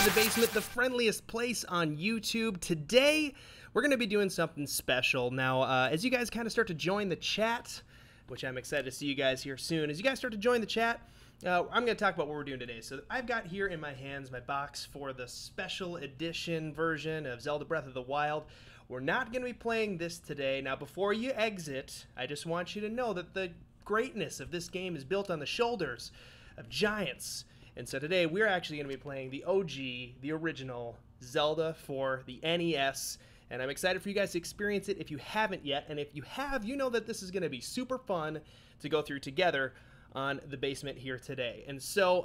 to the basement, the friendliest place on YouTube. Today, we're going to be doing something special. Now, as you guys kind of start to join the chat, which I'm excited to see you guys here soon, as you guys start to join the chat, I'm going to talk about what we're doing today. So I've got here in my hands my box for the special edition version of Zelda Breath of the Wild. We're not going to be playing this today. Now, before you exit, I just want you to know that the greatness of this game is built on the shoulders of giants. And so today we're actually going to be playing the OG, the original Zelda for the NES. And I'm excited for you guys to experience it if you haven't yet. And if you have, you know that this is going to be super fun to go through together on the basement here today. And so,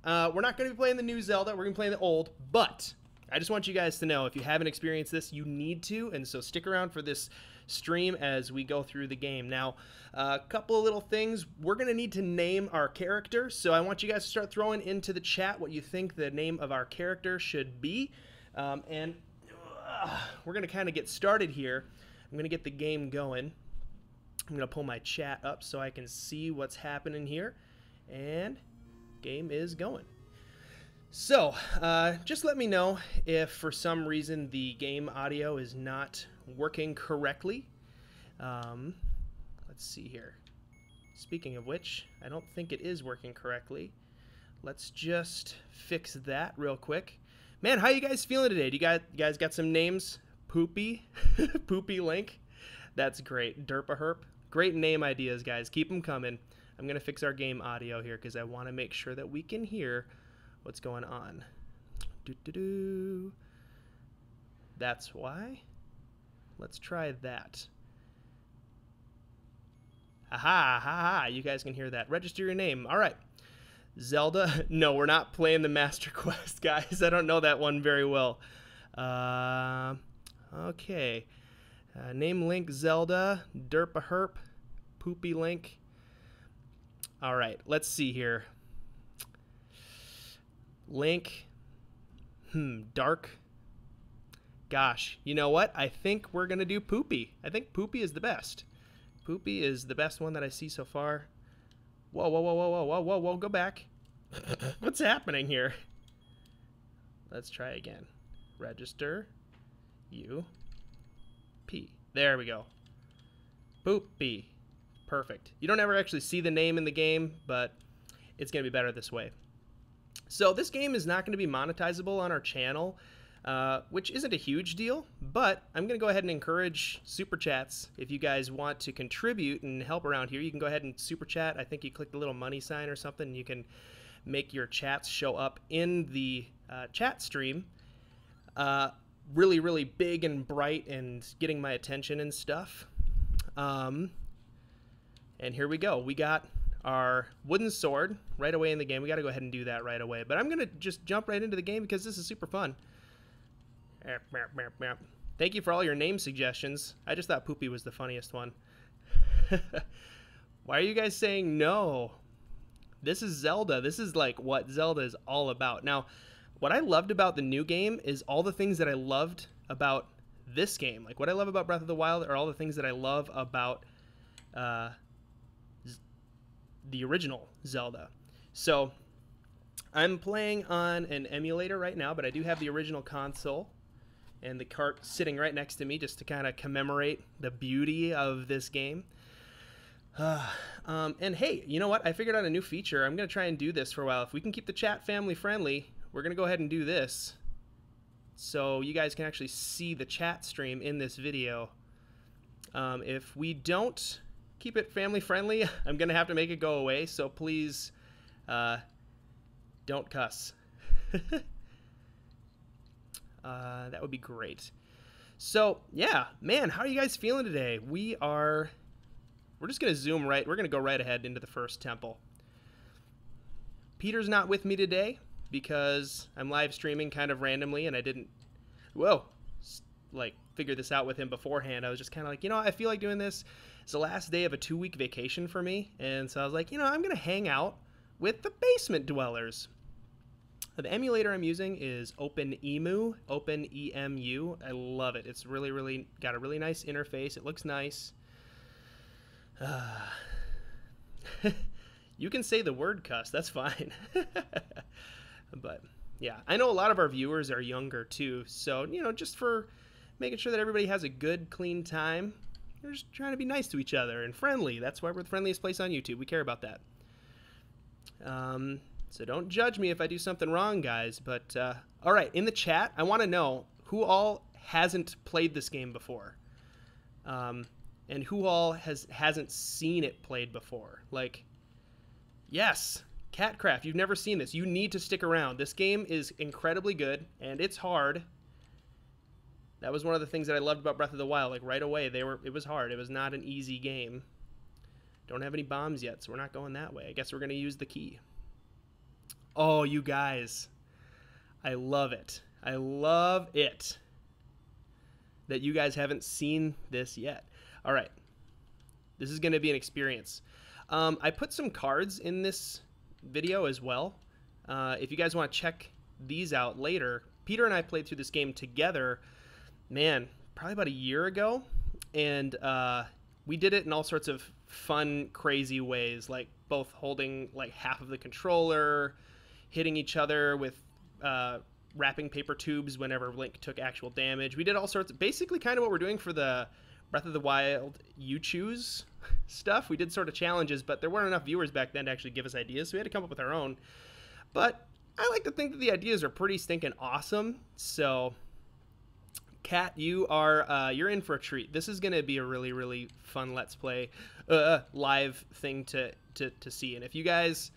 we're not going to be playing the new Zelda. We're going to be playing the old. But I just want you guys to know, if you haven't experienced this, you need to. And so stick around for this stream as we go through the game. Now, a couple of little things. We're going to need to name our character. So I want you guys to start throwing into the chat what you think the name of our character should be. We're going to kind of get started here. I'm going to get the game going. I'm going to pull my chat up so I can see what's happening here. And game is going. So, just let me know if for some reason the game audio is not working correctly. Let's see here. Speaking of which, I don't think it is working correctly. Let's just fix that real quick. Man, how you guys feeling today? Do you guys got some names? Poopy? Poopy Link? That's great. Derpa Herp? Great name ideas, guys. Keep them coming. I'm going to fix our game audio here because I want to make sure that we can hear what's going on. That's why. Let's try that. Aha, ha, ha. You guys can hear that. Register your name. All right. Zelda. No, we're not playing the Master Quest, guys. I don't know that one very well. Okay. Name Link Zelda. Derpa Herp. Poopy Link. All right. Let's see here. Link. Dark. Gosh, you know what? I think we're going to do Poopy. I think Poopy is the best. Poopy is the best one that I see so far. Whoa, whoa, whoa, whoa, whoa, whoa, whoa, whoa, go back. What's happening here? Let's try again. Register. P. There we go. Poopy. Perfect. You don't ever actually see the name in the game, but it's going to be better this way. So this game is not going to be monetizable on our channel, which isn't a huge deal, but I'm going to go ahead and encourage super chats. If you guys want to contribute and help around here, you can go ahead and super chat. I think you click the little money sign or something, and you can make your chats show up in the chat stream. Really, really big and bright and getting my attention and stuff. And here we go. We got our wooden sword right away in the game. We got to go ahead and do that right away. But I'm going to just jump right into the game because this is super fun. Thank you for all your name suggestions. I just thought Poopy was the funniest one. Why are you guys saying no? This is Zelda. This is like what Zelda is all about. Now, what I loved about the new game is all the things that I loved about this game. Like what I love about Breath of the Wild are all the things that I love about the original Zelda. So I'm playing on an emulator right now, but I do have the original console and the cart sitting right next to me just to kind of commemorate the beauty of this game. And hey, you know what? I figured out a new feature. I'm going to try and do this for a while. If we can keep the chat family friendly, we're going to go ahead and do this so you guys can actually see the chat stream in this video. If we don't keep it family friendly, I'm going to have to make it go away, so please don't cuss. That would be great. So, yeah, man, how are you guys feeling today? We're just going to zoom right. We're going to go right ahead into the first temple. Peter's not with me today because I'm live streaming kind of randomly, and I didn't, figure this out with him beforehand. I was just kind of like, I feel like doing this. It's the last day of a 2-week vacation for me, and so I was like, I'm going to hang out with the basement dwellers. The emulator I'm using is OpenEMU, OpenEMU. I love it. It's really, really got a really nice interface. It looks nice. You can say the word cuss. That's fine. But Yeah, I know a lot of our viewers are younger too, so, you know, just for making sure that everybody has a good, clean time, we're just trying to be nice to each other and friendly. That's why we're the friendliest place on YouTube. We care about that. So don't judge me if I do something wrong, guys. But, all right, in the chat, I want to know who all hasn't played this game before. And who all hasn't seen it played before. Like, yes, Catcraft, you've never seen this. You need to stick around. This game is incredibly good, and it's hard. That was one of the things that I loved about Breath of the Wild. Like, right away, it was hard. It was not an easy game. Don't have any bombs yet, so we're not going that way. I guess we're going to use the key. Oh, you guys. I love it. I love it that you guys haven't seen this yet. All right. This is going to be an experience. I put some cards in this video as well. If you guys want to check these out later, Peter and I played through this game together, man, probably about a year ago. And we did it in all sorts of fun, crazy ways, like both holding like half of the controller, hitting each other with wrapping paper tubes whenever Link took actual damage. We did all sorts of, basically kind of what we're doing for the Breath of the Wild You Choose stuff. We did sort of challenges, but there weren't enough viewers back then to actually give us ideas, so we had to come up with our own. But I like to think that the ideas are pretty stinking awesome. So Kat, you're in for a treat. This is going to be a really, really fun Let's Play live thing to see. And if you guys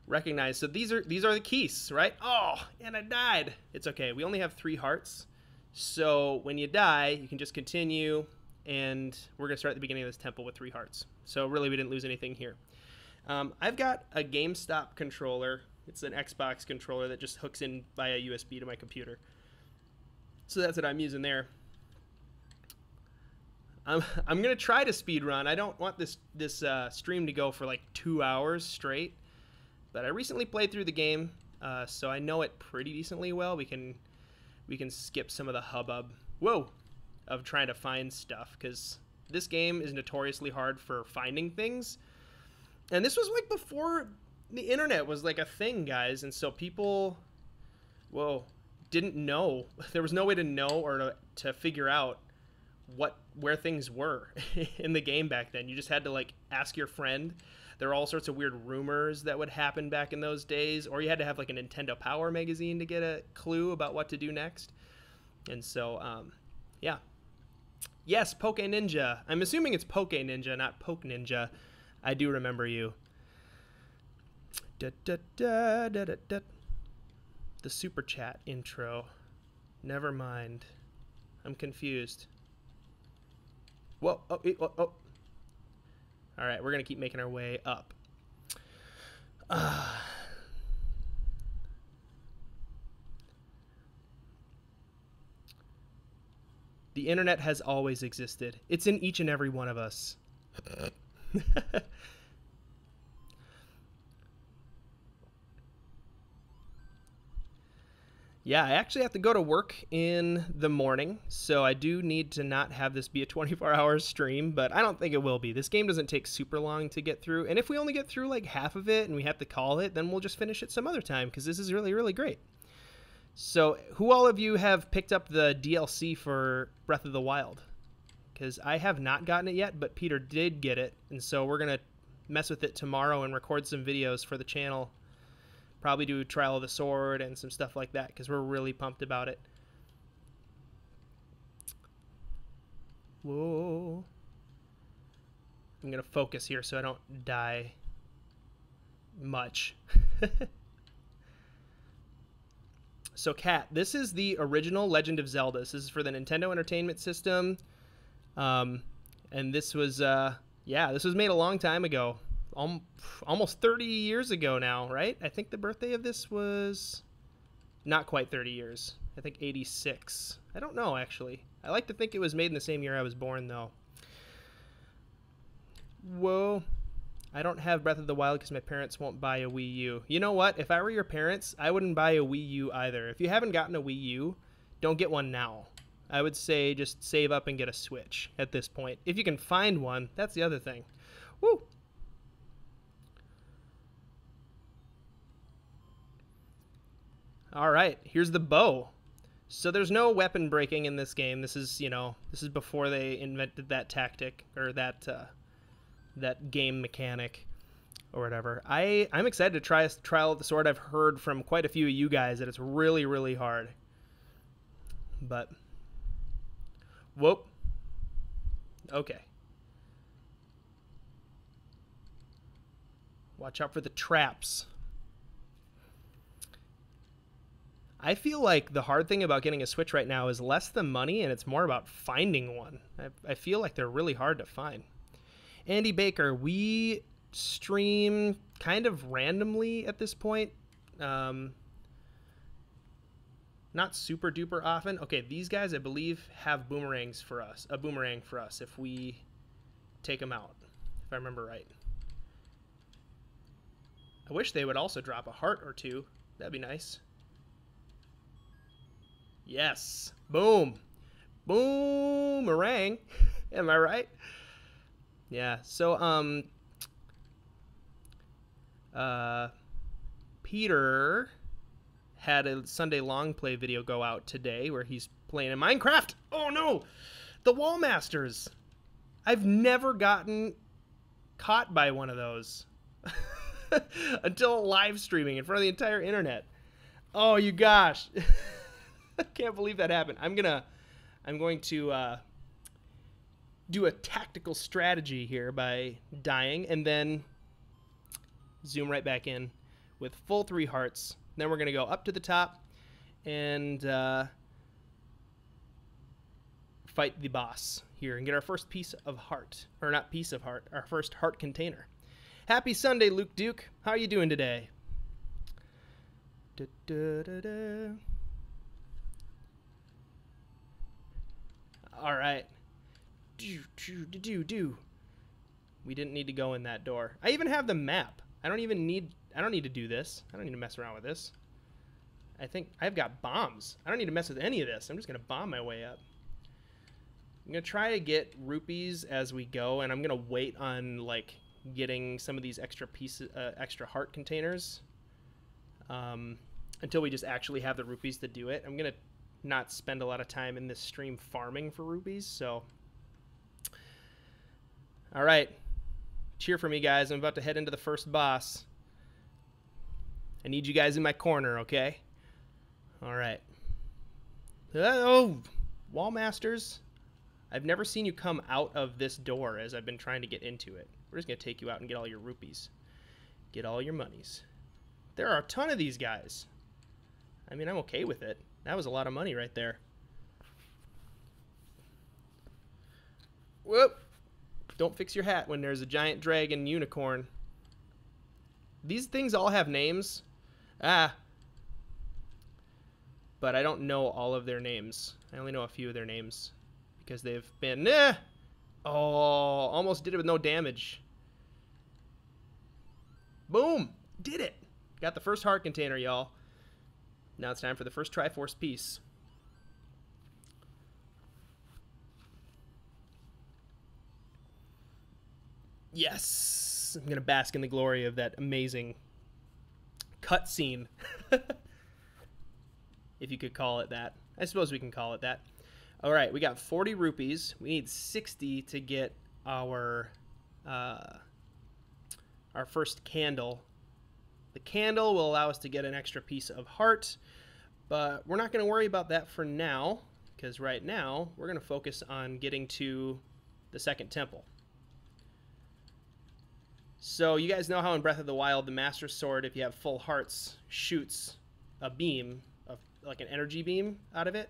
recognize, so these are the keys, right? Oh, and I died. It's okay. We only have 3 hearts. So when you die, you can just continue, and we're going to start at the beginning of this temple with 3 hearts. So really, we didn't lose anything here. I've got a GameStop controller. It's an Xbox controller that just hooks in via USB to my computer. So that's what I'm using there. I'm going to try to speed run. I don't want this stream to go for like 2 hours straight. But I recently played through the game, so I know it pretty decently well. We can skip some of the hubbub, of trying to find stuff, because this game is notoriously hard for finding things. And this was like before the internet was like a thing, guys, and so people, didn't know. There was no way to know or to figure out where things were in the game back then. You just had to like ask your friend. There were all sorts of weird rumors that would happen back in those days, or you had to have like a Nintendo Power magazine to get a clue about what to do next. And so, yeah. Yes, Poke Ninja. I'm assuming it's Poke Ninja, not Poke Ninja. I do remember you. The super chat intro. Never mind. I'm confused. Whoa. Oh. All right, we're going to keep making our way up. The internet has always existed. It's in each and every one of us. Yeah, I actually have to go to work in the morning, so I do need to not have this be a 24-hour stream, but I don't think it will be. This game doesn't take super long to get through, and if we only get through like half of it and we have to call it, then we'll just finish it some other time, because this is really, really great. So, who all of you have picked up the DLC for Breath of the Wild? Because I have not gotten it yet, but Peter did get it, and so we're going to mess with it tomorrow and record some videos for the channel. Probably do Trial of the Sword and some stuff like that, because we're really pumped about it. Whoa. I'm going to focus here so I don't die much. So, Kat, this is the original Legend of Zelda. This is for the Nintendo Entertainment System. And this was, this was made a long time ago. Almost 30 years ago now, right? I think the birthday of this was not quite 30 years. I think 86. I don't know, actually. I like to think it was made in the same year I was born, though. Whoa. I don't have Breath of the Wild because my parents won't buy a Wii U. You know what? If I were your parents, I wouldn't buy a Wii U either. If you haven't gotten a Wii U, don't get one now. I would say just save up and get a Switch at this point. If you can find one, that's the other thing. Woo! All right, here's the bow. So there's no weapon breaking in this game. This is, this is before they invented that tactic or that game mechanic or whatever. I'm excited to try out the sword. I've heard from quite a few of you guys that it's really, really hard. But, whoop. Okay. Watch out for the traps. I feel like the hard thing about getting a Switch right now is less the money, and it's more about finding one. I feel like they're really hard to find. Andy Baker, we stream kind of randomly at this point. Not super duper often. Okay, these guys, I believe, have boomerangs for us. A boomerang for us if we take them out, if I remember right. I wish they would also drop a heart or two. That'd be nice. Yes. Boom. Boomerang. Am I right? Yeah. So, Peter had a Sunday long play video go out today where he's playing in Minecraft. Oh no! The Wall Masters. I've never gotten caught by one of those until live streaming in front of the entire internet. Oh, you gosh. I can't believe that happened. I'm going to do a tactical strategy here by dying and then zoom right back in with full 3 hearts. Then we're going to go up to the top and fight the boss here and get our first piece of heart. Or not piece of heart, our first heart container. Happy Sunday, Luke Duke. How are you doing today? All right. We didn't need to go in that door. I even have the map. I don't need to do this. I don't need to mess around with this. I think I've got bombs. I don't need to mess with any of this. I'm just going to bomb my way up. I'm going to try to get rupees as we go, and I'm going to wait on, like, getting some of these extra pieces, extra heart containers until we just actually have the rupees to do it. I'm going to not spend a lot of time in this stream farming for rupees, so. All right. Cheer for me, guys. I'm about to head into the first boss. I need you guys in my corner, okay? All right. Oh, Wall Masters. I've never seen you come out of this door as I've been trying to get into it. We're just going to take you out and get all your rupees. Get all your monies. There are a ton of these guys. I mean, I'm okay with it. That was a lot of money right there. Whoop. Don't fix your hat when there's a giant dragon unicorn. These things all have names. But I don't know all of their names. I only know a few of their names because they've been... Oh, almost did it with no damage. Boom. Did it. Got the first heart container, y'all. Now it's time for the first Triforce piece. Yes! I'm going to bask in the glory of that amazing cutscene. If you could call it that. I suppose we can call it that. All right, we got 40 rupees. We need 60 to get our first candle. The candle will allow us to get an extra piece of heart, but we're not going to worry about that for now, because right now we're going to focus on getting to the second temple. So you guys know how in Breath of the Wild, the Master Sword, if you have full hearts, shoots a beam, like an energy beam out of it?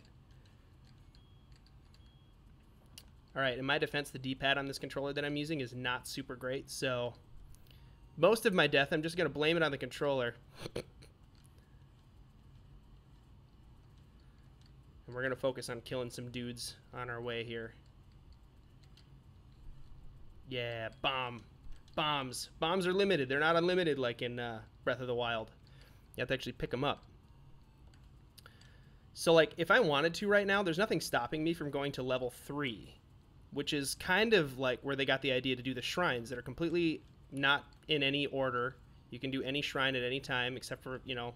All right, in my defense, the D-pad on this controller that I'm using is not super great, so most of my death, I'm just going to blame it on the controller. And we're going to focus on killing some dudes on our way here. Yeah, bomb. Bombs. Bombs are limited. They're not unlimited like in Breath of the Wild. You have to actually pick them up. So, like, if I wanted to right now, there's nothing stopping me from going to level 3, which is kind of like where they got the idea to do the shrines that are completely not in any order. You can do any shrine at any time except for, you know,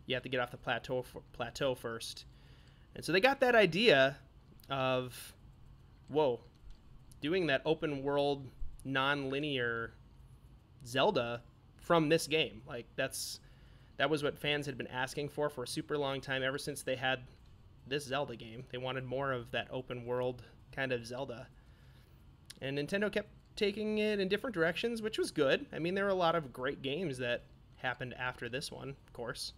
you have to get off the plateau first. And so they got that idea of, whoa, doing that open world non-linear Zelda from this game. Like that was what fans had been asking for a super long time, ever since they had this Zelda game. They wanted more of that open world kind of Zelda. And Nintendo kept taking it in different directions, which was good. I mean, there were a lot of great games that happened after this one, of course.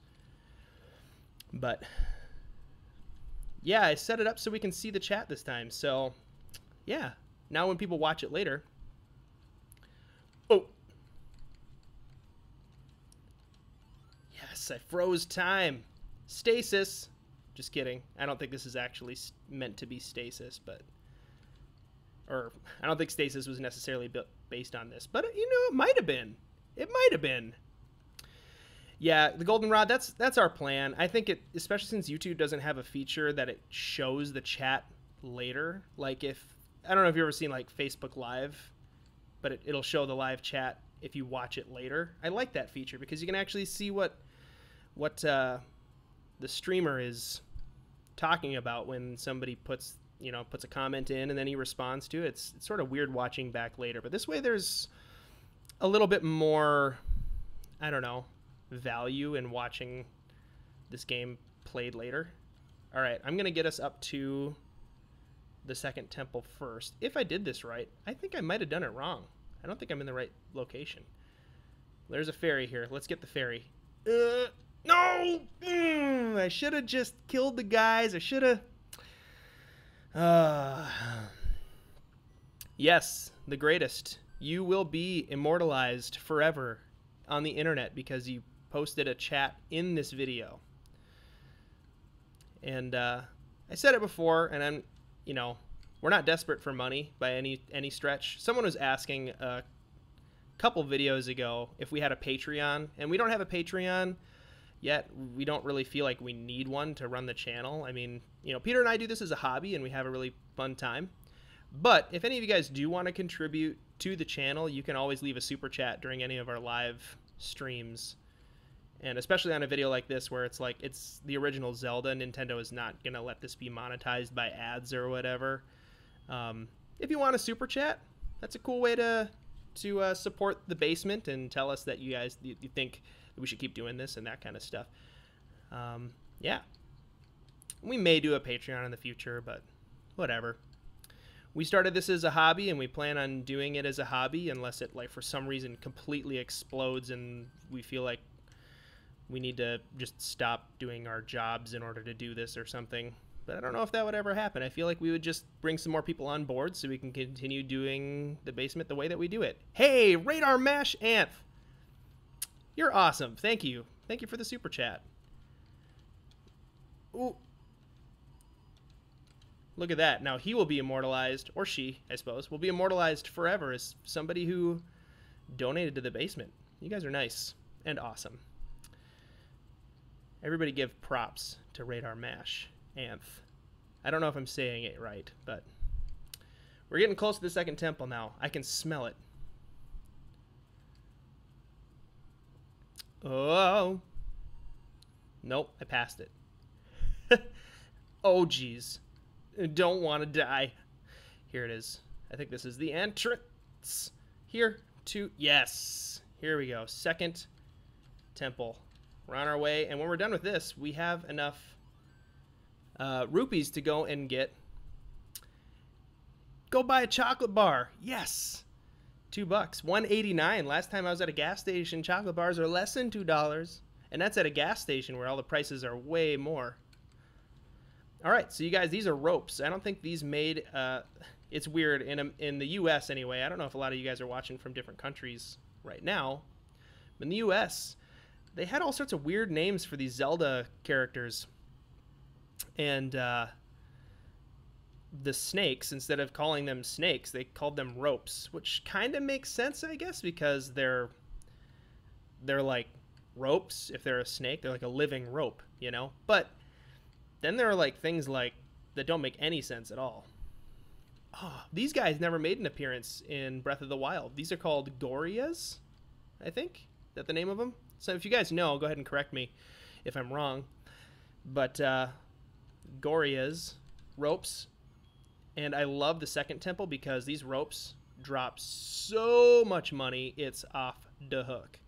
But yeah, I set it up so we can see the chat this time. So yeah, now when people watch it later. Oh, yes, I froze time. Stasis. Just kidding. I don't think this is actually meant to be stasis, but... Or, I don't think stasis was necessarily based on this. But, you know, it might have been. It might have been. Yeah, the goldenrod, that's our plan. I think it, especially since YouTube doesn't have a feature that it shows the chat later. Like if... I don't know if you've ever seen, like, Facebook Live, but it'll show the live chat if you watch it later. I like that feature because you can actually see what the streamer is talking about when somebody puts a comment in and then he responds to it. It's sort of weird watching back later, but this way there's a little bit more, I don't know, value in watching this game played later. All right, I'm gonna get us up to the second temple first. If I did this right, I think I might have done it wrong. I don't think I'm in the right location. There's a ferry here. Let's get the ferry. No! I should have just killed the guys. I should have... Yes, the greatest. You will be immortalized forever on the internet because you posted a chat in this video. And I said it before, and I'm, we're not desperate for money by any stretch. Someone was asking a couple videos ago if we had a Patreon, and we don't have a Patreon yet. We don't really feel like we need one to run the channel. I mean, Peter and I do this as a hobby, and we have a really fun time. But if any of you guys do want to contribute to the channel, you can always leave a super chat during any of our live streams. And especially on a video like this where it's like it's the original Zelda, Nintendo is not going to let this be monetized by ads or whatever. If you want a super chat, that's a cool way to support the basement and tell us that you think that we should keep doing this and that kind of stuff. Yeah. We may do a Patreon in the future, but whatever. We started this as a hobby, and we plan on doing it as a hobby unless it, like, for some reason completely explodes and we feel like we need to just stop doing our jobs in order to do this or something. But I don't know if that would ever happen. I feel like we would just bring some more people on board so we can continue doing the basement the way that we do it. Hey, Radar Mash Anth! You're awesome. Thank you. Thank you for the super chat. Ooh. Look at that. Now he will be immortalized, or she, I suppose, will be immortalized forever as somebody who donated to the basement. You guys are nice and awesome. Everybody give props to Radar Mash Anth. I don't know if I'm saying it right, but we're getting close to the second temple now. I can smell it. Oh. Nope, I passed it. Oh, geez. Don't want to die. Here it is. I think this is the entrance. Here to... Yes. Here we go. Second temple. We're on our way. And when we're done with this, we have enough rupees to go and get... Go buy a chocolate bar. Yes. $2. $1.89. Last time I was at a gas station, chocolate bars are less than $2. And that's at a gas station where all the prices are way more. All right, so you guys, these are ropes. I don't think these made, it's weird, in the U.S. anyway. I don't know if a lot of you guys are watching from different countries right now. But in the U.S., they had all sorts of weird names for these Zelda characters. And the snakes, instead of calling them snakes, they called them ropes, which kind of makes sense, I guess, because they're like ropes. If they're a snake, they're like a living rope, But then there are like things like that don't make any sense at all. Oh, these guys never made an appearance in Breath of the Wild. These are called Gorias, I think. Is that the name of them? So if you guys know, go ahead and correct me if I'm wrong. But Goria's ropes. And I love the second temple because these ropes drop so much money, it's off the hook.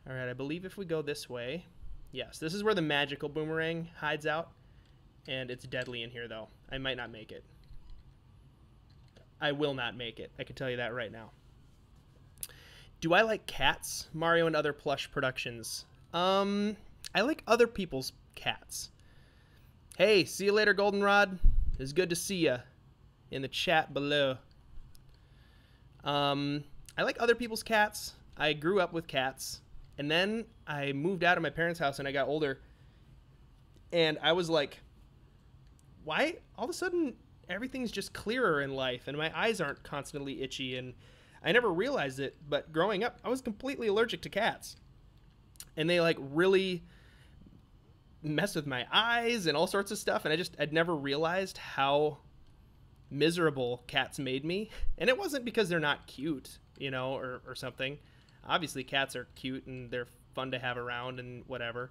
All right, I believe if we go this way, yes, this is where the magical boomerang hides out, and it's deadly in here, though. I might not make it. I will not make it. I can tell you that right now. Do I like cats? Mario and other plush productions. I like other people's cats. Hey, see you later, Goldenrod. It's good to see ya in the chat below. I like other people's cats. I grew up with cats. And then I moved out of my parents' house and I got older. And I was like, why all of a sudden everything's just clearer in life and my eyes aren't constantly itchy? And I never realized it, but growing up, I was completely allergic to cats. And they like really mess with my eyes and all sorts of stuff. And I'd never realized how miserable cats made me. And it wasn't because they're not cute, you know, or something. Obviously cats are cute and they're fun to have around and whatever.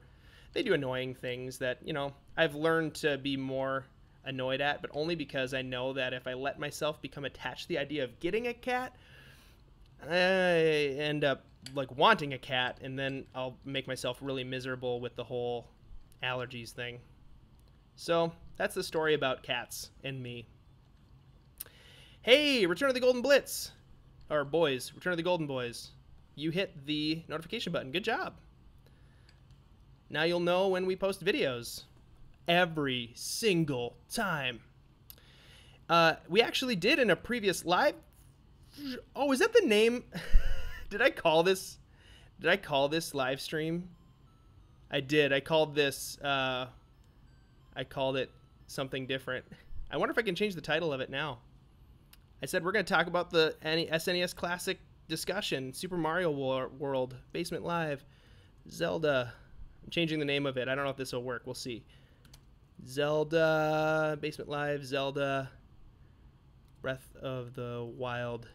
They do annoying things that, you know, I've learned to be more annoyed at, but only because I know that if I let myself become attached to the idea of getting a cat, I end up like wanting a cat, and then I'll make myself really miserable with the whole allergies thing. So that's the story about cats and me. Hey, Return of the Golden Blitz. Or boys, Return of the Golden Boys. You hit the notification button. Good job. Now you'll know when we post videos. Every single time. We actually did in a previous live. Oh, is that the name? Did I call this live stream? I did. I called this, I called it something different. I wonder if I can change the title of it now. I said we're going to talk about the SNES Classic discussion, Super Mario World, Basement Live, Zelda. I'm changing the name of it. I don't know if this will work. We'll see. Zelda, Basement Live, Zelda, Breath of the Wild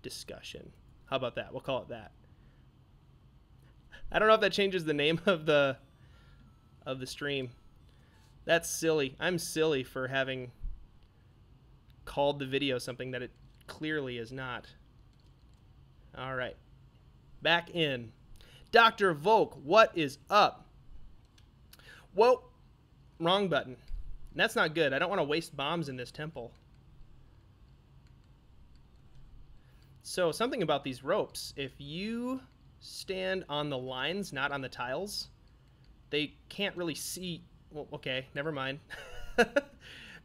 discussion. How about that? We'll call it that. I don't know if that changes the name of the stream. That's silly. I'm silly for having called the video something that it clearly is not. All right. Back in. Dr. Volk, what is up? Whoa. Wrong button. That's not good. I don't want to waste bombs in this temple. So something about these ropes. If you stand on the lines, not on the tiles, they can't really see. Well, okay, never mind.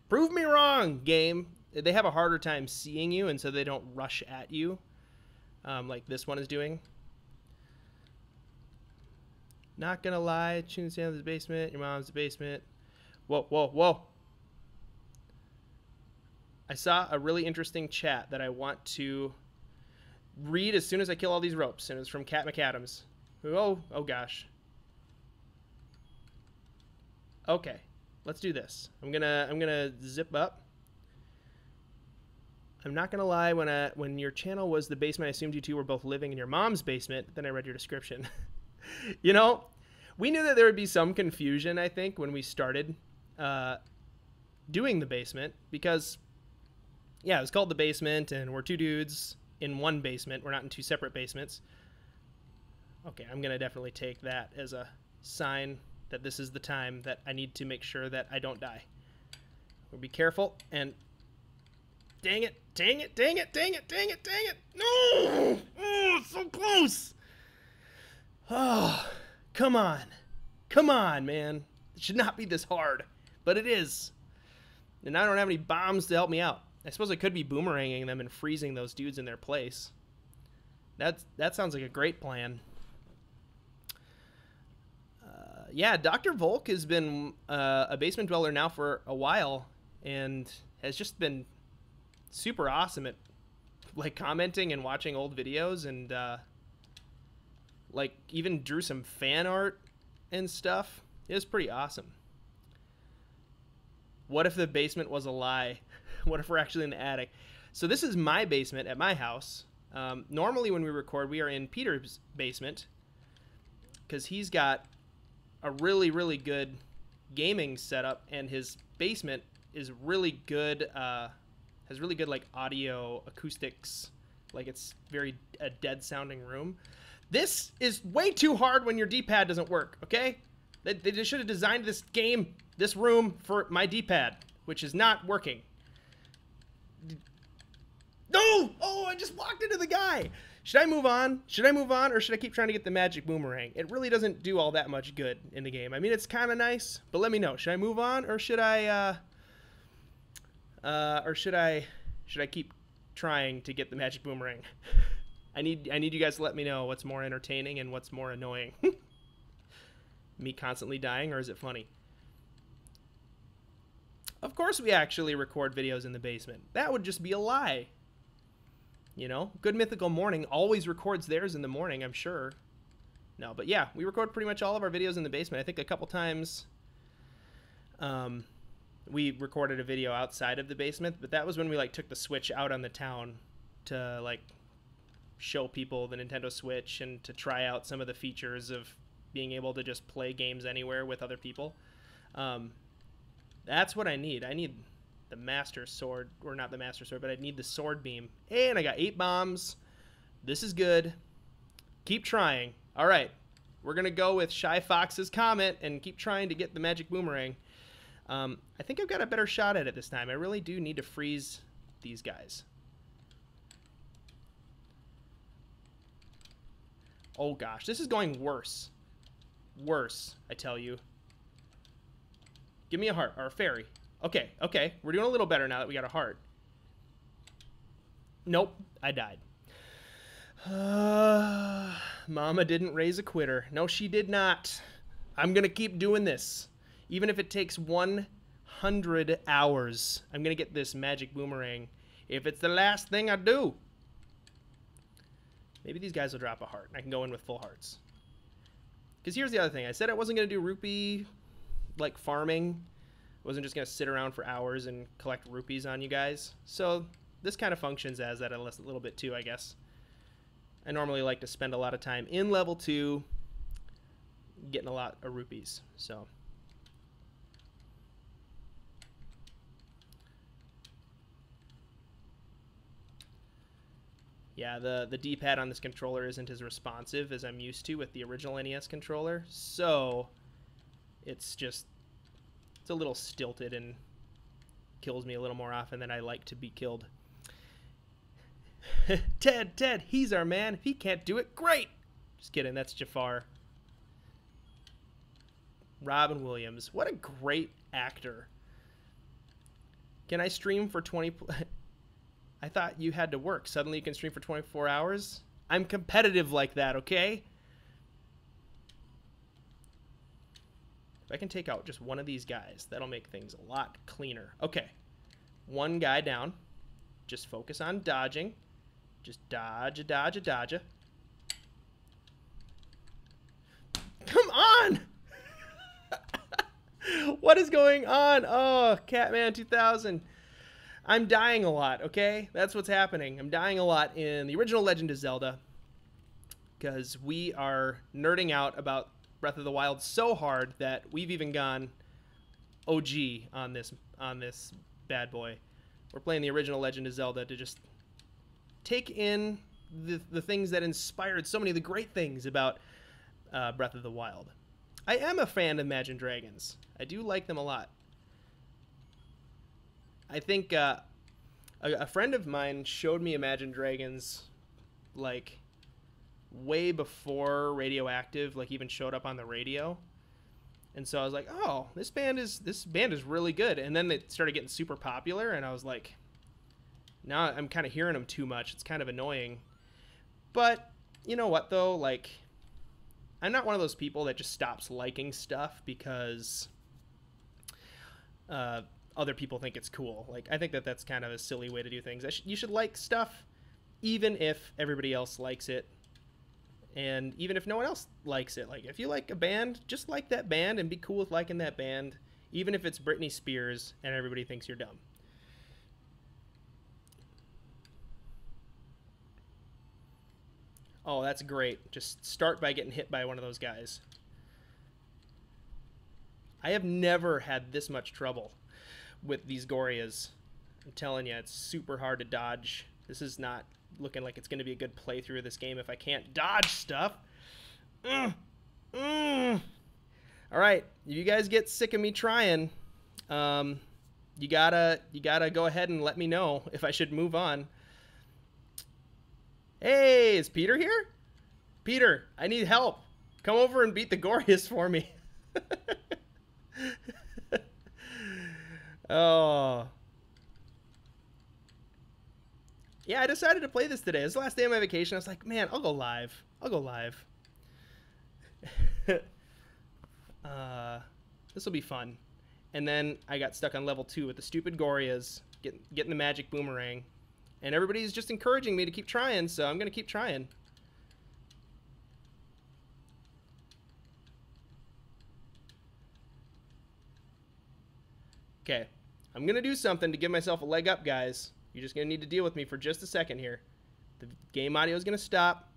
Prove me wrong, game. They have a harder time seeing you, and so they don't rush at you. Like this one is doing. Not gonna lie, Tune's down to the basement, your mom's the basement. Whoa, whoa, whoa. I saw a really interesting chat that I want to read as soon as I kill all these ropes, and it's from Cat McAdams. Oh gosh. Okay, let's do this. I'm gonna zip up. I'm not gonna lie, when your channel was the basement, I assumed you two were both living in your mom's basement. Then I read your description. You know, we knew that there would be some confusion, I think, when we started doing the basement, because yeah, it was called the basement, and we're two dudes in one basement. We're not in two separate basements. Okay, I'm gonna definitely take that as a sign that this is the time that I need to make sure that I don't die. We'll be careful, and dang it, dang it, dang it, dang it, dang it, dang it. No! Oh, it's so close. Oh, come on. Come on, man. It should not be this hard, but it is. And I don't have any bombs to help me out. I suppose I could be boomeranging them and freezing those dudes in their place. That sounds like a great plan. Yeah, Dr. Volk has been a basement dweller now for a while and has just been super awesome at like commenting and watching old videos, and like even drew some fan art and stuff. It was pretty awesome. What if the basement was a lie? What if we're actually in the attic? So this is my basement at my house. Normally when we record, we are in Peter's basement because he's got a really, really good gaming setup, and his basement is really good, has really good, like, audio acoustics. Like, it's very a dead sounding room. This is way too hard when your D-pad doesn't work, okay? They should have designed this game, this room, for my D-pad, which is not working. No! Oh, I just walked into the guy! Should I move on? Should I move on, or should I keep trying to get the magic boomerang? It really doesn't do all that much good in the game. I mean, it's kind of nice, but let me know. Should I move on, or should I, should I keep trying to get the magic boomerang? I need you guys to let me know what's more entertaining and what's more annoying. Me constantly dying, or is it funny? Of course we actually record videos in the basement. That would just be a lie. You know, Good Mythical Morning always records theirs in the morning, I'm sure. No, but yeah, we record pretty much all of our videos in the basement. I think a couple times we recorded a video outside of the basement, but that was when we, like, took the Switch out on the town to, like, show people the Nintendo Switch and to try out some of the features of being able to just play games anywhere with other people. That's what I need. I need the Master Sword, or not the Master Sword, but I need the Sword Beam. And I got 8 bombs. This is good. Keep trying. All right. We're going to go with Shy Fox's comment and keep trying to get the magic boomerang. I think I've got a better shot at it this time. I really do need to freeze these guys. Oh gosh, this is going worse. Worse, I tell you. Give me a heart, or a fairy. Okay, okay, we're doing a little better now that we got a heart. Nope, I died. Mama didn't raise a quitter. No, she did not. I'm gonna keep doing this. Even if it takes 100 hours, I'm gonna get this magic boomerang. If it's the last thing I do. Maybe these guys will drop a heart, and I can go in with full hearts. Because here's the other thing. I said I wasn't going to do rupee, like, farming. I wasn't just going to sit around for hours and collect rupees on you guys. So this kind of functions as that a little bit too, I guess. I normally like to spend a lot of time in level 2 getting a lot of rupees. So yeah, the D-pad on this controller isn't as responsive as I'm used to with the original NES controller, so it's a little stilted and kills me a little more often than I like to be killed. Ted, he's our man. If he can't do it, great! Just kidding, that's Jafar. Robin Williams, what a great actor. Can I stream for 20... I thought you had to work. Suddenly you can stream for 24 hours? I'm competitive like that, okay? If I can take out just one of these guys, that'll make things a lot cleaner. Okay. One guy down. Just focus on dodging. Just dodge. Come on! What is going on? Oh, Catman 2000. I'm dying a lot, okay? That's what's happening. I'm dying a lot in the original Legend of Zelda because we are nerding out about Breath of the Wild so hard that we've even gone OG on this bad boy. We're playing the original Legend of Zelda to just take in the things that inspired so many of the great things about Breath of the Wild. I am a fan of Imagine Dragons. I do like them a lot. I think a friend of mine showed me Imagine Dragons, like, way before Radioactive, like, even showed up on the radio. And so I was like, oh, this band is really good. And then they started getting super popular, and I was like, now I'm kind of hearing them too much. It's kind of annoying. But you know what, though? Like, I'm not one of those people that just stops liking stuff because other people think it's cool. Like, I think that that's kind of a silly way to do things. You should like stuff even if everybody else likes it, and even if no one else likes it. Like, if you like a band, just like that band and be cool with liking that band, even if it's Britney Spears and everybody thinks you're dumb. Oh, that's great. Just start by getting hit by one of those guys. I have never had this much trouble with these Gorias. I'm telling you, it's super hard to dodge. This is not looking like it's going to be a good playthrough of this game if I can't dodge stuff. All right, if you guys get sick of me trying, you gotta go ahead and let me know if I should move on. Hey, is Peter here? Peter, I need help. Come over and beat the Gorias for me. Oh. Yeah, I decided to play this today. It was the last day of my vacation. I was like, man, I'll go live. I'll go live. This will be fun. And then I got stuck on level 2 with the stupid Gorias, getting the magic boomerang. And everybody's just encouraging me to keep trying, so I'm going to keep trying. Okay, I'm going to do something to give myself a leg up, guys. You're just going to need to deal with me for just a second here. The game audio is going to stop.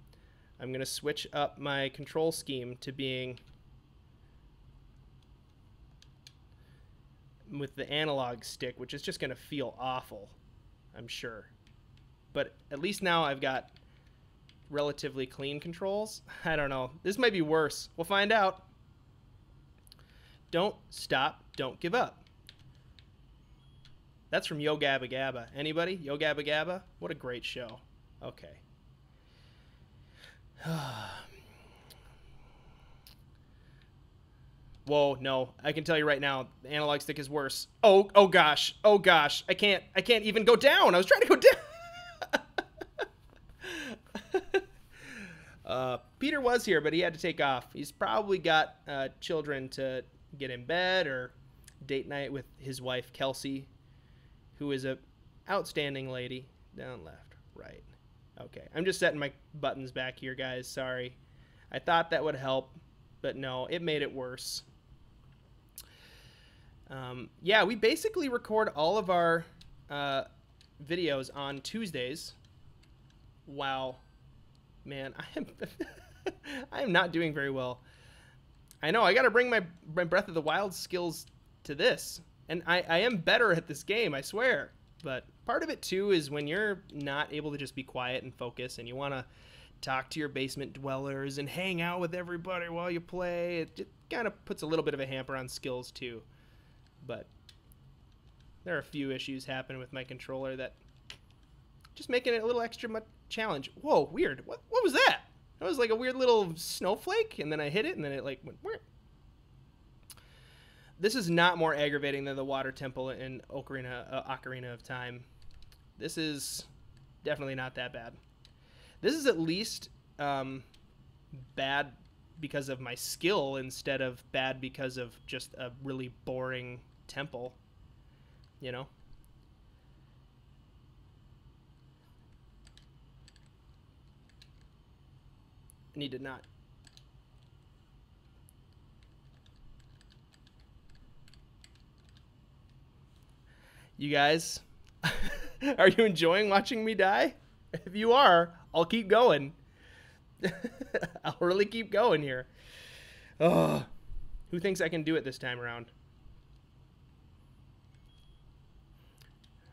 I'm going to switch up my control scheme to being with the analog stick, which is just going to feel awful, I'm sure. But at least now I've got relatively clean controls. I don't know. This might be worse. We'll find out. Don't stop. Don't give up. That's from Yo Gabba Gabba. Anybody? Yo Gabba Gabba? What a great show. Okay. Whoa, no. I can tell you right now, the analog stick is worse. Oh gosh. Oh gosh. I can't even go down. I was trying to go down. Peter was here, but he had to take off. He's probably got children to get in bed or date night with his wife, Kelsey, who is a outstanding lady. Down, left, right. Okay, I'm just setting my buttons back here, guys. Sorry. I thought that would help, but no, it made it worse. Yeah, we basically record all of our videos on Tuesdays. Wow. Man, I am not doing very well. I know, I gotta bring my Breath of the Wild skills to this. And I am better at this game, I swear. But part of it, too, is when you're not able to just be quiet and focus and you want to talk to your basement dwellers and hang out with everybody while you play, it kind of puts a little bit of a hamper on skills, too. But there are a few issues happening with my controller that just making it a little extra much challenge. Whoa, weird. What was that? That was like a weird little snowflake, and then I hit it, and then it like went weird. This is not more aggravating than the water temple in Ocarina of Time. This is definitely not that bad. This is at least bad because of my skill instead of bad because of just a really boring temple, you know? I need to not. You guys, are you enjoying watching me die? If you are, I'll keep going. I'll really keep going here. Oh, who thinks I can do it this time around?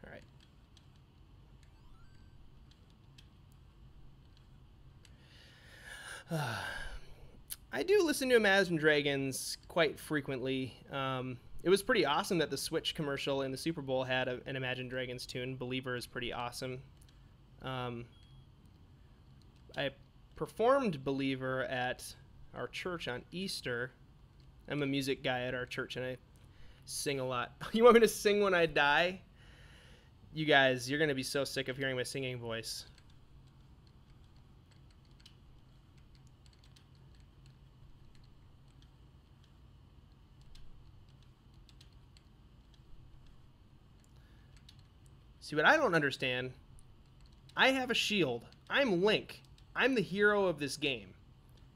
All right. I do listen to Imagine Dragons quite frequently. It was pretty awesome that the Switch commercial in the Super Bowl had an Imagine Dragons tune. Believer is pretty awesome. I performed Believer at our church on Easter. I'm a music guy at our church, and I sing a lot. You want me to sing when I die? You guys, you're going to be so sick of hearing my singing voice. See, what I don't understand, I have a shield. I'm Link. I'm the hero of this game.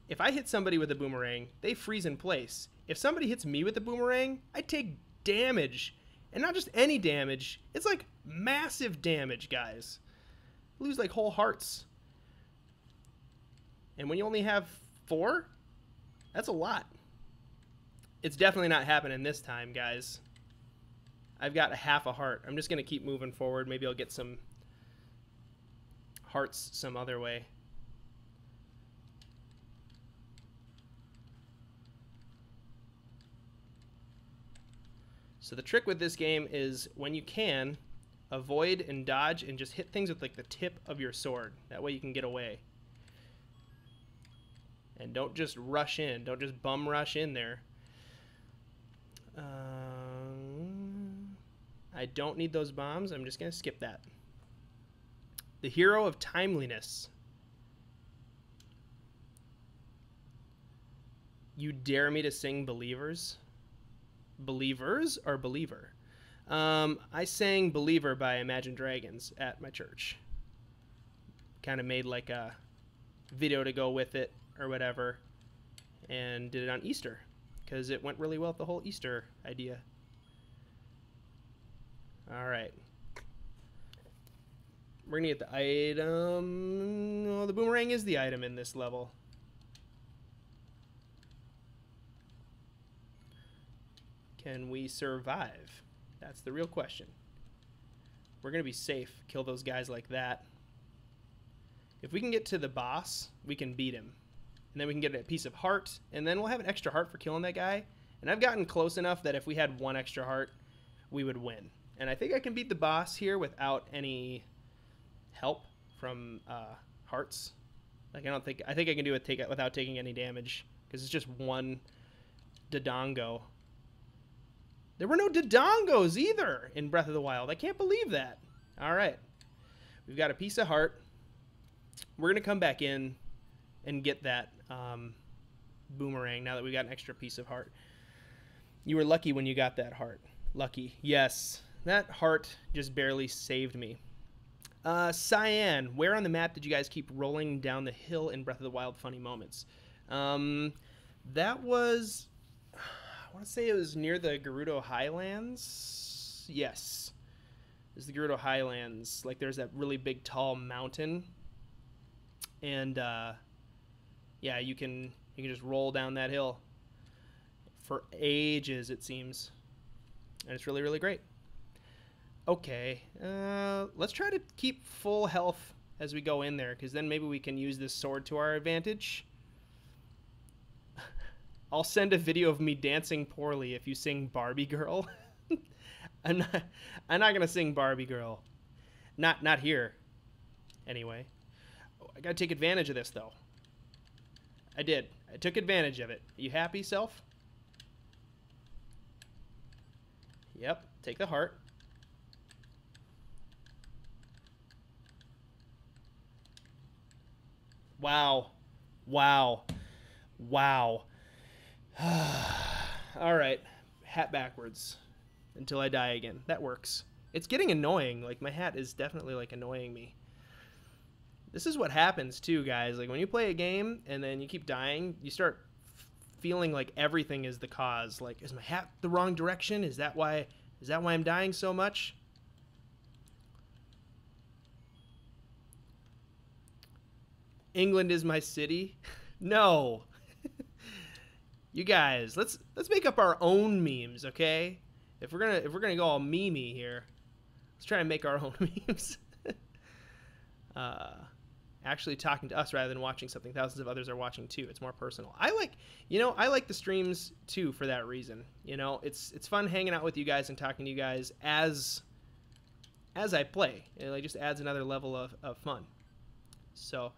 If I hit somebody with a boomerang, they freeze in place. If somebody hits me with a boomerang, I take damage. And not just any damage. It's like massive damage, guys. I lose like whole hearts. And when you only have 4, that's a lot. It's definitely not happening this time, guys. I've got half a heart. I'm just going to keep moving forward. Maybe I'll get some hearts some other way. So the trick with this game is when you can, avoid and dodge and just hit things with like the tip of your sword. That way you can get away. And don't just rush in. Don't just bum rush in there. I don't need those bombs. I'm just going to skip that. The hero of timeliness. You dare me to sing Believers? Believers or Believer? I sang Believer by Imagine Dragons at my church. Kind of made like a video to go with it or whatever. And did it on Easter. Because it went really well with the whole Easter idea. Alright. We're going to get the item. Oh, the boomerang is the item in this level. Can we survive? That's the real question. We're going to be safe. Kill those guys like that. If we can get to the boss, we can beat him. And then we can get a piece of heart. And then we'll have an extra heart for killing that guy. And I've gotten close enough that if we had one extra heart, we would win. And I think I can beat the boss here without any help from hearts. Like I think I can do it without taking any damage. Because it's just one Dodongo. There were no Dodongos either in Breath of the Wild. I can't believe that. Alright. We've got a piece of heart. We're going to come back in and get that boomerang now that we got an extra piece of heart. You were lucky when you got that heart. Lucky. Yes. That heart just barely saved me. Cyan, where on the map did you guys keep rolling down the hill in Breath of the Wild funny moments? That was... I want to say it was near the Gerudo Highlands. Yes. It's the Gerudo Highlands. Like there's that really big tall mountain. And yeah, you can just roll down that hill for ages, it seems. And it's really, really great. Okay, let's try to keep full health as we go in there, because then maybe we can use this sword to our advantage. I'll send a video of me dancing poorly if you sing Barbie Girl. I'm not gonna sing Barbie Girl. Not here. Anyway. Oh, I gotta take advantage of this though. I did. I took advantage of it. Are you happy, self? Yep. Take the heart. Wow. Wow. Wow. Alright. Hat backwards. Until I die again. That works. It's getting annoying. Like, my hat is definitely, like, annoying me. This is what happens, too, guys. Like, when you play a game and then you keep dying, you start feeling like everything is the cause. Like, is my hat the wrong direction? Is that why I'm dying so much? England is my city? No. You guys, let's make up our own memes, okay? If we're gonna go all meme-y here, let's try and make our own memes. Actually talking to us rather than watching something thousands of others are watching too. It's more personal. I like the streams too for that reason. You know, it's fun hanging out with you guys and talking to you guys as I play. It like just adds another level of fun. So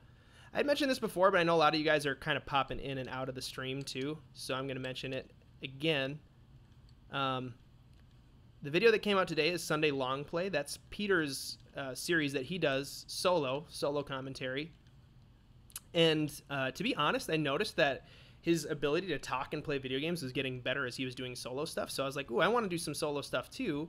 I'd mentioned this before, but I know a lot of you guys are kind of popping in and out of the stream too, so I'm going to mention it again. The video that came out today is Sunday Long Play. That's Peter's series that he does solo commentary. And to be honest, I noticed that his ability to talk and play video games was getting better as he was doing solo stuff. So I was like, ooh, I want to do some solo stuff too.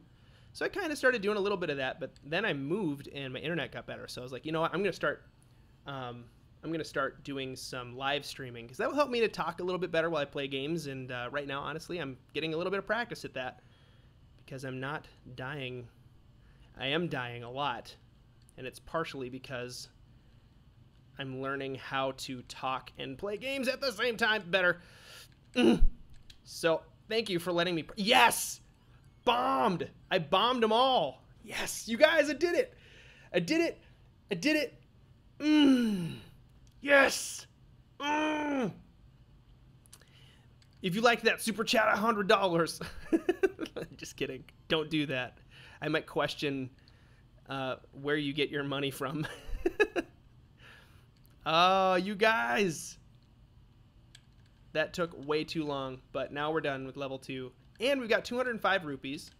So I kind of started doing a little bit of that, but then I moved and my internet got better. So I was like, you know what, I'm going to start doing some live streaming because that will help me to talk a little bit better while I play games. And right now, honestly, I'm getting a little bit of practice at that because I'm not dying. I am dying a lot, and it's partially because I'm learning how to talk and play games at the same time better. So Thank you for letting me... Yes! Bombed! I bombed them all. Yes, you guys, I did it. I did it. I did it. Yes. If you liked that, super chat $100. Just kidding. Don't do that. I might question where you get your money from. Oh, you guys. That took way too long, but now we're done with level 2. And we've got 205 rupees.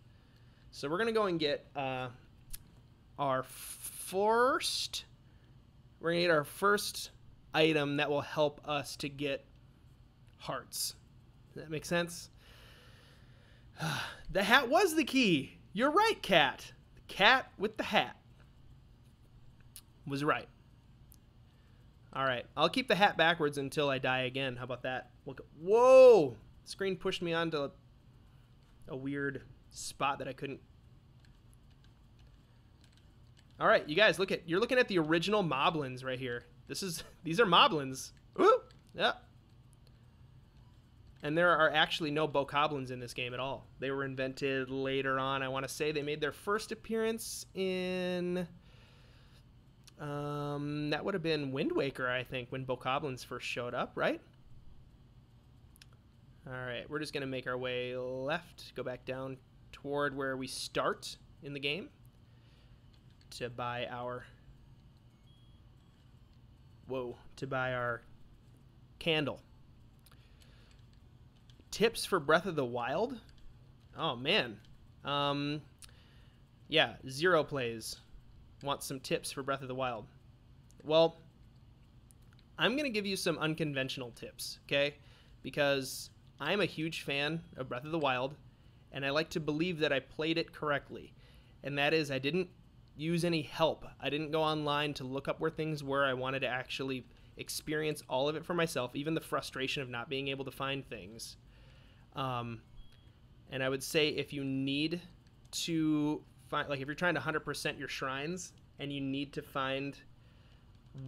So we're going to go and get our first... We're going to get our first item that will help us to get hearts. Does that make sense? The hat was the key. You're right, Cat. The cat with the hat was right. All right. I'll keep the hat backwards until I die again. How about that? Whoa! The screen pushed me onto a weird spot that I couldn't. All right, you guys, you're looking at the original moblins right here. These are moblins. Woo! Yeah. And there are actually no bokoblins in this game at all. They were invented later on. I want to say they made their first appearance in that would have been Wind Waker, I think, when bokoblins first showed up, right? All right, we're just going to make our way left, go back down toward where we start in the game to buy our candle. Tips for Breath of the Wild? Oh, man. Yeah, Zero Plays wants some tips for Breath of the Wild. Well, I'm going to give you some unconventional tips, okay? Because I'm a huge fan of Breath of the Wild, and I like to believe that I played it correctly. And that is, I didn't use any help. I didn't go online to look up where things were. I wanted to actually experience all of it for myself, even the frustration of not being able to find things. And I would say if you need to find, like if you're trying to 100% your shrines and you need to find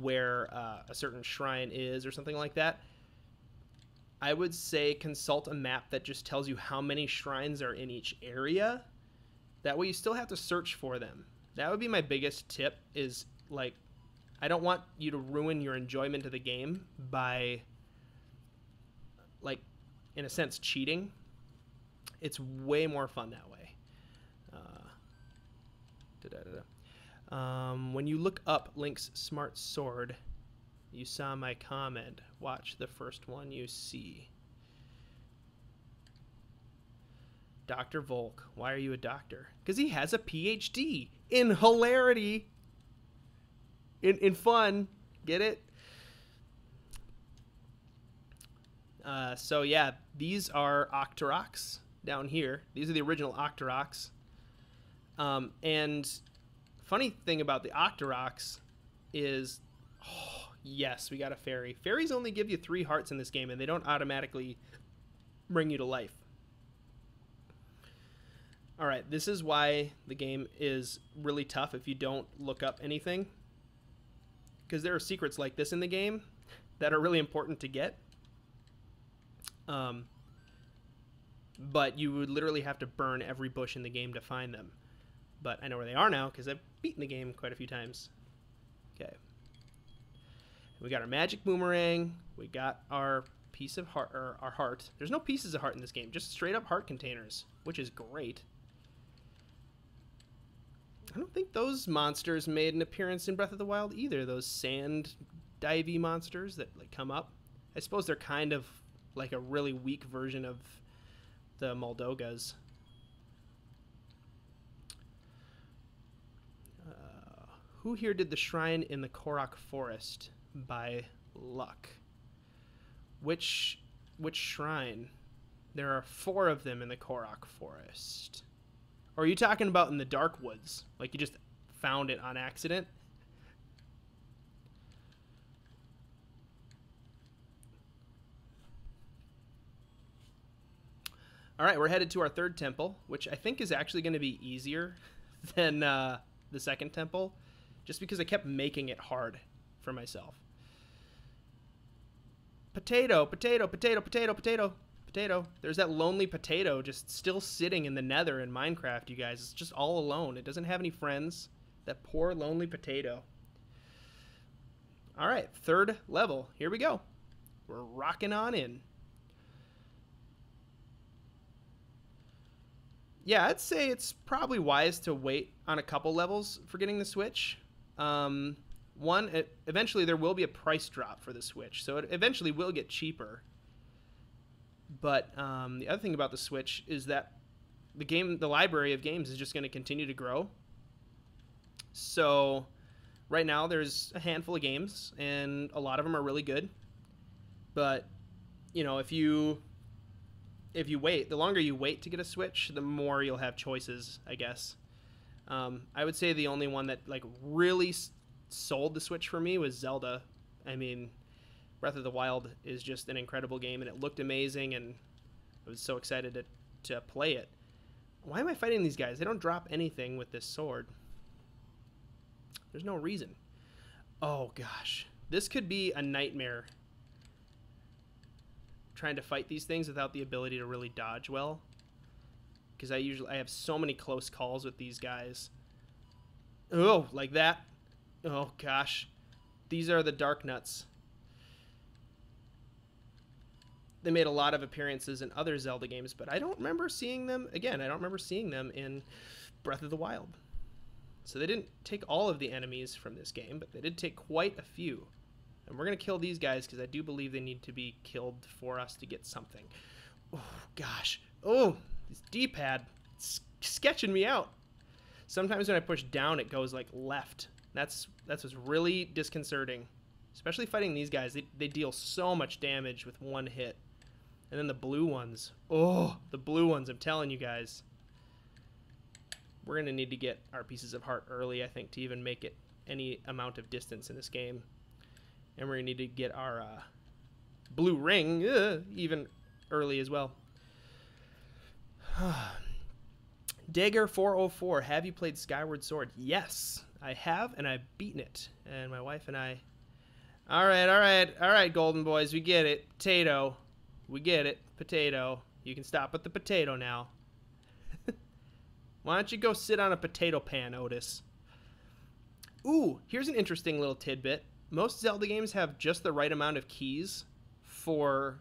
where a certain shrine is or something like that, I would say consult a map that just tells you how many shrines are in each area. That way you still have to search for them. That would be my biggest tip, is like, I don't want you to ruin your enjoyment of the game by, like, in a sense, cheating. It's way more fun that way. When you look up Link's smart sword, you saw my comment. Watch the first one you see. Dr. Volk. Why are you a doctor? Because he has a PhD in hilarity. In fun. Get it? So yeah, these are Octoroks down here. These are the original Octoroks. And funny thing about the Octoroks is, oh, yes, we got a fairy. Fairies only give you 3 hearts in this game, and they don't automatically bring you to life. All right, this is why the game is really tough if you don't look up anything. Because there are secrets like this in the game that are really important to get. But you would literally have to burn every bush in the game to find them. But I know where they are now because I've beaten the game quite a few times. Okay. We got our magic boomerang. We got our piece of heart, or our heart. There's no pieces of heart in this game, just straight up heart containers, which is great. I don't think those monsters made an appearance in Breath of the Wild either. Those sand divey monsters that like come up. I suppose they're kind of like a really weak version of the Moldogas. Who here did the shrine in the Korok Forest by luck? Which shrine? There are 4 of them in the Korok Forest. Or are you talking about in the Dark Woods? Like you just found it on accident? All right, we're headed to our 3rd temple, which I think is actually going to be easier than the 2nd temple, just because I kept making it hard for myself. Potato, potato, potato, potato, potato, Potato. There's that lonely potato just still sitting in the nether in Minecraft, you guys. It's just all alone. It doesn't have any friends. That poor lonely potato. All right, third level. Here we go. We're rocking on in. Yeah, I'd say it's probably wise to wait on a couple levels for getting the Switch. Eventually there will be a price drop for the Switch, so it eventually will get cheaper. But the other thing about the Switch is that the library of games is just going to continue to grow. So right now there's a handful of games, and a lot of them are really good. But you know, if you wait, the longer you wait to get a Switch, the more you'll have choices, I guess. I would say the only one that like really sold the Switch for me was Zelda. I mean, Breath of the Wild is just an incredible game, and it looked amazing, and I was so excited to play it. Why am I fighting these guys? They don't drop anything with this sword. There's no reason. Oh gosh, this could be a nightmare. Trying to fight these things without the ability to really dodge well, because I have so many close calls with these guys. Oh, like that. Oh gosh, these are the Dark Nuts. They made a lot of appearances in other Zelda games, but I don't remember seeing them again. I don't remember seeing them in Breath of the Wild. So they didn't take all of the enemies from this game, but they did take quite a few. And we're going to kill these guys because I do believe they need to be killed for us to get something. Oh, gosh. Oh, this D-pad. It's sketching me out. Sometimes when I push down, it goes like left. That's what's really disconcerting. Especially fighting these guys. They deal so much damage with one hit. And then the blue ones. Oh, the blue ones, I'm telling you guys. We're going to need to get our pieces of heart early, I think, to even make it any amount of distance in this game. And we're going to need to get our blue ring even early as well. Dagger 404, have you played Skyward Sword? Yes, I have, and I've beaten it. And my wife and I... All right, Golden Boys, we get it. Potato. We get it. Potato. You can stop at the potato now. Why don't you go sit on a potato pan, Otis? Ooh, here's an interesting little tidbit. Most Zelda games have just the right amount of keys for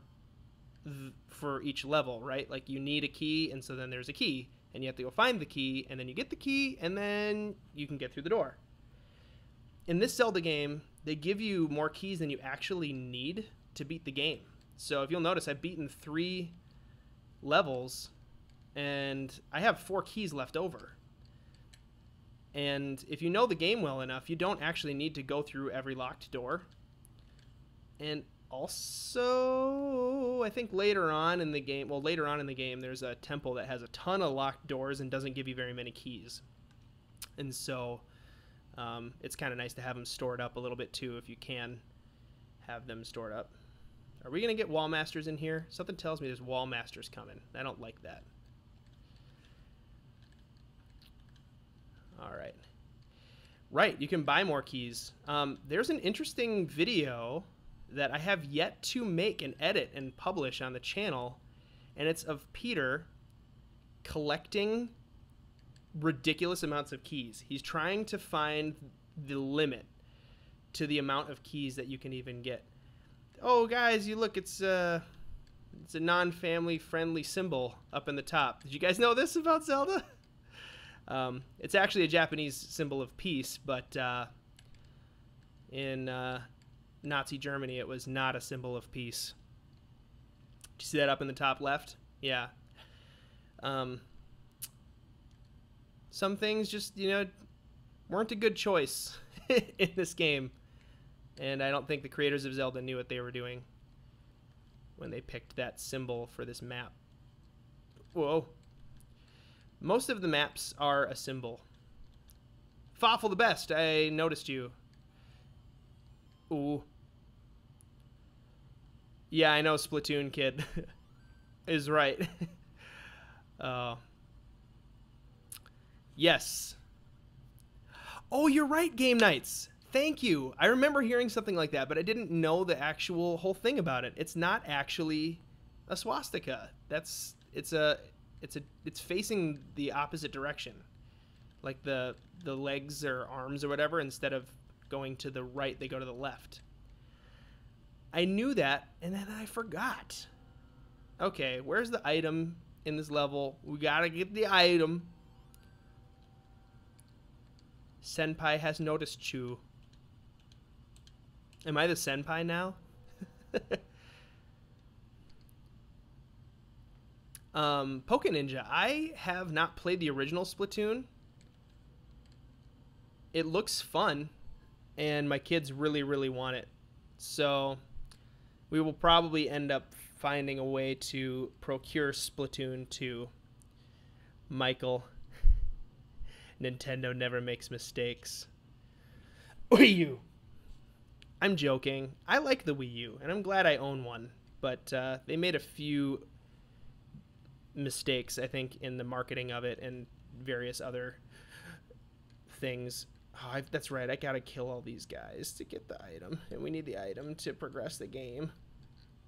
each level, right? Like you need a key, and so then there's a key, and you have to go find the key, and then you get the key, and then you can get through the door. In this Zelda game, they give you more keys than you actually need to beat the game. So if you'll notice, I've beaten 3 levels, and I have 4 keys left over. And if you know the game well enough, you don't actually need to go through every locked door. And also, I think later on in the game, there's a temple that has a ton of locked doors and doesn't give you very many keys. And so it's kind of nice to have them stored up a little bit too, if you can have them stored up. Are we going to get wall masters in here? Something tells me there's wall masters coming. I don't like that. All right. Right, you can buy more keys. There's an interesting video that I have yet to make and edit and publish on the channel, and it's of Peter collecting ridiculous amounts of keys. He's trying to find the limit to the amount of keys that you can even get. Oh, guys, you look, it's a non-family friendly symbol up in the top. Did you guys know this about Zelda? It's actually a Japanese symbol of peace, but in Nazi Germany, it was not a symbol of peace. Did you see that up in the top left? Yeah. Some things just, weren't a good choice in this game. And I don't think the creators of Zelda knew what they were doing when they picked that symbol for this map. Whoa. Most of the maps are a symbol. Fawful the best, I noticed you. Ooh. Yeah, I know, Splatoon kid is right. Yes. Oh, you're right, Game Nights. Thank you. I remember hearing something like that, but I didn't know the actual whole thing about it. It's not actually a swastika. It's facing the opposite direction. Like the legs or arms or whatever, instead of going to the right, they go to the left. I knew that, and then I forgot. Okay, where's the item in this level? We gotta get the item. Senpai has noticed you. Am I the senpai now? Poke Ninja. I have not played the original Splatoon. It looks fun, and my kids really, really want it. So we will probably end up finding a way to procure Splatoon 2. Michael. Nintendo never makes mistakes. Wii U. I'm joking. I like the Wii U, and I'm glad I own one. But they made a few mistakes, I think, in the marketing of it and various other things. Oh, that's right. I gotta kill all these guys to get the item, and we need the item to progress the game.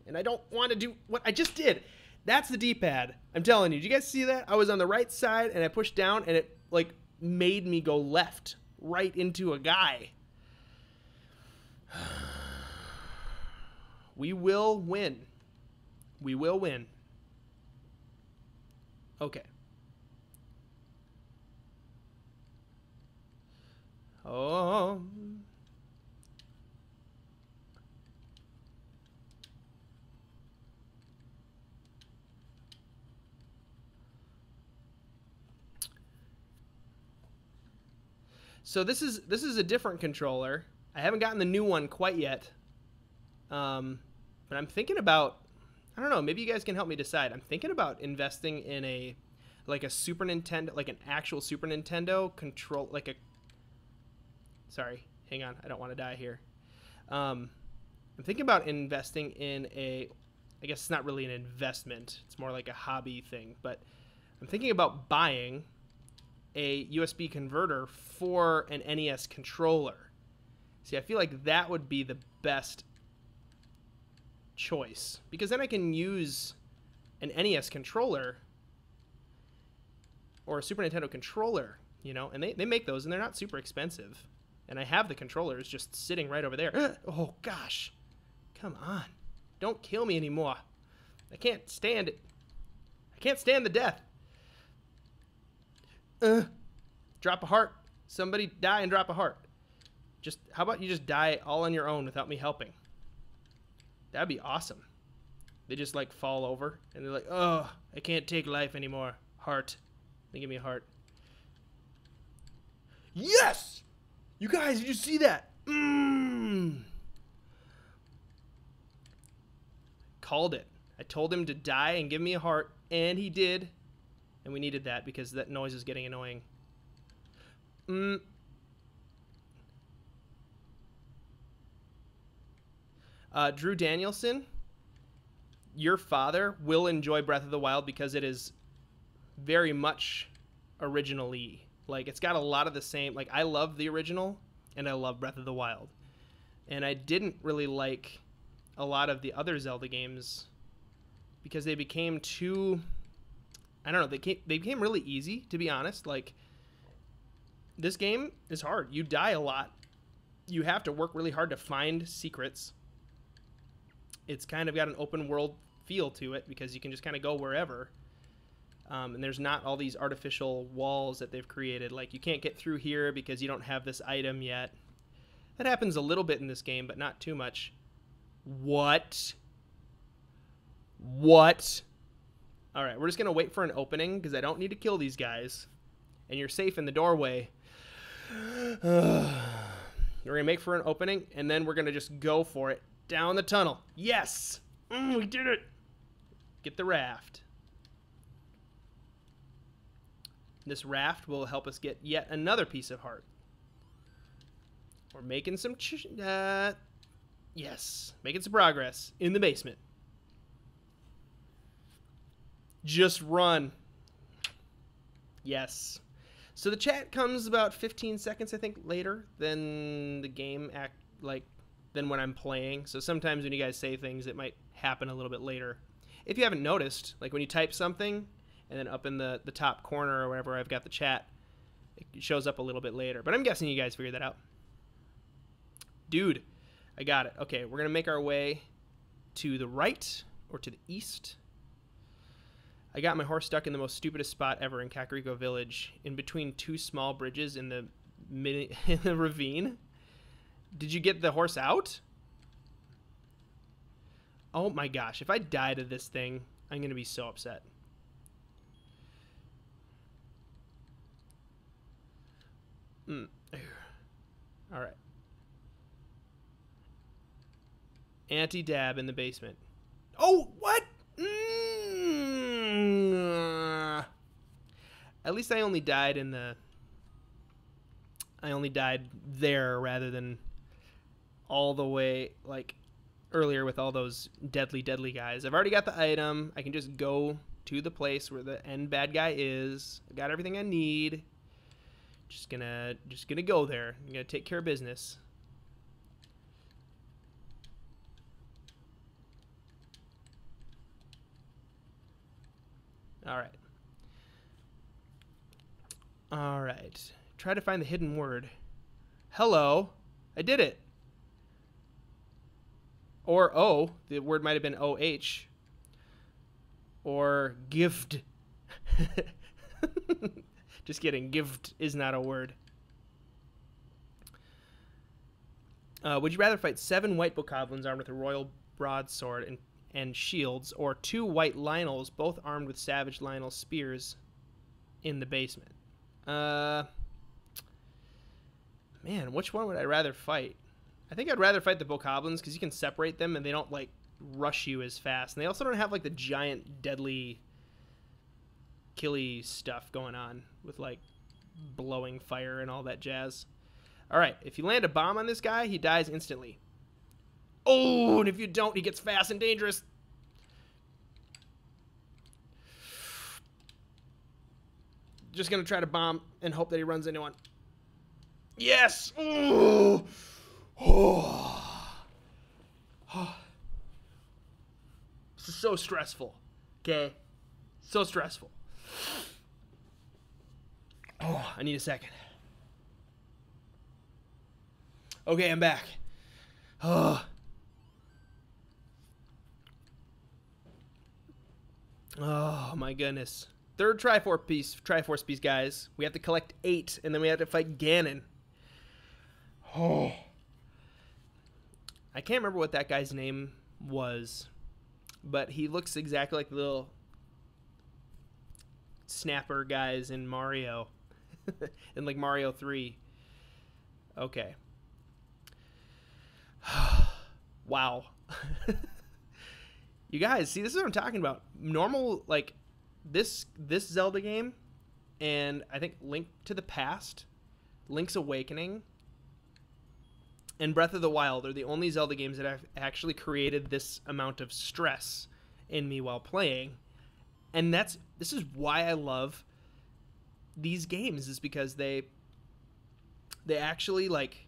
And I don't want to do what I just did. That's the D-pad. I'm telling you. Did you guys see that? I was on the right side, and I pushed down, and it like made me go left, right into a guy. We will win. We will win. Okay. Oh. So this is a different controller. I haven't gotten the new one quite yet. But I'm thinking about, I don't know, maybe you guys can help me decide. I'm thinking about investing in a Super Nintendo, like an actual Super Nintendo control, like a, sorry, hang on, I don't want to die here. I'm thinking about investing in a, I guess it's not really an investment, it's more like a hobby thing, but I'm thinking about buying a USB converter for an NES controller. See, I feel like that would be the best choice, because then I can use an NES controller or a Super Nintendo controller, you know, and they make those, and they're not super expensive. And I have the controllers just sitting right over there. Oh, gosh. Come on. Don't kill me anymore. I can't stand it. I can't stand the death. Drop a heart. Somebody die and drop a heart. Just, how about you just die all on your own without me helping? That'd be awesome. They just, like, fall over, and they're like, oh, I can't take life anymore. Heart. They give me a heart. Yes! You guys, did you see that? Called it. I told him to die and give me a heart, and he did. And we needed that because that noise is getting annoying. Drew Danielson, your father will enjoy Breath of the Wild because it is very much originally. Like, it's got a lot of the same, like, I love the original, and I love Breath of the Wild. And I didn't really like a lot of the other Zelda games because they became too, I don't know, they became really easy, to be honest. Like, this game is hard. You die a lot. You have to work really hard to find secrets. It's kind of got an open world feel to it because you can just kind of go wherever. And there's not all these artificial walls that they've created. Like, you can't get through here because you don't have this item yet. That happens a little bit in this game, but not too much. What? What? All right, we're just going to wait for an opening because I don't need to kill these guys. And you're safe in the doorway. We're going to make for an opening, and then we're going to just go for it. Down the tunnel. Yes! We did it! Get the raft. This raft will help us get yet another piece of heart. We're making some... yes. Making some progress in the basement. Just run. Yes. So the chat comes about 15 seconds, I think, later than the game than when I'm playing. So sometimes when you guys say things, it might happen a little bit later. if you haven't noticed, like when you type something and then up in the top corner or wherever I've got the chat, it shows up a little bit later. But I'm guessing you guys figured that out. Dude, I got it. Okay, we're going to make our way to the right or to the east. I got my horse stuck in the most stupidest spot ever in Kakariko Village, in between two small bridges in the ravine. Did you get the horse out? Oh my gosh, if I die to this thing, I'm going to be so upset. All right. Anti-dab in the basement. Oh, what? At least I only died in the... I only died there rather than all the way, like, earlier with all those deadly, deadly guys. I've already got the item. I can just go to the place where the end bad guy is. I got everything I need. Just gonna go there. I'm gonna take care of business. Alright. Alright. Try to find the hidden word. Hello. I did it. Or O. The word might have been O-H. Or gift. Just kidding. Gift is not a word. Would you rather fight 7 white bokoblins armed with a royal broadsword and shields, or 2 white Lionels, both armed with savage Lionel spears, in the basement? Man, which one would I rather fight? I think I'd rather fight the bokoblins because you can separate them and they don't, like, rush you as fast. And they also don't have, like, the giant, deadly, killy stuff going on with, like, blowing fire and all that jazz. All right, if you land a bomb on this guy, he dies instantly. Oh, and if you don't, he gets fast and dangerous. Just gonna try to bomb and hope that he runs into one. Yes! Ooh. Oh. Oh. This is so stressful. Okay? So stressful. Oh, I need a second. Okay, I'm back. Oh. Oh my goodness. Third Triforce piece, guys. We have to collect 8, and then we have to fight Ganon. Oh. I can't remember what that guy's name was, but he looks exactly like the little snapper guys in Mario. In like Mario 3. Okay. Wow. You guys, see, this is what I'm talking about. Normal, like, this Zelda game, and I think Link to the Past, Link's Awakening, and Breath of the Wild are the only Zelda games that have actually created this amount of stress in me while playing. And this is why I love these games, is because they actually, like,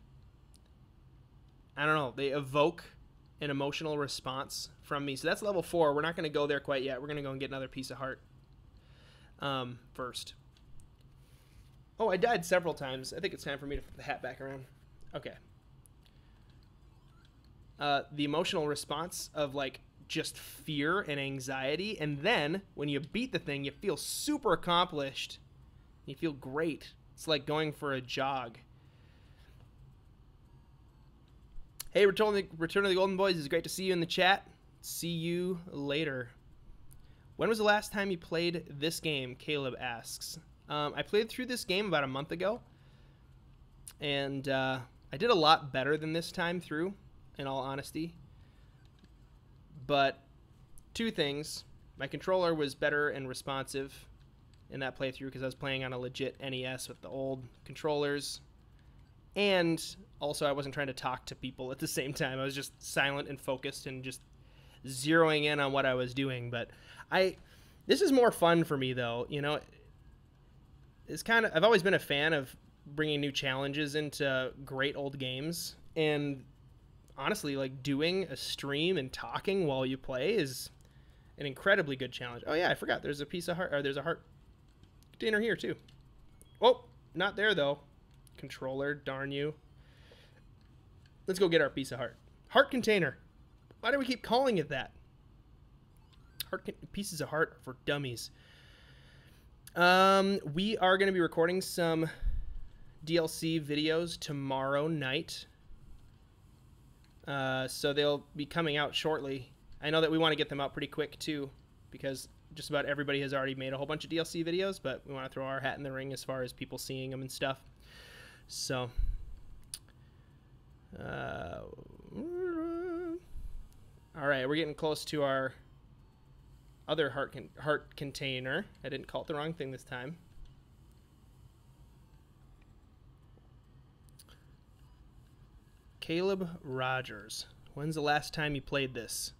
I don't know, they evoke an emotional response from me. So that's level 4. We're not going to go there quite yet. We're going to go and get another piece of heart first. Oh, I died several times. I think it's time for me to put the hat back around. Okay. The emotional response of, like, just fear and anxiety, and then when you beat the thing, you feel super accomplished. You feel great. It's like going for a jog. Hey, Return of the Golden Boys, it's great to see you in the chat. See you later. When was the last time you played this game? Caleb asks. I played through this game about a month ago, and I did a lot better than this time through, in all honesty. But 2 things. My controller was better and responsive in that playthrough because I was playing on a legit NES with the old controllers. And also I wasn't trying to talk to people at the same time. I was just silent and focused and just zeroing in on what I was doing. But this is more fun for me, though. You know, it's kind of, I've always been a fan of bringing new challenges into great old games. And honestly, like, doing a stream and talking while you play is an incredibly good challenge. Oh yeah, I forgot. There's a piece of heart, or there's a heart container here too. Oh, not there though. Controller, darn you. Let's go get our piece of heart. Heart container. Why do we keep calling it that? Pieces of heart for dummies. We are going to be recording some DLC videos tomorrow night. So they'll be coming out shortly. I know that we want to get them out pretty quick too, because just about everybody has already made a whole bunch of DLC videos, but we want to throw our hat in the ring as far as people seeing them and stuff. So, all right, we're getting close to our other heart container. I didn't call it the wrong thing this time. Caleb Rogers. When's the last time you played this?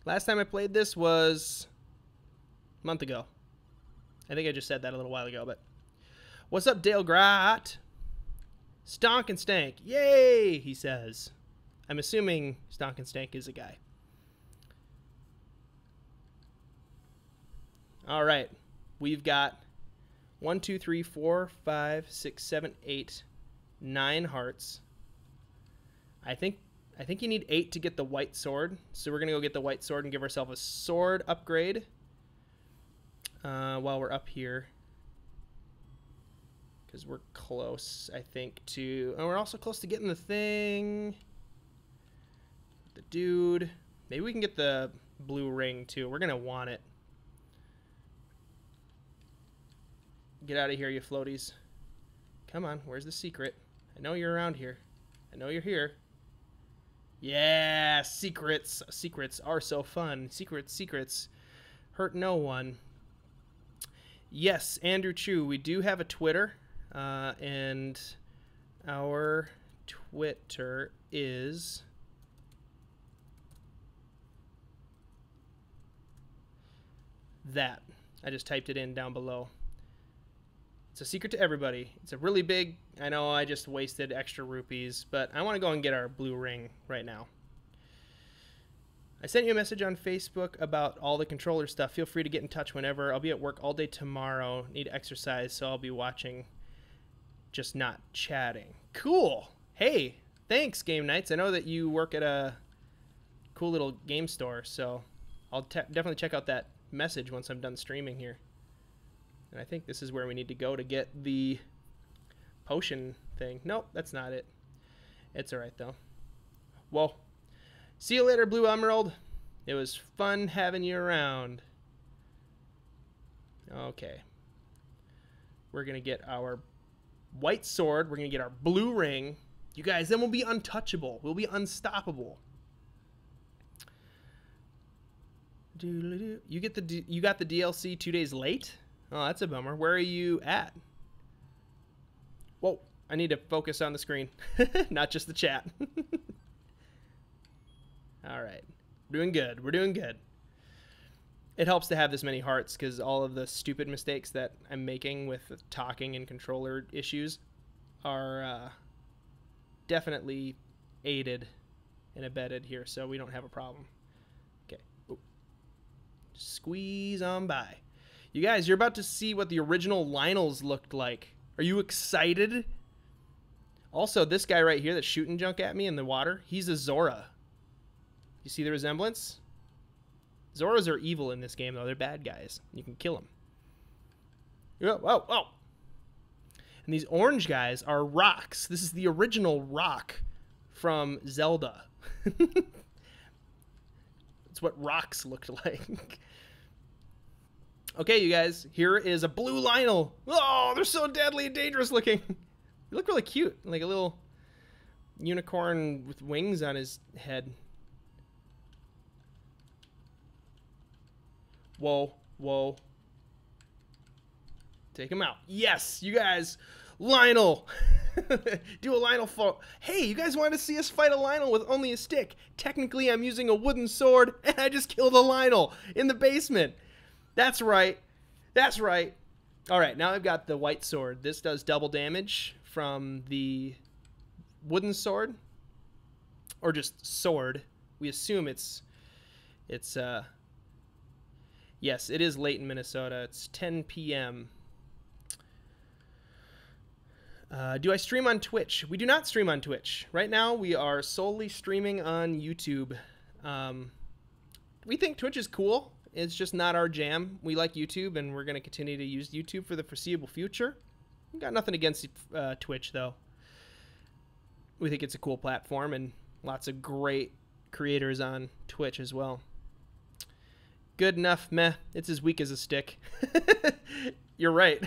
Last time I played this was a month ago. I think I just said that a little while ago, but what's up, Dale Grott? Stonk and Stank. Yay, he says. I'm assuming Stonk and Stank is a guy. All right. We've got 1, 2, 3, 4, 5, 6, 7, 8, 9 hearts. I think you need 8 to get the white sword. So we're going to go get the white sword and give ourselves a sword upgrade while we're up here. Because we're close, I think, to... And we're also close to getting the thing. The dude. Maybe we can get the blue ring, too. We're going to want it. Get out of here, you floaties. Come on, where's the secret? I know you're around here. I know you're here. Yeah, secrets. Secrets are so fun. Secrets hurt no one. Yes, Andrew Chu, we do have a Twitter. And our Twitter is that. I just typed it in down below. It's a secret to everybody. It's a really big... I know I just wasted extra rupees, but I want to go and get our blue ring right now. I sent you a message on Facebook about all the controller stuff. Feel free to get in touch whenever. I'll be at work all day tomorrow. Need exercise, so I'll be watching, just not chatting. Cool. Hey, thanks, Game Nights. I know that you work at a cool little game store, so I'll definitely check out that message once I'm done streaming here. And I think this is where we need to go to get the potion thing. Nope, that's not it. It's all right, though. Well, see you later, Blue Emerald. It was fun having you around. Okay. We're going to get our white sword. We're going to get our blue ring. You guys, then we'll be untouchable. We'll be unstoppable. You got the DLC 2 days late? Oh, that's a bummer. Where are you at? Whoa, I need to focus on the screen, not just the chat. All right. We're doing good. We're doing good. It helps to have this many hearts because all of the stupid mistakes that I'm making with talking and controller issues are definitely aided and abetted here, so we don't have a problem. Okay. Ooh. Squeeze on by. You guys, you're about to see what the original Lionels looked like. Are you excited? Also, this guy right here that's shooting junk at me in the water, he's a Zora. You see the resemblance? Zoras are evil in this game, though. They're bad guys. You can kill them. Whoa, whoa, whoa. And these orange guys are rocks. This is the original rock from Zelda. That's what rocks looked like. Okay, you guys, here is a blue Lionel. Oh, they're so deadly and dangerous looking. They look really cute, like a little unicorn with wings on his head. Whoa, whoa. Take him out. Yes, you guys, Lionel. Do a Lionel fall. Hey, you guys want to see us fight a Lionel with only a stick? Technically, I'm using a wooden sword, and I just killed a Lionel in the basement. That's right. That's right. All right, now I've got the white sword. This does double damage from the wooden sword, or just sword. We assume it's Yes, it is late in Minnesota. It's 10 p.m. Do I stream on Twitch? We do not stream on Twitch. Right now, we are solely streaming on YouTube. We think Twitch is cool. It's just not our jam. We like YouTube, and we're going to continue to use YouTube for the foreseeable future. We've got nothing against Twitch, though. We think it's a cool platform, and lots of great creators on Twitch as well. Good enough, meh. It's as weak as a stick. You're right.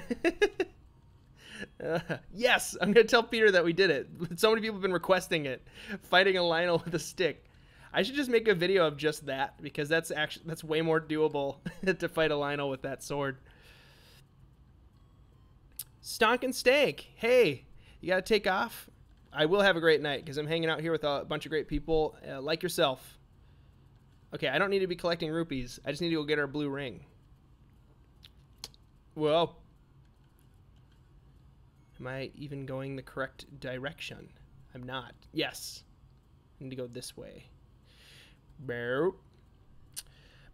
Yes, I'm going to tell Peter that we did it. So many people have been requesting it. Fighting a Lionel with a stick. I should just make a video of just that, because that's way more doable to fight a Lionel with that sword. Stonk and Stank. Hey, you got to take off? I will have a great night, because I'm hanging out here with a bunch of great people like yourself. Okay, I don't need to be collecting rupees. I just need to go get our blue ring. Whoa. Am I even going the correct direction? I'm not. Yes. I need to go this way.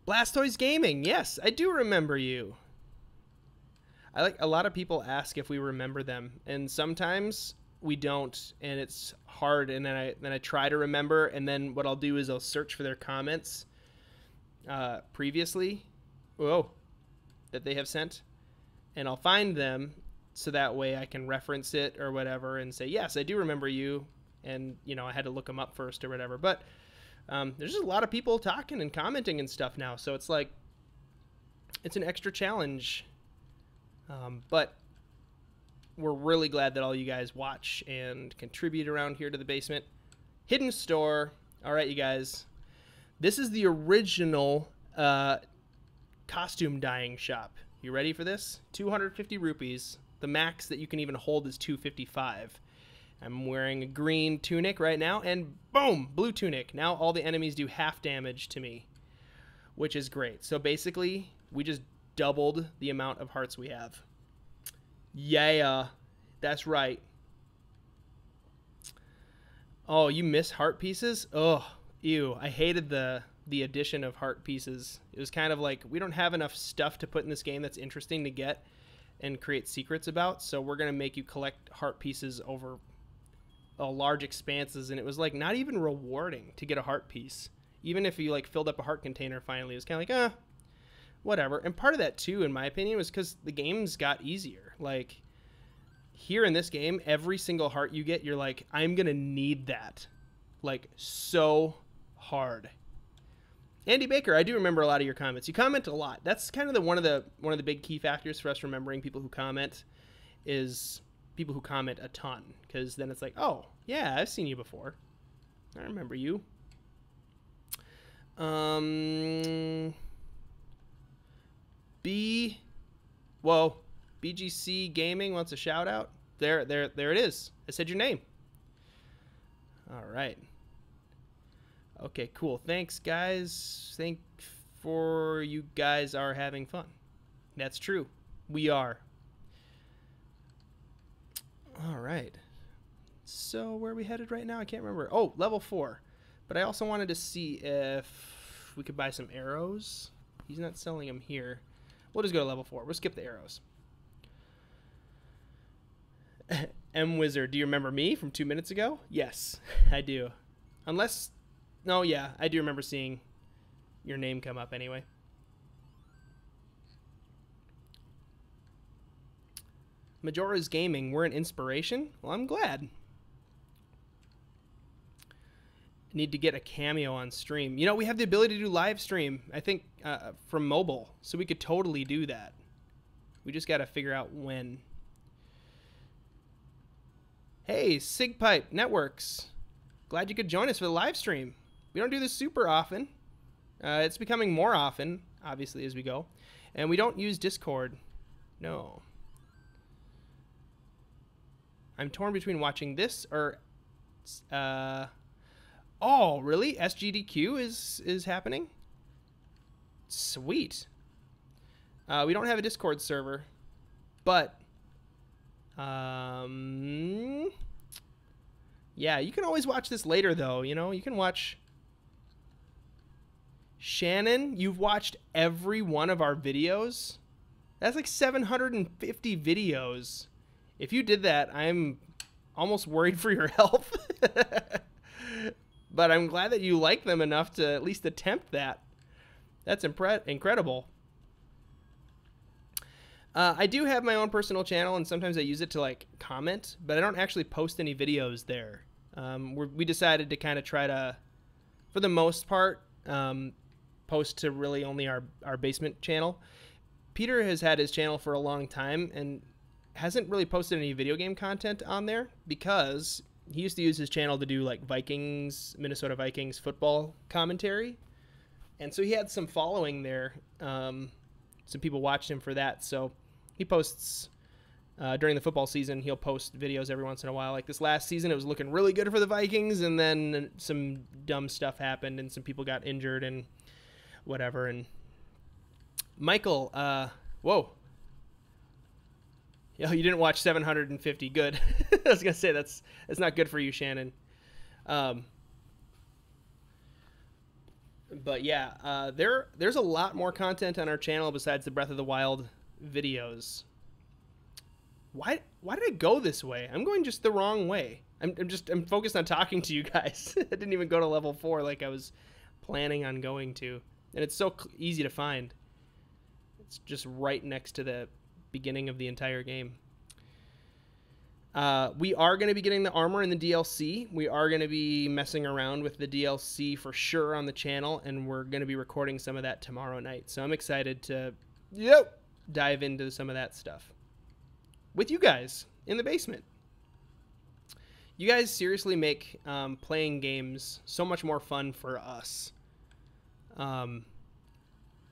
Blastoise Gaming. Yes, I do remember you. A lot of people ask if we remember them, and sometimes we don't, and it's hard. And then I try to remember, and then what I'll do is I'll search for their comments previously, that they have sent, and I'll find them, so that way I can reference it or whatever and say, yes, I do remember you. And, you know, I had to look them up first or whatever. But there's just a lot of people talking and commenting and stuff now. So it's like, it's an extra challenge. But we're really glad that all you guys watch and contribute around here to the basement. Hidden store. All right, you guys. This is the original costume dyeing shop. You ready for this? 250 rupees. The max that you can even hold is 255. I'm wearing a green tunic right now, and boom, blue tunic. Now all the enemies do half damage to me, which is great. So basically, we just doubled the amount of hearts we have. Yeah, that's right. Oh, you miss heart pieces? Oh, ew. I hated the addition of heart pieces. It was kind of like, we don't have enough stuff to put in this game that's interesting to get and create secrets about, so we're going to make you collect heart pieces over large expanses, and it was like not even rewarding to get a heart piece. Even if you like filled up a heart container finally, it was kind of like, whatever. And part of that too, in my opinion, was because the games got easier. Like here in this game, every single heart you get, you're like, I'm going to need that. Like so hard. Andy Baker, I do remember a lot of your comments. You comment a lot. That's kind of one of the big key factors for us remembering people who comment, is people who comment a ton, because then it's like, oh yeah, I've seen you before. I remember you. BGC Gaming wants a shout out. There it is. I said your name. All right. Okay, cool. Thanks, guys. Thank for you guys are having fun. That's true. We are. All right. So where are we headed right now? I can't remember. Oh, level 4. But I also wanted to see if we could buy some arrows. He's not selling them here. We'll just go to level 4. We'll skip the arrows. M Wizard, do you remember me from 2 minutes ago? Yes, I do. Unless... No, yeah, I do remember seeing your name come up anyway. Majora's Gaming, we're an inspiration? Well, I'm glad. Need to get a cameo on stream. You know, we have the ability to do live stream, I think, from mobile, so we could totally do that. We just got to figure out when. Hey, SigPipe Networks. Glad you could join us for the live stream. We don't do this super often. It's becoming more often, obviously, as we go. And we don't use Discord. No. I'm torn between watching this or... oh, really? SGDQ is happening? Sweet. We don't have a Discord server, but... yeah, you can always watch this later, though. You know, you can watch... Shannon, you've watched every one of our videos? That's like 750 videos. If you did that, I'm almost worried for your health. But I'm glad that you like them enough to at least attempt that. That's incredible. I do have my own personal channel, and sometimes I use it to like comment, but I don't actually post any videos there. We decided to kind of try to, for the most part, post to really only our basement channel. Peter has had his channel for a long time and hasn't really posted any video game content on there because he used to use his channel to do like Minnesota Vikings football commentary. And so he had some following there. Some people watched him for that. So he posts during the football season. He'll post videos every once in a while. Like this last season, it was looking really good for the Vikings, and then some dumb stuff happened, and some people got injured and whatever. And Michael, whoa. You didn't watch 750. Good. I was gonna say that's not good for you, Shannon. But yeah, there's a lot more content on our channel besides the Breath of the Wild videos. Why did I go this way? I'm going just the wrong way. I'm focused on talking to you guys. I didn't even go to level 4 like I was planning on going to, and it's so easy to find. It's just right next to the beginning of the entire game. We are going to be getting the armor in the DLC. We are going to be messing around with the DLC for sure on the channel, and we're going to be recording some of that tomorrow night. So I'm excited to dive into some of that stuff with you guys in the basement. You guys seriously make playing games so much more fun for us.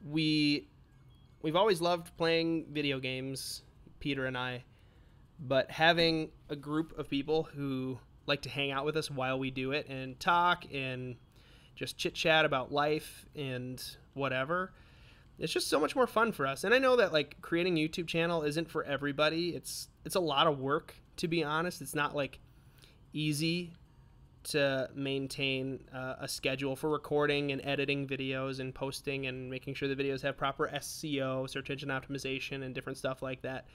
We've always loved playing video games, Peter and I, but having a group of people who like to hang out with us while we do it and talk and just chit-chat about life and whatever, it's just so much more fun for us. And I know that like creating a YouTube channel isn't for everybody. It's a lot of work, to be honest. It's not like easy to maintain a schedule for recording and editing videos and posting and making sure the videos have proper SEO, search engine optimization, and different stuff like that.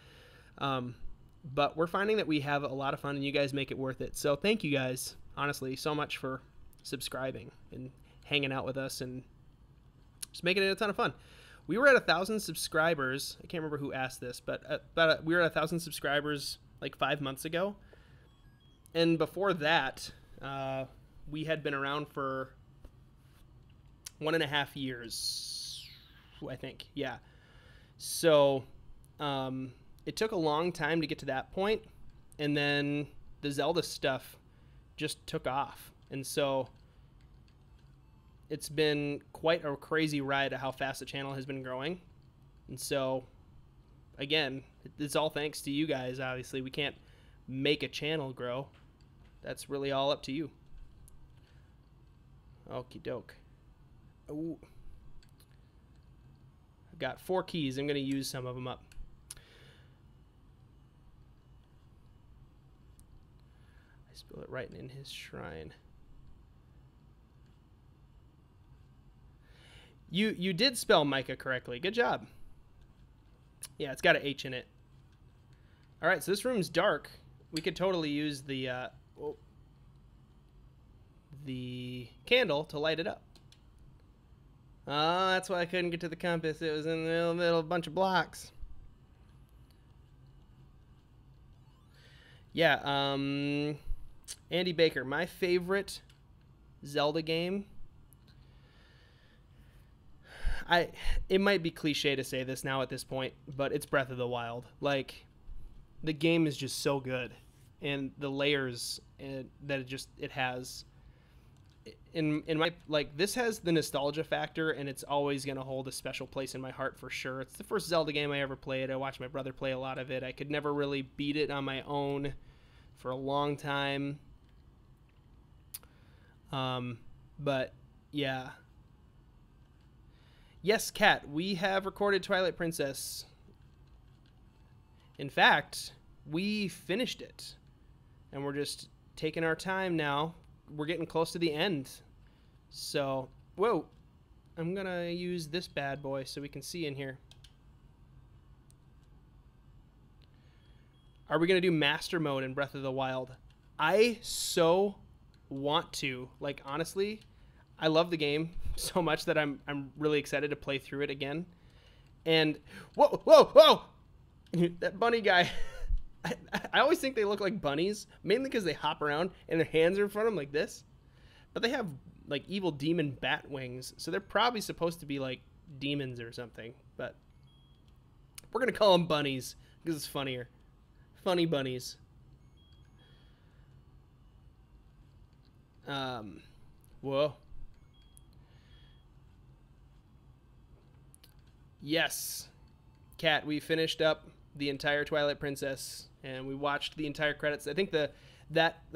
But we're finding that we have a lot of fun, and you guys make it worth it. So thank you guys, honestly, so much for subscribing and hanging out with us and just making it a ton of fun. We were at 1,000 subscribers. I can't remember who asked this, but we were at 1,000 subscribers like 5 months ago. And before that, we had been around for 1.5 years, I think. Yeah. So it took a long time to get to that point, and then the Zelda stuff just took off. And so it's been quite a crazy ride at how fast the channel has been growing. And so, again, it's all thanks to you guys, obviously. We can't make a channel grow. That's really all up to you. Okie doke. Ooh. I've got 4 keys. I'm going to use some of them up. I spilled it right in his shrine. You did spell Micah correctly. Good job. Yeah, it's got an H in it. All right, so this room's dark. We could totally use the candle to light it up. Oh, that's why I couldn't get to the compass. It was in the middle bunch of blocks. Yeah, Andy Baker, my favorite Zelda game. It might be cliche to say this now at this point, but it's Breath of the Wild. Like, the game is just so good, and the layers that it has. In my, like, this has the nostalgia factor, and it's always going to hold a special place in my heart for sure. It's the first Zelda game I ever played. I watched my brother play a lot of it. I could never really beat it on my own for a long time. But yeah. Yes, Kat, we have recorded Twilight Princess. In fact, we finished it, and we're just taking our time now. We're getting close to the end. So, whoa. I'm gonna use this bad boy so we can see in here. Are we gonna do master mode in Breath of the Wild? I so want to. Like, honestly, I love the game so much that I'm really excited to play through it again. And whoa, whoa, whoa! That bunny guy. I always think they look like bunnies, mainly because they hop around and their hands are in front of them like this. But they have like evil demon bat wings, so they're probably supposed to be like demons or something. But we're gonna call them bunnies because it's funnier. Funny bunnies. Whoa. Yes, Kat, we finished up the entire Twilight Princess and we watched the entire credits. I think the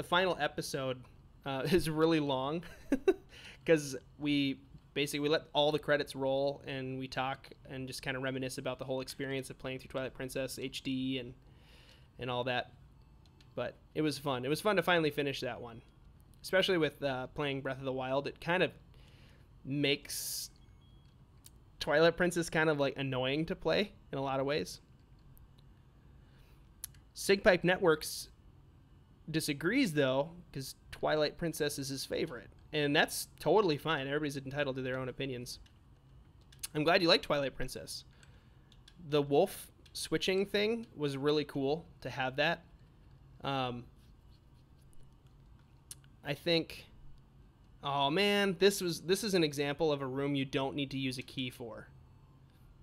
final episode is really long because we let all the credits roll and we talk and just kind of reminisce about the whole experience of playing through Twilight Princess HD and all that. But it was fun. It was fun to finally finish that one, especially with playing Breath of the Wild. It kind of makes Twilight Princess kind of like annoying to play in a lot of ways. Sigpipe Networks disagrees though, because Twilight Princess is his favorite, and that's totally fine. Everybody's entitled to their own opinions. I'm glad you like Twilight Princess. The wolf switching thing was really cool to have that. I think, oh man, this is an example of a room you don't need to use a key for.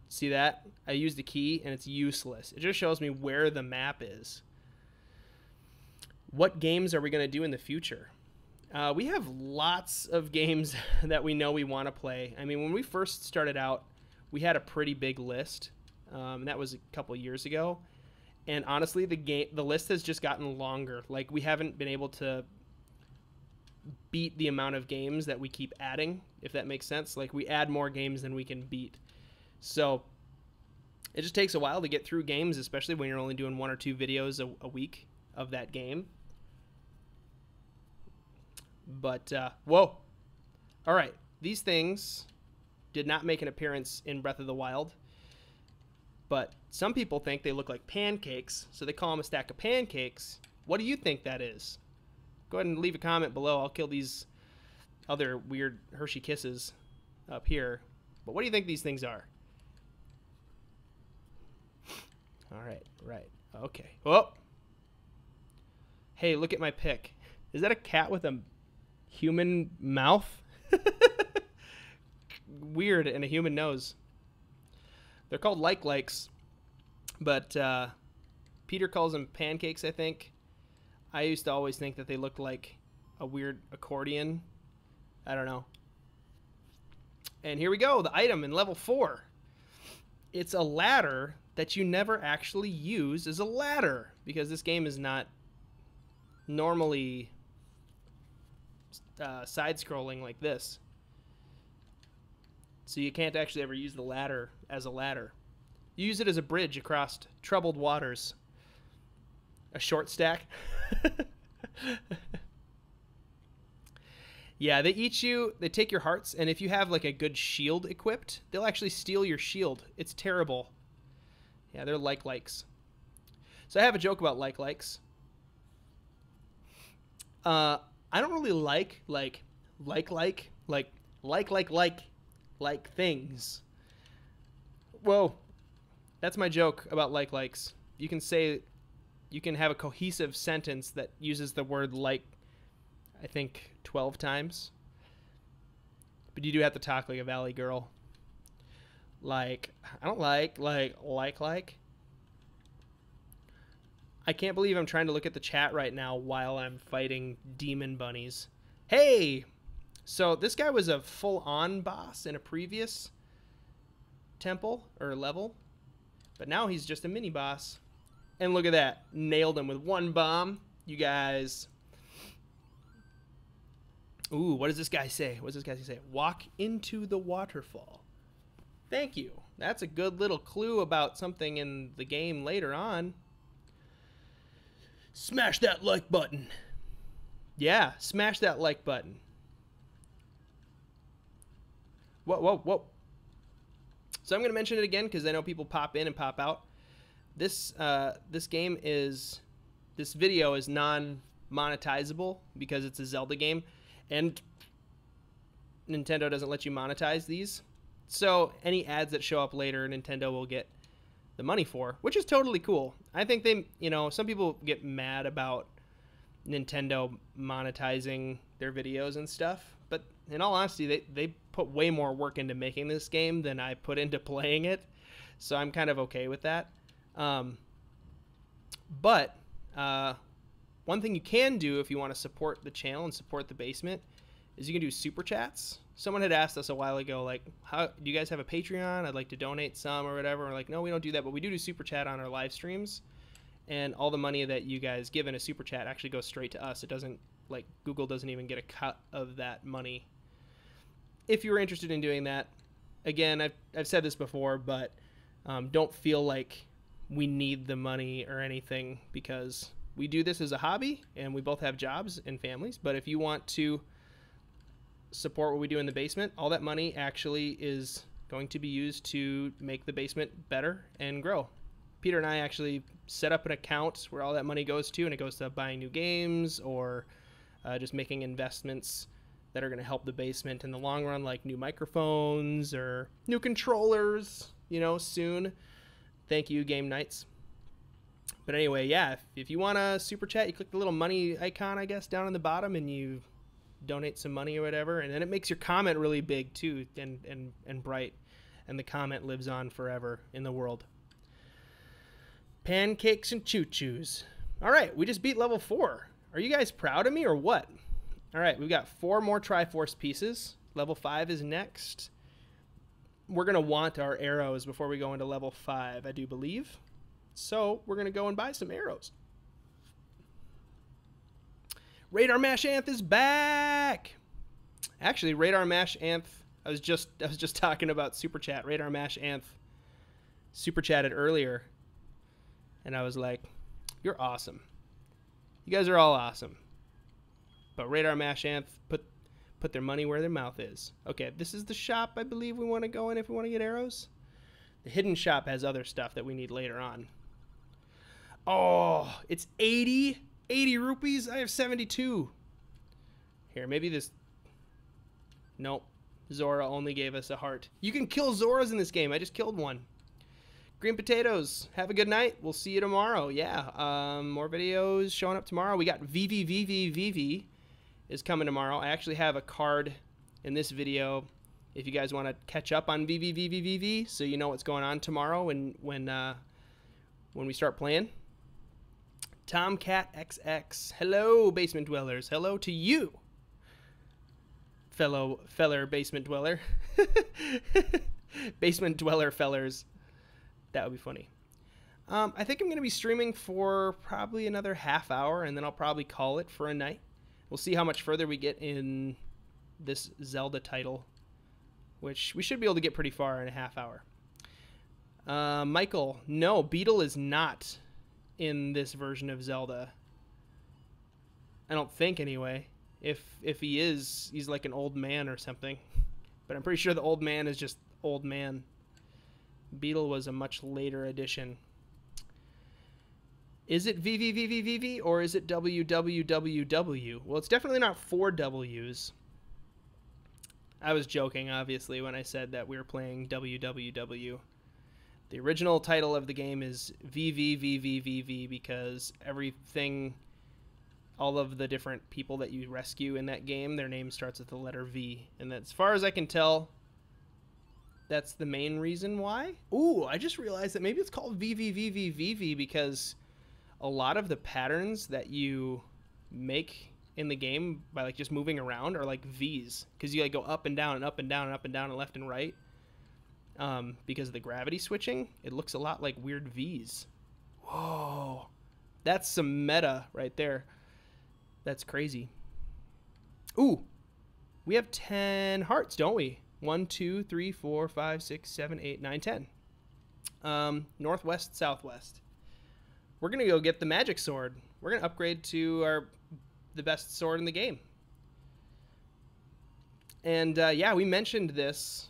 See that? I used a key and it's useless. It just shows me where the map is. What games are we going to do in the future? We have lots of games that we know we want to play. I mean, when we first started out, we had a pretty big list. And that was a couple years ago. And honestly, the list has just gotten longer. Like, we haven't been able to beat the amount of games that we keep adding, if that makes sense. Like, we add more games than we can beat. So it just takes a while to get through games, especially when you're only doing 1 or 2 videos a week of that game. But, whoa. All right. These things did not make an appearance in Breath of the Wild. But some people think they look like pancakes, so they call them a stack of pancakes. What do you think that is? Go ahead and leave a comment below. I'll kill these other weird Hershey Kisses up here. But what do you think these things are? All right, right. Okay. Oh. Hey, look at my pic. Is that a cat with a human mouth? Weird, and a human nose. They're called likes, but Peter calls them pancakes, I think. I used to always think that they looked like a weird accordion. I don't know. And here we go, the item in level 4. It's a ladder that you never actually use as a ladder, because this game is not normally side-scrolling like this. So you can't actually ever use the ladder as a ladder. You use it as a bridge across troubled waters. A short stack. Yeah, they eat you, they take your hearts, and if you have like a good shield equipped, they'll actually steal your shield. It's terrible. Yeah, they're likes. So I have a joke about likes. I don't really like things. Whoa. That's my joke about likes. You can have a cohesive sentence that uses the word like, I think, 12 times. But you do have to talk like a valley girl. Like, I don't like. I can't believe I'm trying to look at the chat right now while I'm fighting demon bunnies. Hey! So this guy was a full-on boss in a previous temple or level. But now he's just a mini boss. And look at that. Nailed him with one bomb. You guys. Ooh, what does this guy say? What does this guy say? Walk into the waterfall. Thank you. That's a good little clue about something in the game later on. Smash that like button. Yeah, smash that like button. Whoa, whoa, whoa. So I'm going to mention it again because I know people pop in and pop out. This video is non-monetizable because it's a Zelda game, and Nintendo doesn't let you monetize these. So any ads that show up later, Nintendo will get the money for, which is totally cool. I think some people get mad about Nintendo monetizing their videos and stuff, but in all honesty, they put way more work into making this game than I put into playing it, so I'm kind of okay with that. But one thing you can do if you want to support the channel and support the basement is you can do super chats. Someone had asked us a while ago, like, how do you guys have a Patreon? I'd like to donate some or whatever. We're like, no, we don't do that, but we do super chat on our live streams, and all the money that you guys give in a super chat actually goes straight to us. It doesn't, like, Google doesn't even get a cut of that money. If you were interested in doing that, again, I've said this before, but don't feel like we need the money or anything, because we do this as a hobby and we both have jobs and families. But if you want to support what we do in the basement, all that money actually is going to be used to make the basement better and grow. Peter and I actually set up an account where all that money goes to, and it goes to buying new games or just making investments that are going to help the basement in the long run, like new microphones or new controllers, soon. Thank you, Game Nights. But anyway, yeah, if you want to super chat, you click the little money icon, I guess, down on the bottom, and you donate some money or whatever, and then it makes your comment really big too, and bright, and the comment lives on forever in the world. Pancakes and choo-choos. All right, we just beat level 4. Are you guys proud of me or what? All right, we've got 4 more Triforce pieces. Level 5 is next. We're going to want our arrows before we go into level 5, I do believe. So we're going to go and buy some arrows. Radar Mash Anth is back. Actually, Radar Mash Anth, I was just talking about Super Chat. Radar Mash Anth Super Chatted earlier, and I was like, you're awesome. You guys are all awesome. But Radar Mash Anth put their money where their mouth is. Okay, this is the shop I believe we want to go in if we want to get arrows. The hidden shop has other stuff that we need later on. Oh, it's 80 rupees. I have 72. Here, maybe this. Nope. Zora only gave us a heart. You can kill Zoras in this game. I just killed one. Green potatoes. Have a good night. We'll see you tomorrow. Yeah. More videos showing up tomorrow. We got VVVVVV is coming tomorrow. I actually have a card in this video if you guys want to catch up on VVVVVV, so you know what's going on tomorrow when we start playing. Tomcat XX. Hello, basement dwellers. Hello to you, feller basement dweller. Basement dweller fellers. That would be funny. I think I'm going to be streaming for probably another half hour, and then I'll probably call it for a night. We'll see how much further we get in this Zelda title, which we should be able to get pretty far in a half hour. Michael, no, Beetle is not in this version of Zelda. I don't think, anyway. If he is, he's like an old man or something. But I'm pretty sure the old man is just old man. Beetle was a much later addition. Is it VVVVVV or is it WWWW? Well, it's definitely not 4 W's. I was joking, obviously, when I said that we were playing WWW. The original title of the game is VVVVVV because everything, all of the different people that you rescue in that game, their name starts with the letter V. And as far as I can tell, that's the main reason why. Ooh, I just realized that maybe it's called VVVVVV because a lot of the patterns that you make in the game by like just moving around are like V's, because you like go up and down and up and down and up and down and left and right. Because of the gravity switching, it looks a lot like weird V's. Whoa, that's some meta right there. That's crazy. Ooh, we have 10 hearts, don't we? 1, 2, 3, 4, 5, 6, 7, 8, 9, 10. Northwest, southwest. We're gonna go get the magic sword. We're gonna upgrade to the best sword in the game. And yeah, we mentioned this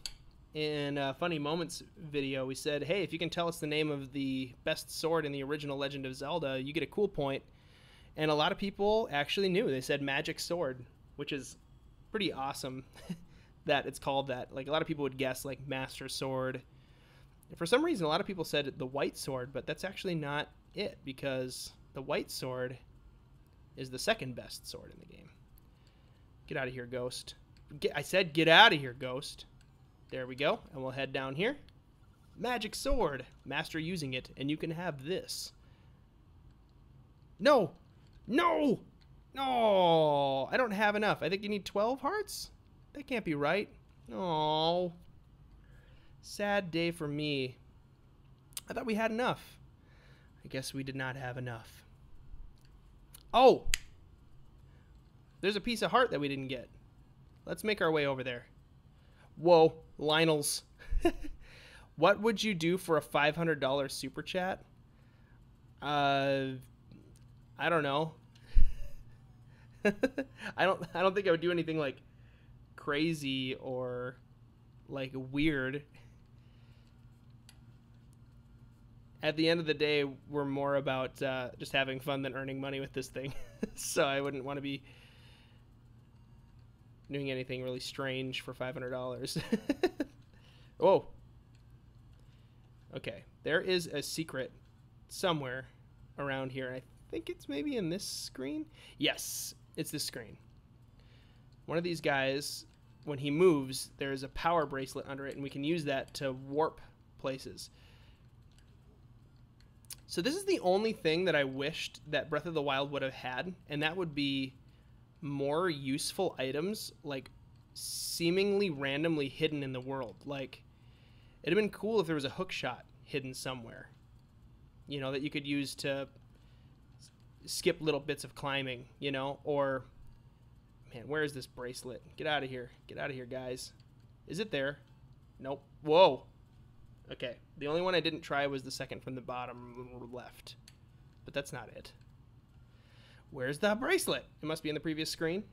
in a Funny Moments video. We said, hey, if you can tell us the name of the best sword in the original Legend of Zelda, you get a cool point. And a lot of people actually knew. They said Magic Sword, which is pretty awesome that it's called that. Like, a lot of people would guess, like, Master Sword. For some reason, a lot of people said the White Sword, but that's actually not it, because the White Sword is the second best sword in the game. Get out of here, Ghost. I said get out of here, Ghost. There we go. And we'll head down here. Magic Sword. Master using it, and you can have this. No! No! No! I don't have enough. I think you need 12 hearts? That can't be right. Oh. Sad day for me. I thought we had enough. I guess we did not have enough. Oh! There's a piece of heart that we didn't get. Let's make our way over there. Whoa, Lionel's. What would you do for a $500 super chat? I don't know. I don't think I would do anything like crazy or like weird. At the end of the day, we're more about just having fun than earning money with this thing. So I wouldn't want to be doing anything really strange for $500. Whoa. Okay, there is a secret somewhere around here. I think it's maybe in this screen. Yes, it's this screen. One of these guys, when he moves, there's a power bracelet under it, and we can use that to warp places. So this is the only thing that I wished that Breath of the Wild would have had, and that would be more useful items, like seemingly randomly hidden in the world. Like, it'd have been cool if there was a hook shot hidden somewhere, you know, that you could use to skip little bits of climbing, you know. Or, man, where is this bracelet? Get out of here. Get out of here, guys. Is it there? Nope. Whoa. Okay, the only one I didn't try was the second from the bottom left, but that's not it. Where's the bracelet? It must be in the previous screen.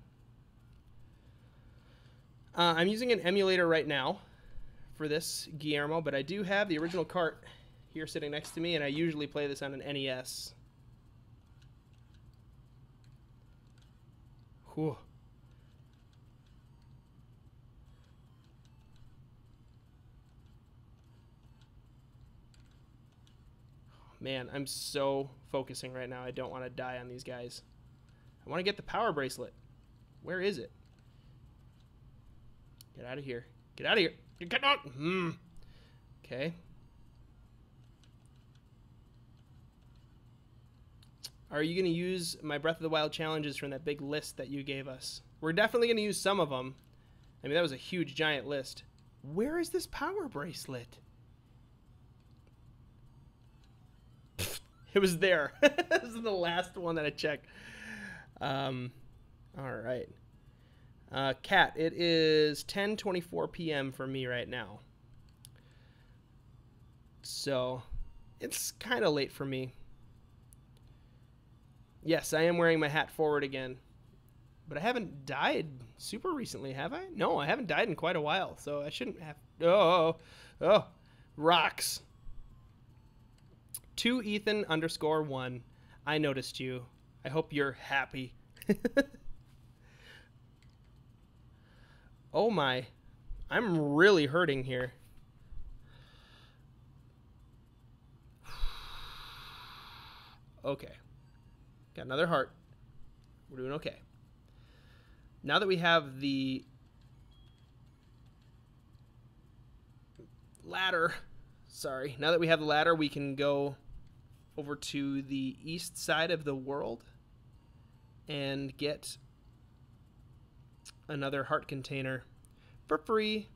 I'm using an emulator right now for this, Guillermo, but I do have the original cart here sitting next to me, and I usually play this on an NES. Whew. Man, I'm so focusing right now. I don't want to die on these guys. I want to get the power bracelet. Where is it? Get out of here. Get out of here. Get out. Okay. Are you going to use my Breath of the Wild challenges from that big list that you gave us? We're definitely going to use some of them. I mean, that was a huge, giant list. Where is this power bracelet? It was there. This is the last one that I checked. All right. Cat, it is 10:24 p.m. for me right now. So, it's kind of late for me. Yes, I am wearing my hat forward again. But I haven't died super recently, have I? No, I haven't died in quite a while, so I shouldn't have... Oh, rocks. 2Ethan_1. I noticed you. I hope you're happy. Oh my. I'm really hurting here. Okay. Got another heart. We're doing okay. Now that we have the ladder, now that we have the ladder, we can go over to the east side of the world and get another heart container for free.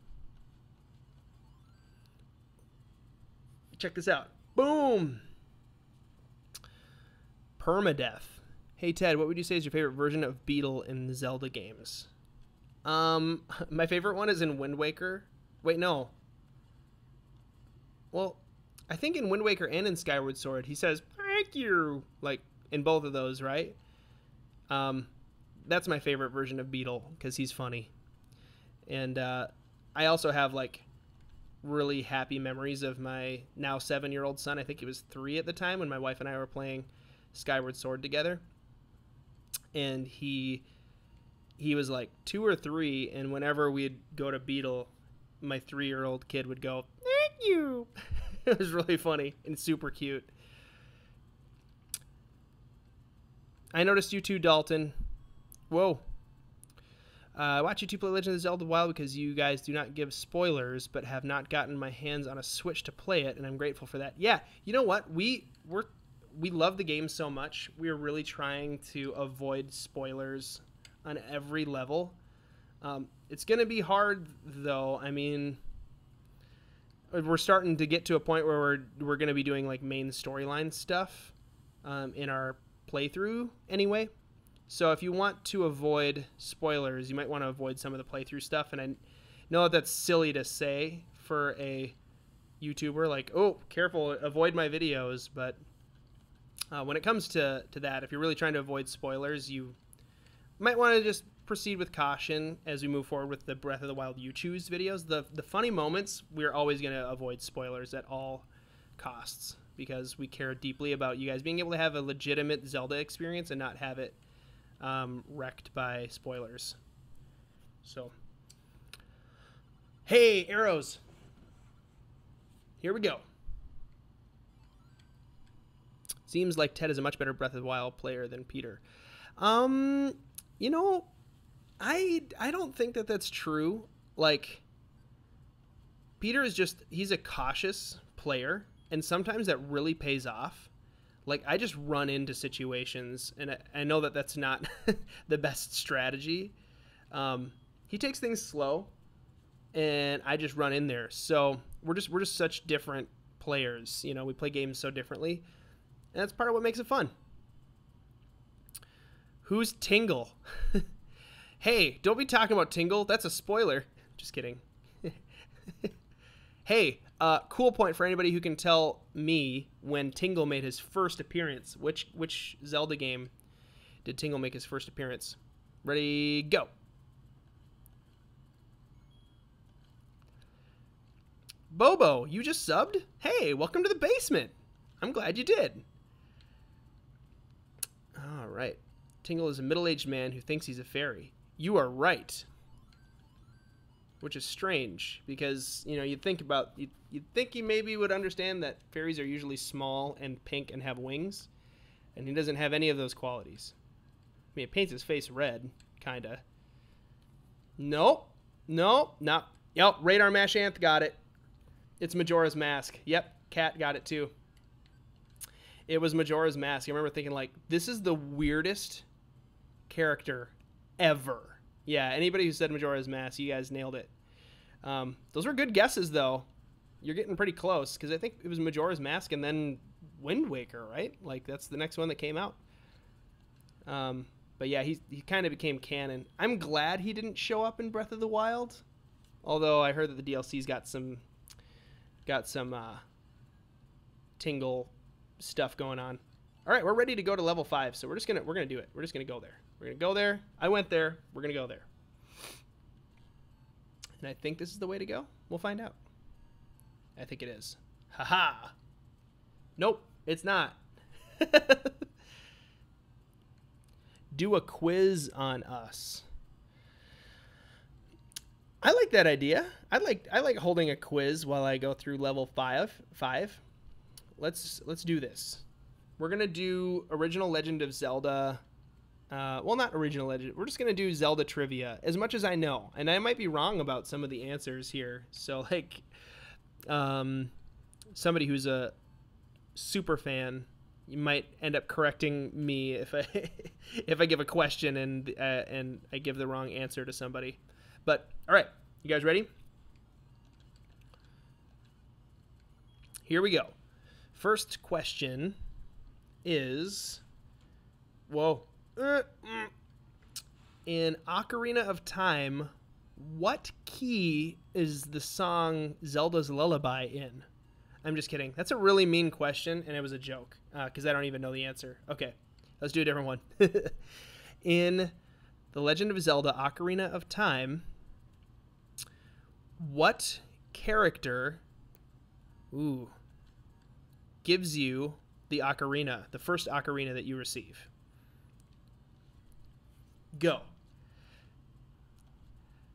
Check this out. Boom! Permadeath. Hey Ted, what would you say is your favorite version of Beetle in the Zelda games? My favorite one is in Wind Waker. Wait, no. Well, I think in Wind Waker and in Skyward Sword, he says, thank you, like, in both of those, right? That's my favorite version of Beetle, because he's funny. And I also have like really happy memories of my now 7-year-old son. I think he was 3 at the time when my wife and I were playing Skyward Sword together. And he was like 2 or 3, and whenever we'd go to Beetle, my 3-year-old kid would go, "Thank you." It was really funny and super cute. I noticed you too, Dalton. Whoa. I watch you two play Legend of Zelda Wild because you guys do not give spoilers, but have not gotten my hands on a Switch to play it, and I'm grateful for that. Yeah, you know what? We love the game so much. We're really trying to avoid spoilers on every level. It's going to be hard, though. I mean, we're starting to get to a point where we're going to be doing like main storyline stuff in our playthrough anyway. So if you want to avoid spoilers, you might want to avoid some of the playthrough stuff. And I know that that's silly to say for a YouTuber, like, oh, careful, avoid my videos. But when it comes to that, if you're really trying to avoid spoilers, you might want to just proceed with caution as we move forward with the Breath of the Wild You Choose videos. The funny moments, we're always going to avoid spoilers at all costs because we care deeply about you guys being able to have a legitimate Zelda experience and not have it wrecked by spoilers. So, hey, arrows. Here we go. Seems like Ted is a much better Breath of the Wild player than Peter. You know, I don't think that that's true. Like, Peter is just, he's a cautious player, and sometimes that really pays off. Like, I just run into situations, and I know that that's not the best strategy. He takes things slow, and I just run in there. So we're just such different players. You know, we play games so differently, and that's part of what makes it fun. Who's Tingle? Hey, don't be talking about Tingle. That's a spoiler. Just kidding. Hey, cool point for anybody who can tell me when Tingle made his first appearance. Which Zelda game did Tingle make his first appearance? Ready, go. Bobo, you just subbed? Hey, welcome to the basement. I'm glad you did. All right. Tingle is a middle-aged man who thinks he's a fairy. You are right. Which is strange because, you know, you'd think he maybe would understand that fairies are usually small and pink and have wings, and he doesn't have any of those qualities. I mean, it paints his face red, kinda. Nope. Yep, Radar Mash Anth got it. It's Majora's Mask. Yep, Cat got it too. It was Majora's Mask. I remember thinking, like, this is the weirdest character ever. Yeah, anybody who said Majora's Mask, you guys nailed it. Those were good guesses, though. You're getting pretty close, because I think it was Majora's Mask and then Wind Waker, right? Like, that's the next one that came out. But yeah, he kind of became canon. I'm glad he didn't show up in Breath of the Wild, although I heard that the DLC's got some Tingle stuff going on. All right, we're ready to go to level 5, so we're gonna do it. We're just gonna go there. We're gonna go there. I went there. We're gonna go there. And I think this is the way to go. We'll find out. I think it is. Haha. Nope, it's not. Do a quiz on us. I like that idea. I like holding a quiz while I go through level 5. Let's do this. We're gonna do original Legend of Zelda. Well, not original Legend. We're just gonna do Zelda trivia as much as I know, and I might be wrong about some of the answers here. So, like, somebody who's a super fan, you might end up correcting me if I if I give a question and I give the wrong answer to somebody. But all right, you guys ready? Here we go. First question is, whoa. In Ocarina of Time, what key is the song Zelda's Lullaby in? I'm just kidding. That's a really mean question, and it was a joke, because I don't even know the answer. Okay, let's do a different one. In The Legend of Zelda Ocarina of Time, What character, gives you the ocarina, the first ocarina that you receive? Go.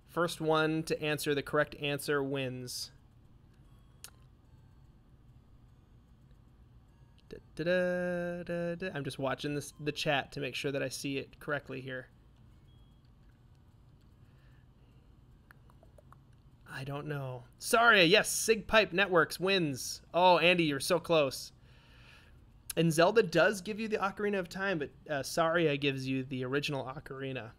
First one to answer the correct answer wins. I'm just watching the chat to make sure that I see it correctly here. I don't know. Sorry, yes, SigPipe Networks wins. Oh, Andy, you're so close. And Zelda does give you the Ocarina of Time, but Saria gives you the original Ocarina.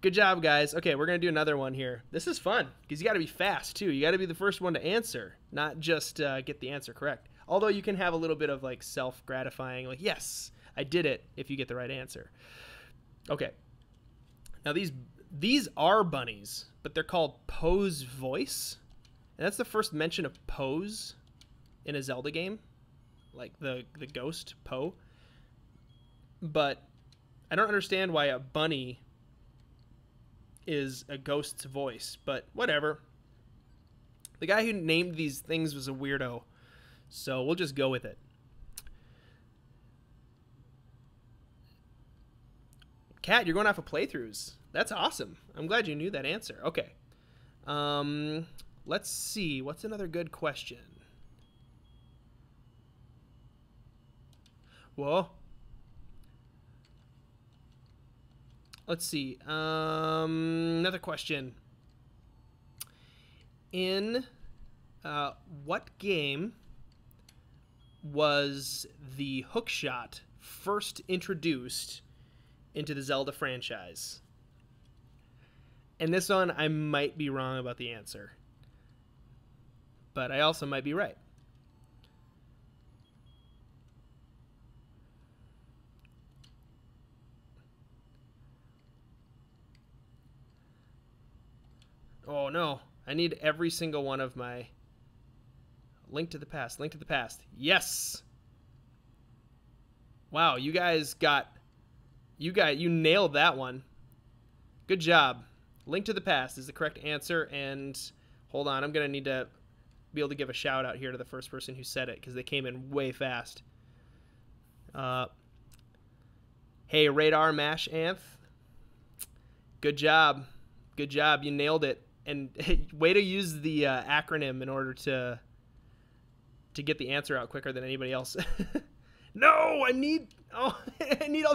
Good job, guys. Okay, we're going to do another one here. This is fun, because you got to be fast, too. You got to be the first one to answer, not just get the answer correct. Although you can have a little bit of, like, self-gratifying, like, yes, I did it, if you get the right answer. Okay. Now, these are bunnies, but they're called Poe's Voice. And that's the first mention of Pose in a Zelda game. Like the ghost, Poe. But I don't understand why a bunny is a ghost's voice, but whatever. The guy who named these things was a weirdo, so we'll just go with it. Kat, you're going off of playthroughs. That's awesome. I'm glad you knew that answer. Okay. Let's see. What's another good question? Whoa. Let's see. Another question. In what game was the hookshot first introduced into the Zelda franchise? And this one, I might be wrong about the answer, but I also might be right. Oh no, I need every single one of my Link to the Past, Link to the Past. Yes. Wow, you guys you nailed that one. Good job. Link to the Past is the correct answer, and hold on, I'm going to need to be able to give a shout out here to the first person who said it, because they came in way fast. Hey, Radar Mash Anth. Good job. Good job. You nailed it. And way to use the acronym in order to get the answer out quicker than anybody else. No, I need all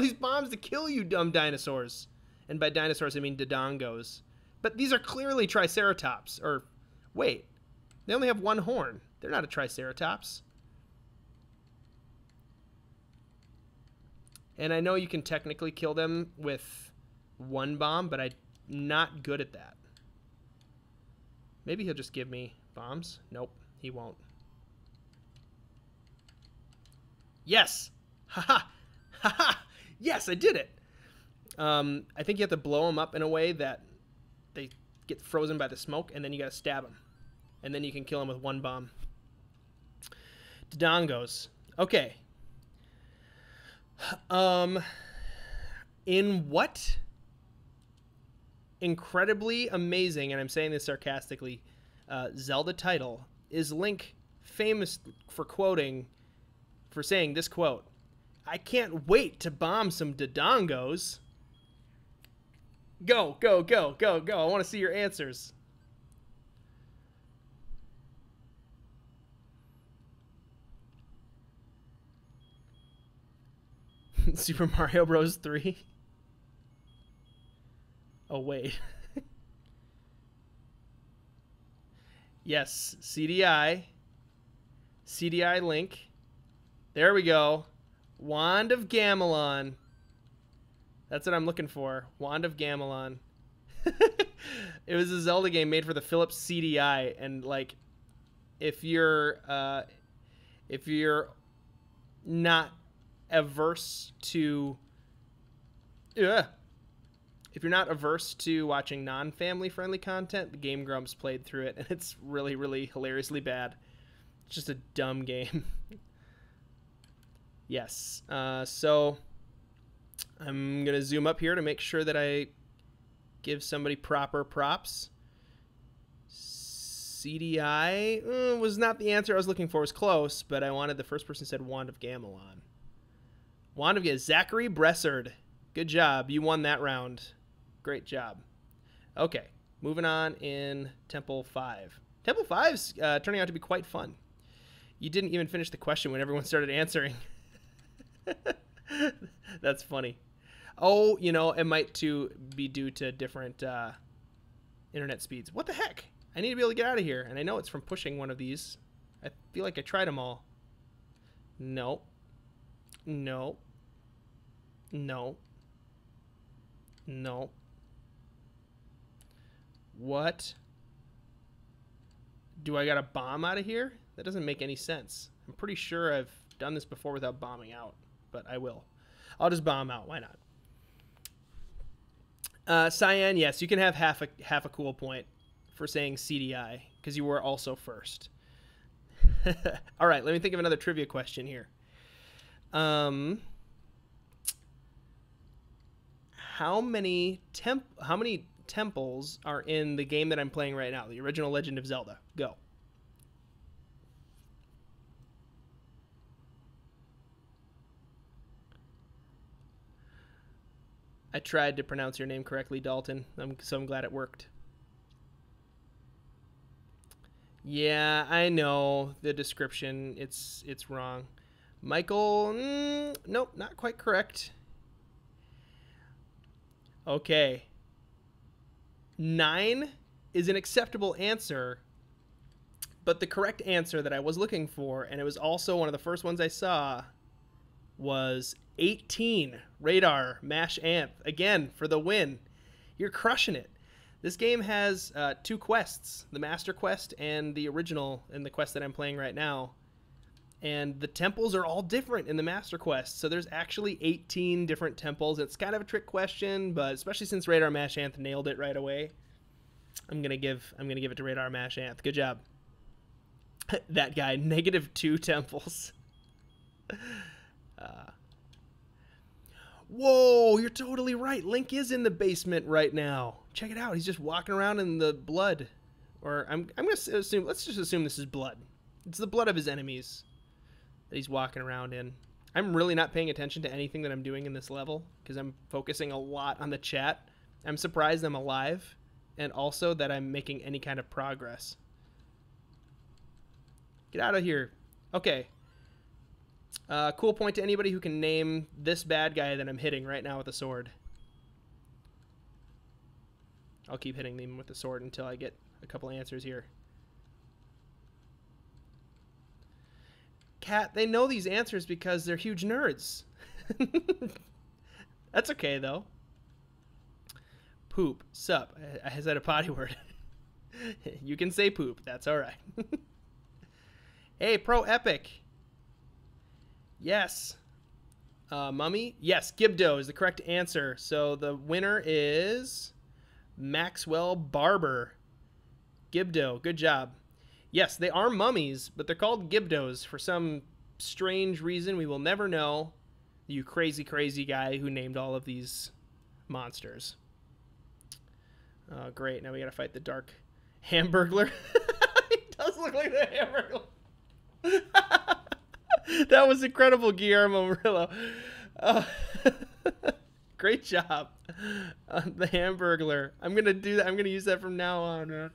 these bombs to kill you, dumb dinosaurs. And by dinosaurs, I mean Dodongos. But these are clearly Triceratops. Or, wait, they only have one horn. They're not a Triceratops. And I know you can technically kill them with one bomb, but I'm not good at that. Maybe he'll just give me bombs. Nope, he won't. Yes! Haha! Haha! Yes, I did it! I think you have to blow them up in a way that they get frozen by the smoke, and then you gotta stab them. And then you can kill them with one bomb. Dodongos. Okay. In what incredibly amazing, and I'm saying this sarcastically, Zelda title is Link famous for saying this quote? I can't wait to bomb some Dodongos. Go, go, go, go, go. I want to see your answers. Super Mario Bros. 3? Oh, wait. Yes, CDI. CDI Link. There we go. Wand of Gamelon. That's what I'm looking for. Wand of Gamelon. It was a Zelda game made for the Philips CDI, and like, if you're not averse to, if you're not averse to watching non-family friendly content, the Game Grumps played through it, and it's really, really hilariously bad. It's just a dumb game. Yes. So I'm going to zoom up here to make sure that I give somebody proper props. CDI was not the answer I was looking for. It was close, but I wanted the first person said Wand of Gamelon. Wand of Gamelon. Zachary Bressard. Good job. You won that round. Great job. Okay, moving on in Temple 5. Temple 5's turning out to be quite fun. You didn't even finish the question when everyone started answering. That's funny. Oh, you know, it might be due to different internet speeds. What the heck? I need to be able to get out of here, and I know it's from pushing one of these. I feel like I tried them all. No. No. No. No. What? Do I got to bomb out of here? That doesn't make any sense. I'm pretty sure I've done this before without bombing out, but I will. I'll just bomb out. Why not? Cyan, yes, you can have half a cool point for saying CDI because you were also first. All right, let me think of another trivia question here. How many temples are in the game that I'm playing right now, the original Legend of Zelda? Go. I tried to pronounce your name correctly, Dalton, so I'm glad it worked. Yeah, I know the description. It's wrong. Michael, nope, not quite correct. Okay. 9 is an acceptable answer, but the correct answer that I was looking for, and it was also one of the first ones I saw, was 18. Radar Mash Anth. Again, for the win. You're crushing it. This game has 2 quests, the Master Quest and the original, and the quest that I'm playing right now. And the temples are all different in the Master Quest. So there's actually 18 different temples. It's kind of a trick question, but especially since Radar Mash Anth nailed it right away, I'm gonna give it to Radar Mash Anth. Good job. That guy, -2 temples. Whoa, you're totally right. Link is in the basement right now. Check it out. He's just walking around in the blood. Or I'm gonna assume. Let's just assume this is blood. It's the blood of his enemies that he's walking around in. I'm really not paying attention to anything that I'm doing in this level because I'm focusing a lot on the chat. I'm surprised I'm alive, and also that I'm making any kind of progress. Get out of here. Okay. Cool point to anybody who can name this bad guy that I'm hitting right now with a sword. I'll keep hitting them with the sword until I get a couple answers here. Cat, they know these answers because they're huge nerds. That's okay, though. Poop. Sup. I said a potty word. You can say poop. That's all right. Hey, Pro Epic. Yes. Mummy? Yes, Gibdo is the correct answer. So the winner is Maxwell Barber. Gibdo, good job. Yes, they are mummies, but they're called Gibdos for some strange reason we will never know. You crazy, crazy guy who named all of these monsters. Oh, great. Now we gotta fight the dark Hamburglar. He does look like the Hamburglar. That was incredible, Guillermo Murillo. Great job. The Hamburglar. I'm going to do that. I'm going to use that from now on, man.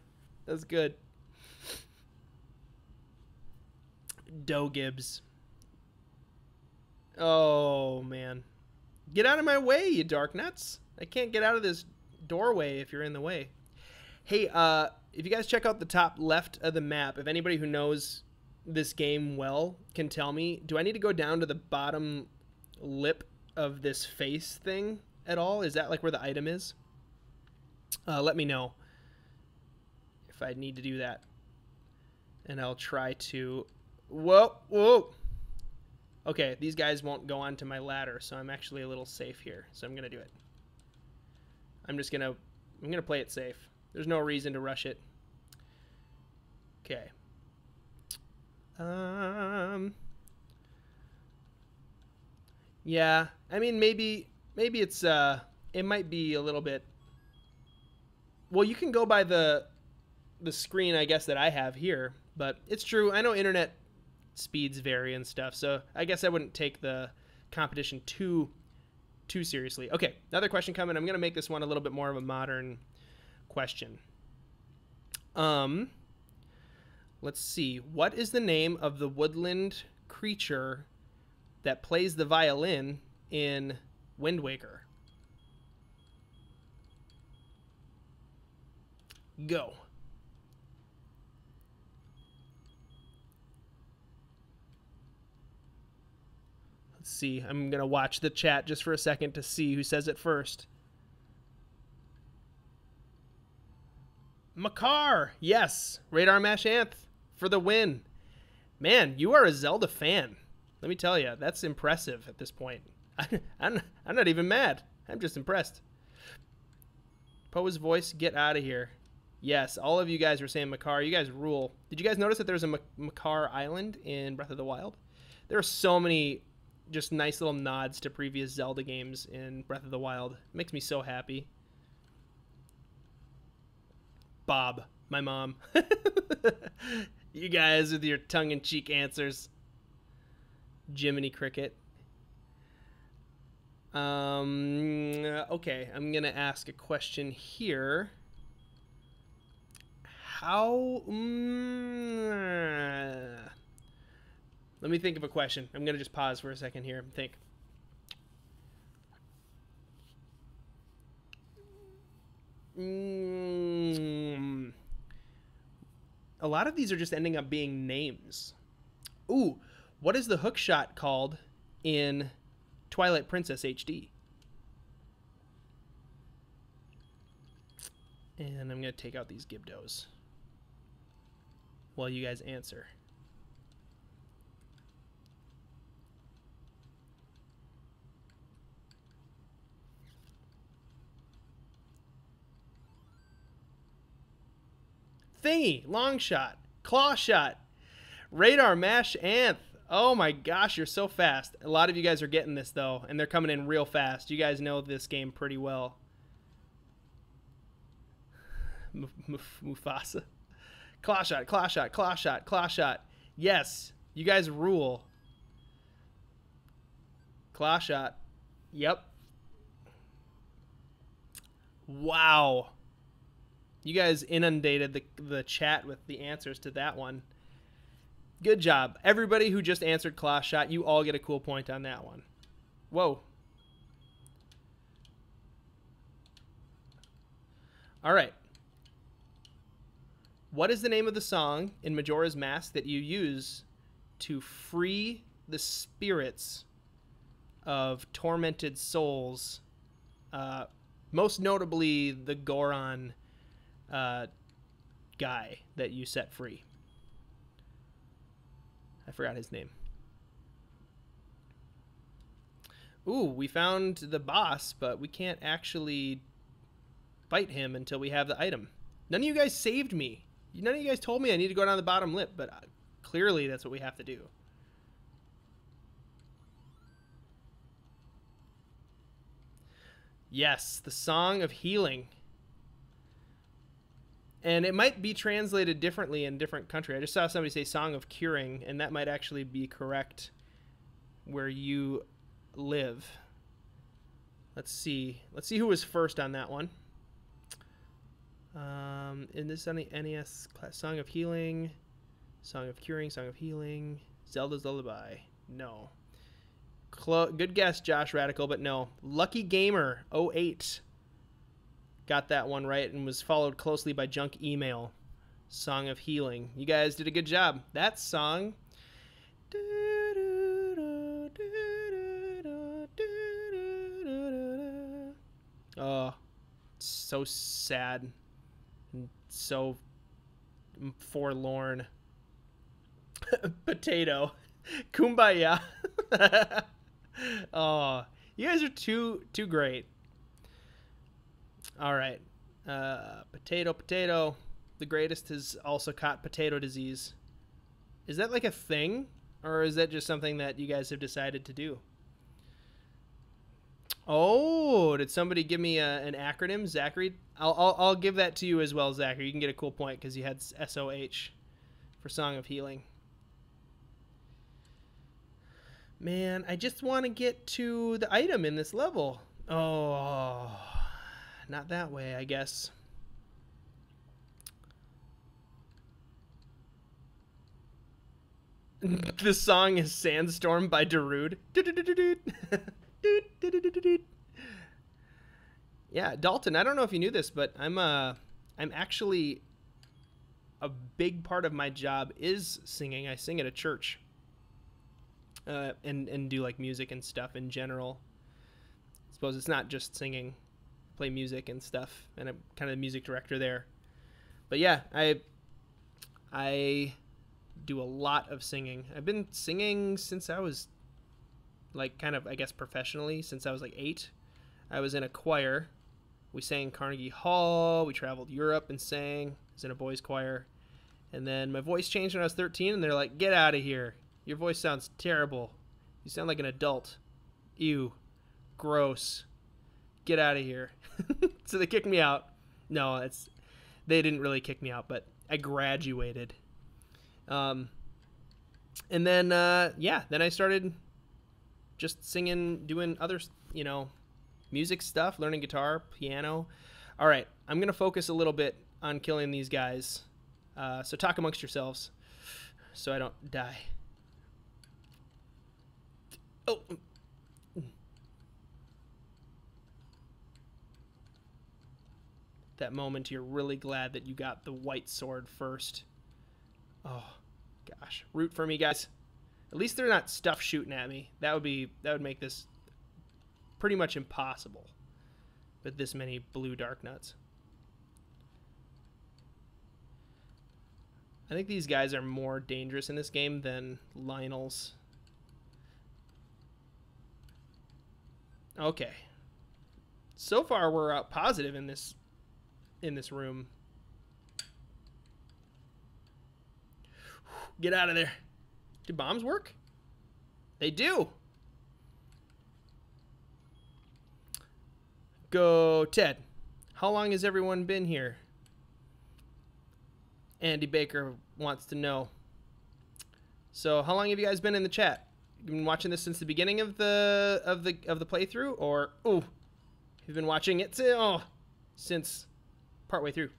That's good. Doe Gibbs. Oh, man. Get out of my way, you dark nuts. I can't get out of this doorway if you're in the way. Hey, if you guys check out the top left of the map, if anybody who knows this game well can tell me, do I need to go down to the bottom lip of this face thing at all? Is that like where the item is? Let me know if I need to do that, and I'll try to. Whoa. Okay, these guys won't go onto my ladder, so I'm actually a little safe here, so I'm gonna do it. I'm gonna play it safe. There's no reason to rush it. Okay. Yeah, I mean, maybe it's, it might be a little bit, well, you can go by the the screen, I guess, that I have here, but it's true. I know internet speeds vary and stuff, so I guess I wouldn't take the competition too seriously. Okay, another question coming. I'm going to make this one a little bit more of a modern question. Let's see. What is the name of the woodland creature that plays the violin in Wind Waker? Go. Let's see. I'm going to watch the chat just for a second to see who says it first. Makar. Yes. Radar Mash Anth for the win. Man, you are a Zelda fan. Let me tell you, that's impressive at this point. I'm not even mad. I'm just impressed. Poe's voice, get out of here. Yes, all of you guys were saying Makar. You guys rule. Did you guys notice that there's a Makar Island in Breath of the Wild? There are so many just nice little nods to previous Zelda games in Breath of the Wild. It makes me so happy. Bob, my mom. You guys with your tongue-in-cheek answers. Jiminy Cricket. Okay, I'm going to ask a question here. How... let me think of a question. I'm going to just pause for a second here and think. A lot of these are just ending up being names. Ooh, what is the hook shot called in Twilight Princess HD? And I'm going to take out these Gibdos while you guys answer. Thingy, long shot, claw shot, radar mash Anth. Oh my gosh, you're so fast. A lot of you guys are getting this though, and they're coming in real fast. You guys know this game pretty well. Mufasa. Claw shot, claw shot, claw shot, claw shot. Yes, you guys rule. Claw shot. Yep. Wow. You guys inundated the chat with the answers to that one. Good job. Everybody who just answered claw shot, you all get a cool point on that one. Whoa. All right. What is the name of the song in Majora's Mask that you use to free the spirits of tormented souls? Most notably, the Goron guy that you set free. I forgot his name. Ooh, we found the boss, but we can't actually fight him until we have the item. None of you guys saved me. None of you guys told me I need to go down the bottom lip, but clearly that's what we have to do. Yes, the Song of Healing. And it might be translated differently in different countries. I just saw somebody say Song of Curing, and that might actually be correct where you live. Let's see. Let's see who was first on that one. In this on the NES class, Song of Healing, Song of Curing, Song of Healing, Zelda's Lullaby. No. Good guess, Josh Radical, but no. Lucky Gamer 08 got that one right and was followed closely by Junk Email. Song of Healing. You guys did a good job. That song. Oh, so sad. So forlorn. Potato. Kumbaya. Oh, you guys are too great. All right. Potato. The greatest has also caught potato disease. Is that like a thing? Or is that just something that you guys have decided to do? Oh, did somebody give me an acronym? Zachary? I'll give that to you as well, Zachary. You can get a cool point because you had SOH for Song of Healing. Man, I just want to get to the item in this level. Oh, not that way, I guess. The song is Sandstorm by Darude. Yeah, Dalton, I don't know if you knew this, but I'm actually, a big part of my job is singing. I sing at a church. And do like music and stuff in general. I suppose it's not just singing. I play music and stuff, and I'm kind of the music director there. But yeah, I do a lot of singing. I've been singing since I was like kind of, I guess, professionally since I was like 8. I was in a choir. We sang Carnegie Hall. We traveled Europe and sang. I was in a boys choir. And then my voice changed when I was 13, and they're like, "Get out of here. Your voice sounds terrible. You sound like an adult. Ew. Gross. Get out of here." So they kicked me out. No, they didn't really kick me out, but I graduated. And then, yeah, then I started just singing, doing other, music stuff, learning guitar, piano. All right, I'm going to focus a little bit on killing these guys. So talk amongst yourselves so I don't die. Oh. That moment you're really glad that you got the white sword first. Oh, gosh. Root for me, guys. At least they're not stuff shooting at me. That would make this pretty much impossible with this many blue dark nuts. I think these guys are more dangerous in this game than Lionel's. Okay. So far, we're positive in this room. Get out of there. Do bombs work? They do. Go, Ted. How long has everyone been here? Andy Baker wants to know. So, how long have you guys been in the chat? You've been watching this since the beginning of the playthrough, or you've been watching it since partway through.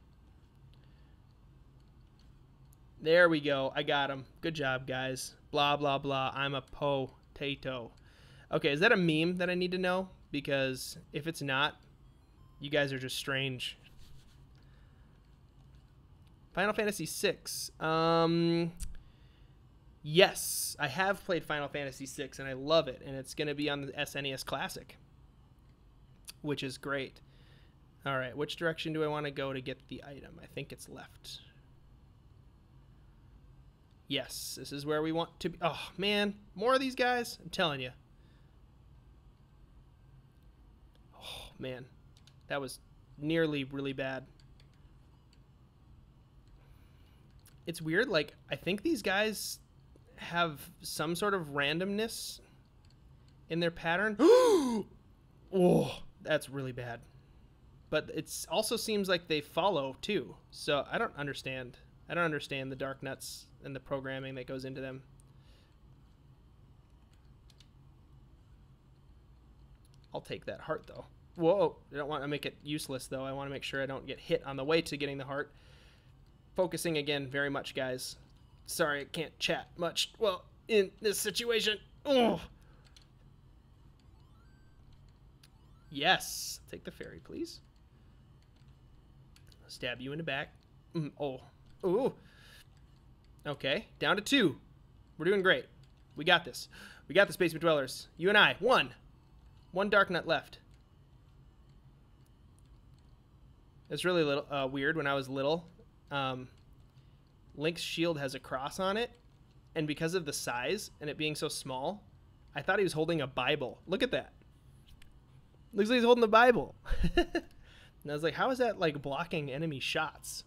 There we go. I got him. Good job, guys. Blah blah blah. I'm a potato. Okay, is that a meme that I need to know? Because if it's not, you guys are just strange. Final Fantasy VI. Yes, I have played Final Fantasy VI, and I love it, and it's going to be on the SNES Classic, which is great. All right, which direction do I want to go to get the item? I think it's left. Yes, this is where we want to be. Oh, man, more of these guys? I'm telling you. Oh, man, that was nearly really bad. It's weird, like, I think these guys have some sort of randomness in their pattern. Oh, that's really bad. But it also seems like they follow, too. So I don't understand. I don't understand the dark nuts and the programming that goes into them. I'll take that heart, though. Whoa, I don't want to make it useless, though. I want to make sure I don't get hit on the way to getting the heart. Focusing again very much, guys. Sorry, I can't chat much. Well, in this situation. Oh. Yes. Take the fairy, please. I'll stab you in the back. Oh. Ooh. Okay. Down to 2. We're doing great. We got this. We got this, basement dwellers. You and I. 1. 1 dark nut left. It's really little weird when I was little. Link's shield has a cross on it, and because of the size and it being so small, I thought he was holding a Bible. Look at that. Looks like he's holding the Bible. And I was like, how is that like blocking enemy shots?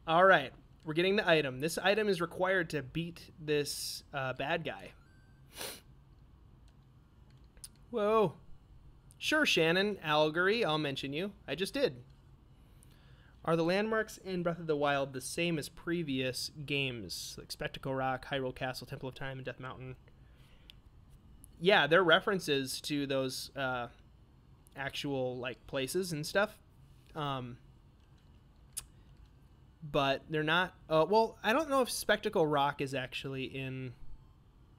All right, we're getting the item. This item is required to beat this bad guy. Whoa. Sure, Shannon. Allegory, I'll mention you. I just did. Are the landmarks in Breath of the Wild the same as previous games, like Spectacle Rock, Hyrule Castle, Temple of Time, and Death Mountain? Yeah, they're references to those actual like places and stuff, but they're not. Well, I don't know if Spectacle Rock is actually in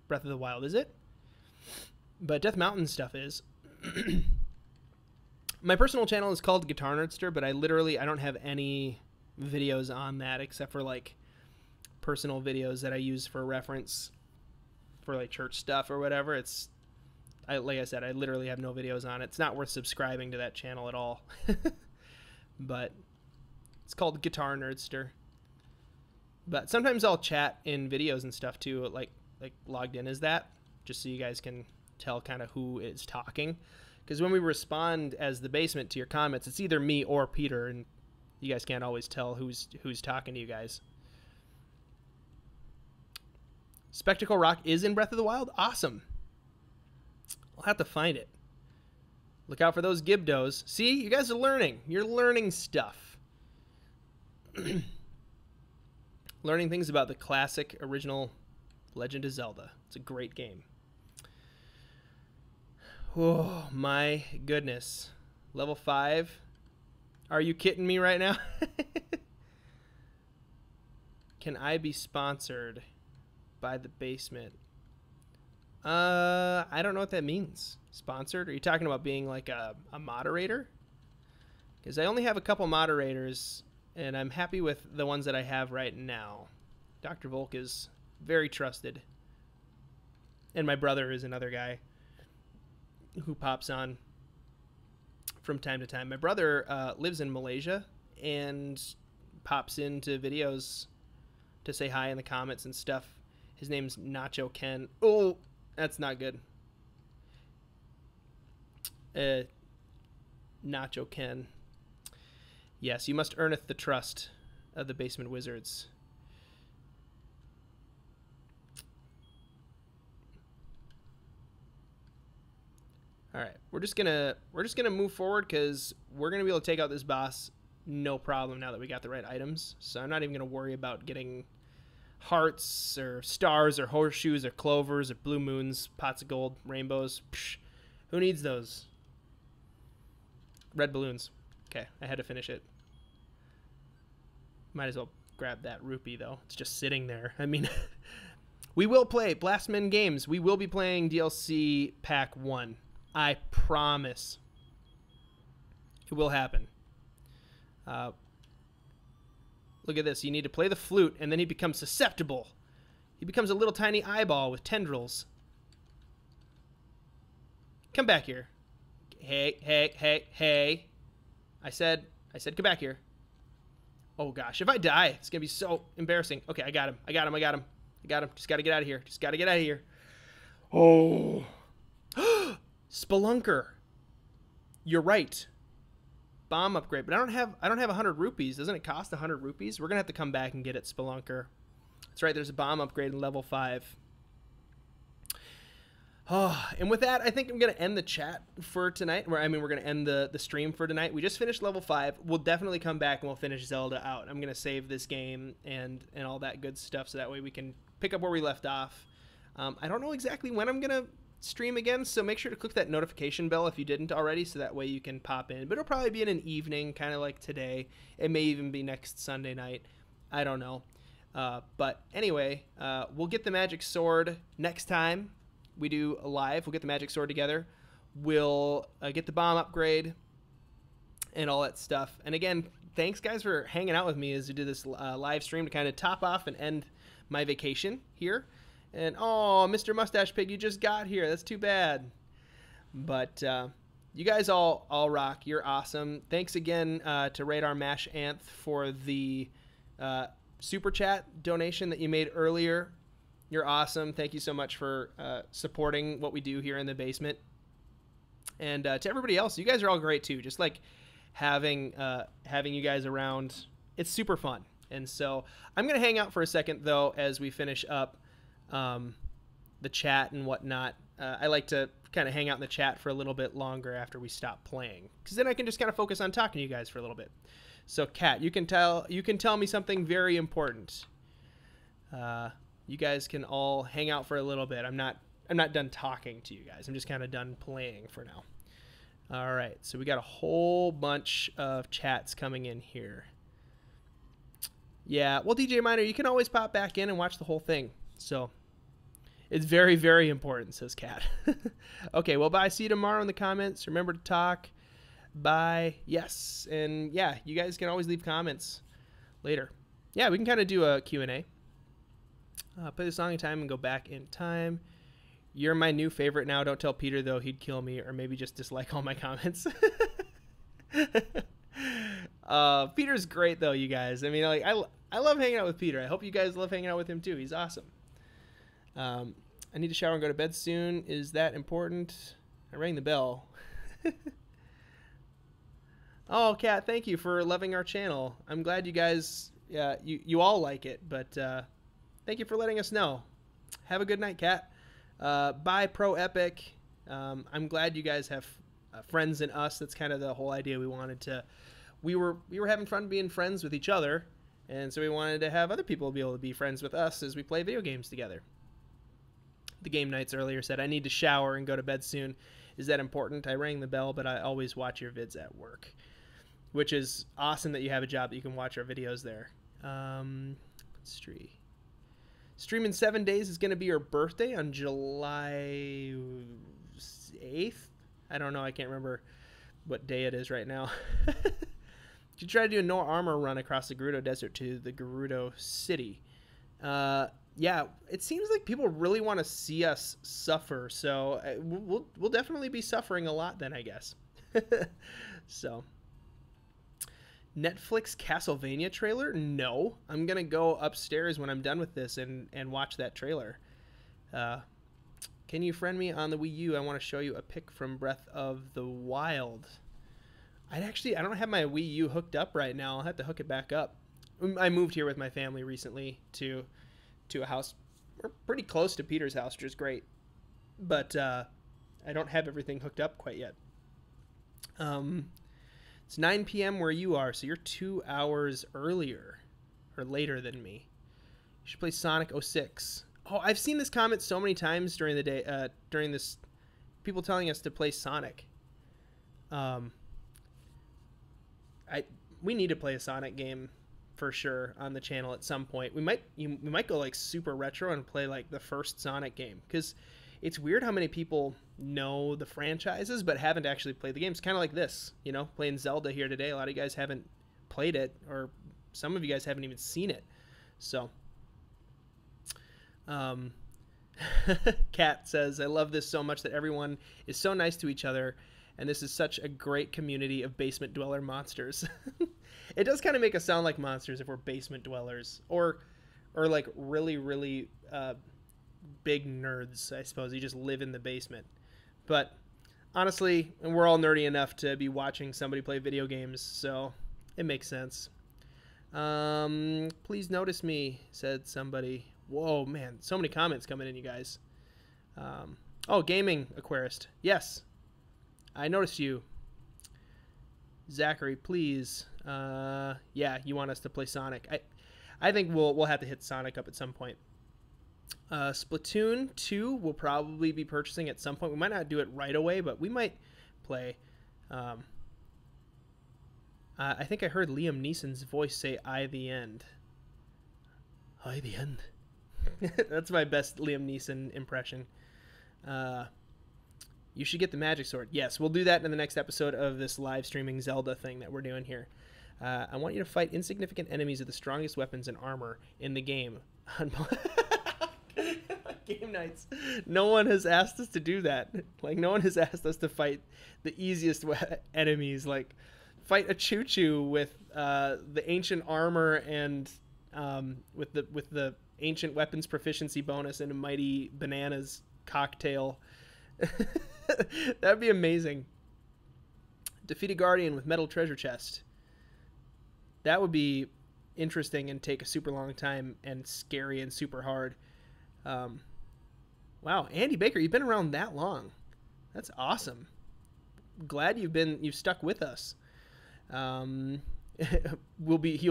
Breath of the Wild, is it? But Death Mountain stuff is. My personal channel is called Guitar Nerdster, but I don't have any videos on that except for like personal videos that I use for reference for like church stuff or whatever. Like I said, I literally have no videos on it. It's not worth subscribing to that channel at all. But it's called Guitar Nerdster. But sometimes I'll chat in videos and stuff too, like logged in as that, just so you guys can tell kind of who is talking. Because when we respond as the basement to your comments, it's either me or Peter, and you guys can't always tell who's talking to you guys. Spectacle Rock is in Breath of the Wild? Awesome. I'll have to find it. Look out for those Gibdos. See, you guys are learning. You're learning stuff. Learning things about the classic original Legend of Zelda. It's a great game. Oh, my goodness. Level 5. Are you kidding me right now? Can I be sponsored by the basement? I don't know what that means. Sponsored? Are you talking about being like a moderator? Because I only have a couple moderators, and I'm happy with the ones that I have right now. Dr. Volk is very trusted. And my brother is another guy who pops on from time to time. My brother lives in Malaysia and pops into videos to say hi in the comments and stuff. His name's Nacho Ken. Oh, that's not good. Nacho Ken. Yes, you must earneth the trust of the basement wizards. All right, we're just gonna move forward because we're gonna be able to take out this boss no problem now that we got the right items. So I'm not even gonna worry about getting hearts or stars or horseshoes or clovers or blue moons, pots of gold, rainbows. Psh, who needs those? Red balloons. Okay, I had to finish it. Might as well grab that rupee though. It's just sitting there. I mean, we will play Blastman Games. We will be playing DLC Pack 1. I promise. It will happen. Look at this. You need to play the flute, and then he becomes susceptible. He becomes a little tiny eyeball with tendrils. Come back here. Hey, hey, hey, hey. I said come back here. Oh, gosh. If I die, it's going to be so embarrassing. Okay, I got him. I got him. I got him. I got him. Just got to get out of here. Just got to get out of here. Oh. Spelunker. You're right. Bomb upgrade, but I don't have 100 rupees. Doesn't it cost 100 rupees? We're gonna have to come back and get it, Spelunker. That's right. There's a bomb upgrade in level 5. Oh, and with that, I think I'm gonna end the chat for tonight. We're gonna end the stream for tonight. We just finished level 5. We'll definitely come back and we'll finish Zelda out. I'm gonna save this game and all that good stuff so that way we can pick up where we left off. I don't know exactly when I'm gonna stream again, so make sure to click that notification bell if you didn't already, so that way you can pop in. But it'll probably be in an evening, kind of like today. It may even be next Sunday night. I don't know. But anyway, we'll get the magic sword next time we do a live. We'll get the magic sword together. We'll get the bomb upgrade and all that stuff. And again, thanks guys for hanging out with me as we do this live stream to kind of top off and end my vacation here. And, oh, Mr. Mustache Pig, you just got here. That's too bad. But you guys all rock. You're awesome. Thanks again to Radar Mash Anth for the super chat donation that you made earlier. You're awesome. Thank you so much for supporting what we do here in the basement. And to everybody else, you guys are all great too. Just like having you guys around, it's super fun. And so I'm going to hang out for a second, though, as we finish up the chat and whatnot. I like to kind of hang out in the chat for a little bit longer after we stop playing, because then I can just kind of focus on talking to you guys for a little bit. So Kat, you can tell me something very important. You guys can all hang out for a little bit. I'm not done talking to you guys. I'm just kind of done playing for now. All right, so we got a whole bunch of chats coming in here. Yeah, well, DJ Miner, you can always pop back in and watch the whole thing. So it's very, very important, says Kat. Okay, well, bye. See you tomorrow in the comments. Remember to talk. Bye. Yes, and yeah, you guys can always leave comments later. Yeah, we can kind of do a Q&A. Play the song in time and go back in time. You're my new favorite now. Don't tell Peter, though. He'd kill me, or maybe just dislike all my comments. Peter's great, though, you guys. I mean, like, I love hanging out with Peter. I hope you guys love hanging out with him, too. He's awesome. I need to shower and go to bed soon. Is that important? I rang the bell. Oh, Kat, thank you for loving our channel. I'm glad you guys, you all like it, but thank you for letting us know. Have a good night, Kat. Bye, Pro Epic. I'm glad you guys have friends in us. That's kind of the whole idea. We wanted to, we were having fun being friends with each other, and so we wanted to have other people be able to be friends with us as we play video games together. The Game Nights earlier said, I need to shower and go to bed soon. Is that important? I rang the bell, but I always watch your vids at work. Which is awesome that you have a job that you can watch our videos there. Stream in 7 days is going to be your birthday on July 8th. I don't know. I can't remember what day it is right now. You try to do a no armor run across the Gerudo Desert to the Gerudo City. Yeah, it seems like people really want to see us suffer. So we'll definitely be suffering a lot then, I guess. So. Netflix Castlevania trailer? No. I'm going to go upstairs when I'm done with this and watch that trailer. Can you friend me on the Wii U? I want to show you a pic from Breath of the Wild. I don't have my Wii U hooked up right now. I'll have to hook it back up. I moved here with my family recently to a house. We're pretty close to Peter's house, which is great. But I don't have everything hooked up quite yet. It's 9 p.m. where you are, so you're 2 hours earlier or later than me. You should play Sonic 06. Oh, I've seen this comment so many times during the day, during this, people telling us to play Sonic. We need to play a Sonic game for sure on the channel at some point. We might go like super retro and play like the first Sonic game, because it's weird how many people know the franchises but haven't actually played the games. Kind of like this, you know, playing Zelda here today. A lot of you guys haven't played it, or some of you guys haven't even seen it. So, Kat says, I love this so much that everyone is so nice to each other, and this is such a great community of basement dweller monsters. It does kind of make us sound like monsters if we're basement dwellers, or like really, really big nerds, I suppose. You just live in the basement. But honestly, we're all nerdy enough to be watching somebody play video games, so it makes sense. Please notice me, said somebody. Whoa, man, so many comments coming in, you guys. Oh, Gaming Aquarist. Yes, I noticed you. Zachary, please. Yeah, you want us to play Sonic. I think we'll have to hit Sonic up at some point. Splatoon 2 we'll probably be purchasing at some point. We might not do it right away, but we might play. I think I heard Liam Neeson's voice say, I the end. I the end. That's my best Liam Neeson impression. You should get the magic sword. Yes, we'll do that in the next episode of this live streaming Zelda thing that we're doing here. I want you to fight insignificant enemies with the strongest weapons and armor in the game. Game Nights. No one has asked us to do that. Like, no one has asked us to fight the easiest enemies. Like, fight a choo-choo with the ancient armor and with the ancient weapons proficiency bonus and a mighty bananas cocktail. That'd be amazing. Defeat a guardian with metal treasure chest. That would be interesting and take a super long time and scary and super hard. Wow, Andy Baker, you've been around that long. That's awesome. Glad you've stuck with us. He'll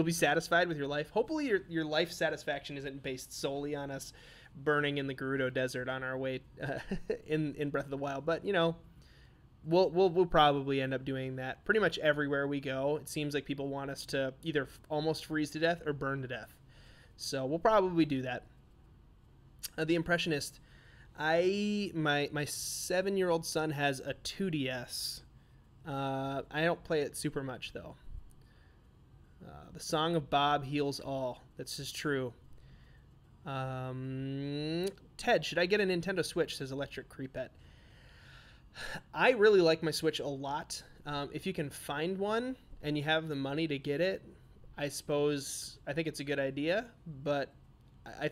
be satisfied with your life. Hopefully your life satisfaction isn't based solely on us burning in the Gerudo Desert on our way in Breath of the Wild. But we'll probably end up doing that pretty much everywhere we go. It seems like people want us to either almost freeze to death or burn to death. So we'll probably do that. The Impressionist. My 7-year-old son has a 2DS. I don't play it super much though. The Song of Bob heals all. That's just true. Ted, should I get a Nintendo Switch? Says Electric Creepette. I really like my Switch a lot. If you can find one and you have the money to get it, I think it's a good idea. But I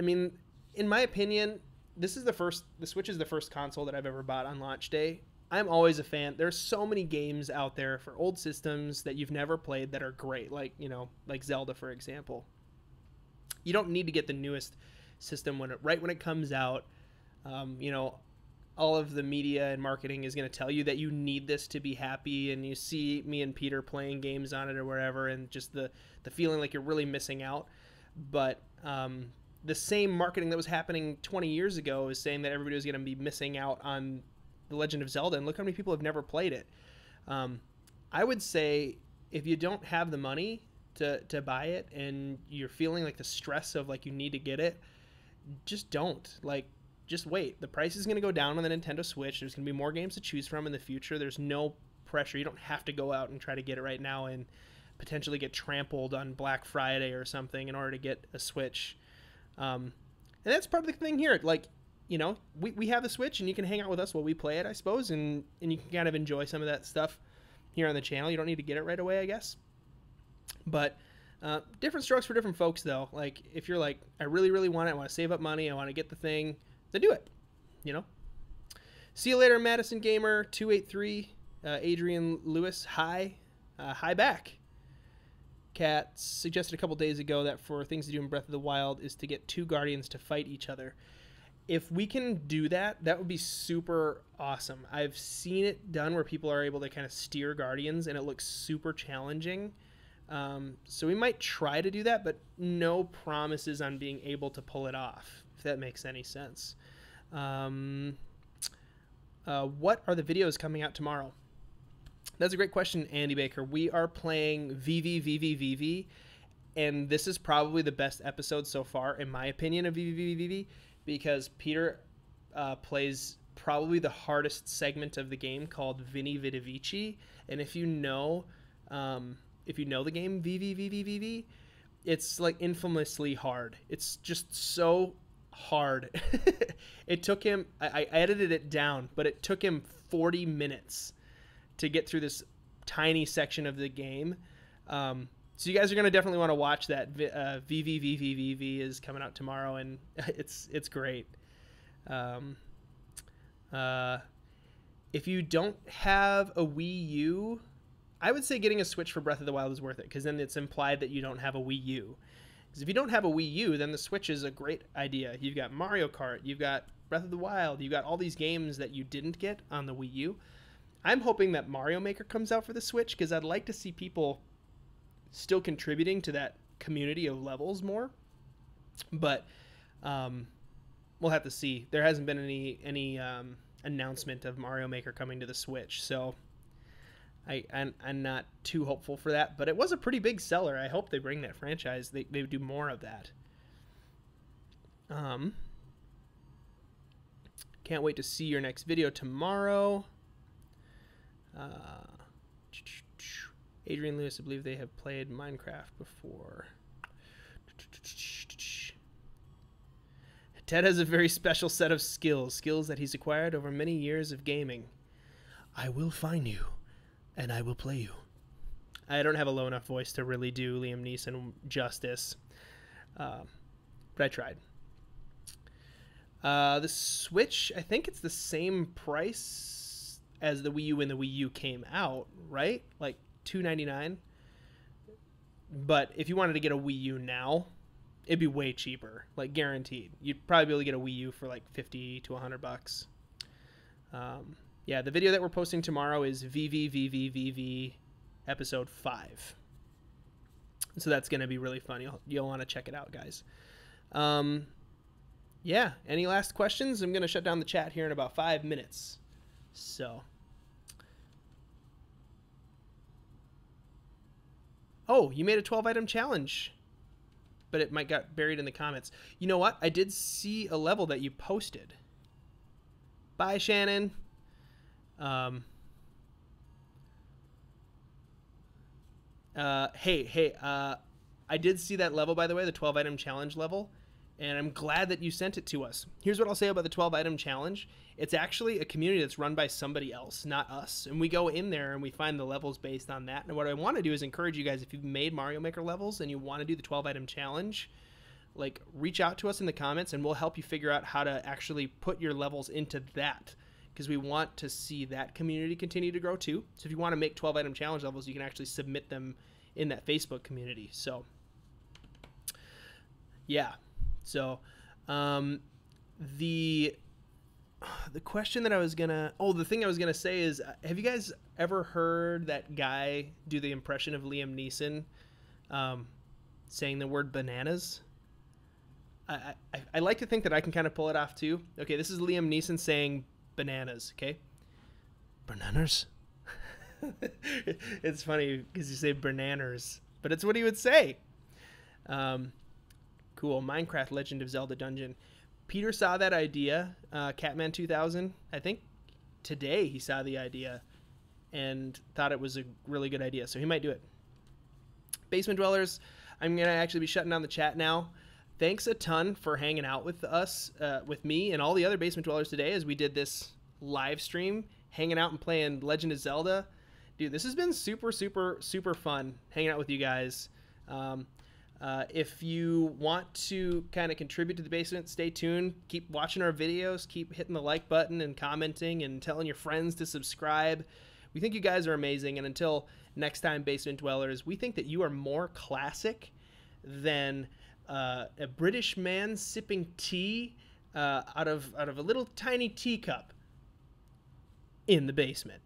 mean, in my opinion, the Switch is the first console that I've ever bought on launch day. I'm always a fan. There's so many games out there for old systems that you've never played that are great, like Zelda, for example. You don't need to get the newest system right when it comes out. All of the media and marketing is going to tell you that you need this to be happy, and you see me and Peter playing games on it or wherever, and just the feeling like you're really missing out. But the same marketing that was happening 20 years ago is saying that everybody was going to be missing out on The Legend of Zelda, and look how many people have never played it. I would say if you don't have the money to buy it and you're feeling like the stress of like you need to get it, just don't. Just wait. The price is going to go down on the Nintendo Switch. There's going to be more games to choose from in the future. There's no pressure. You don't have to go out and try to get it right now and potentially get trampled on Black Friday or something in order to get a Switch. And that's part of the thing here. We have the Switch, and you can hang out with us while we play it, I suppose, and you can kind of enjoy some of that stuff here on the channel. You don't need to get it right away, I guess. But different strokes for different folks, though. Like, if you're like, I really, really want it, I want to save up money, I want to get the thing, then do it, See you later, Madison Gamer 283, Adrian Lewis, hi back. Kat suggested a couple days ago that for things to do in Breath of the Wild is to get 2 Guardians to fight each other. If we can do that, that would be super awesome. I've seen it done where people are able to kind of steer Guardians, and it looks super challenging. So we might try to do that, but no promises on being able to pull it off, if that makes any sense. What are the videos coming out tomorrow? That's a great question, Andy Baker. We are playing VVVVVV, and this is probably the best episode so far, in my opinion, of VVVVV, because Peter plays probably the hardest segment of the game called Vini Vidi Vici, and if you know the game VVVVV, it's like infamously hard. It's just so hard. It took him, I edited it down, but it took him 40 minutes to get through this tiny section of the game. So you guys are going to definitely want to watch that. VVVVVV is coming out tomorrow, and it's great. If you don't have a Wii U, I would say getting a Switch for Breath of the Wild is worth it, because then it's implied that you don't have a Wii U. Because if you don't have a Wii U, then the Switch is a great idea. You've got Mario Kart, you've got Breath of the Wild, you've got all these games that you didn't get on the Wii U. I'm hoping that Mario Maker comes out for the Switch, because I'd like to see people still contributing to that community of levels more. But we'll have to see. There hasn't been any announcement of Mario Maker coming to the Switch, so I'm not too hopeful for that. But it was a pretty big seller. I hope they bring that franchise. They do more of that. Can't wait to see your next video tomorrow. Adrian Lewis, I believe they have played Minecraft before. Ted has a very special set of skills that he's acquired over many years of gaming. I will find you, and I will play you. I don't have a low enough voice to really do Liam Neeson justice, but I tried. The Switch, I think it's the same price as the Wii U when the Wii U came out, right? Like $299. But if you wanted to get a Wii U now, it'd be way cheaper, like guaranteed. You'd probably be able to get a Wii U for like $50 to $100. Yeah, the video that we're posting tomorrow is VVVVVV episode 5. So that's going to be really fun. You'll want to check it out, guys. Yeah, any last questions? I'm going to shut down the chat here in about 5 minutes. So. Oh, you made a 12-item challenge, but it might got buried in the comments. You know what? I did see a level that you posted. Bye, Shannon. Hey, I did see that level, by the way, the 12-item challenge level, and I'm glad that you sent it to us. Here's what I'll say about the 12-item challenge. It's actually a community that's run by somebody else, not us, and we go in there and we find the levels based on that. And what I want to do is encourage you guys, if you've made Mario Maker levels and you want to do the 12-item challenge, like, reach out to us in the comments and we'll help you figure out how to actually put your levels into that, because we want to see that community continue to grow too. So if you want to make 12-item challenge levels, you can actually submit them in that Facebook community. So yeah. So the question that I was gonna, the thing I was gonna say is, have you guys ever heard that guy do the impression of Liam Neeson saying the word bananas? I like to think that I can kind of pull it off too. Okay, this is Liam Neeson saying bananas. Okay, bananas. It's funny because you say bananas, but it's what he would say. Cool. Minecraft Legend of Zelda Dungeon. Peter saw that idea, Catman 2000, I think today he saw the idea and thought it was a really good idea, so he might do it. Basement Dwellers, I'm going to actually be shutting down the chat now. Thanks a ton for hanging out with us, with me and all the other Basement Dwellers today as we did this live stream, hanging out and playing Legend of Zelda. Dude, this has been super, super, super fun hanging out with you guys. If you want to kind of contribute to the basement, stay tuned. Keep watching our videos. Keep hitting the like button and commenting and telling your friends to subscribe. We think you guys are amazing. And until next time, Basement Dwellers, we think that you are more classic than a British man sipping tea out of a little tiny teacup in the basement.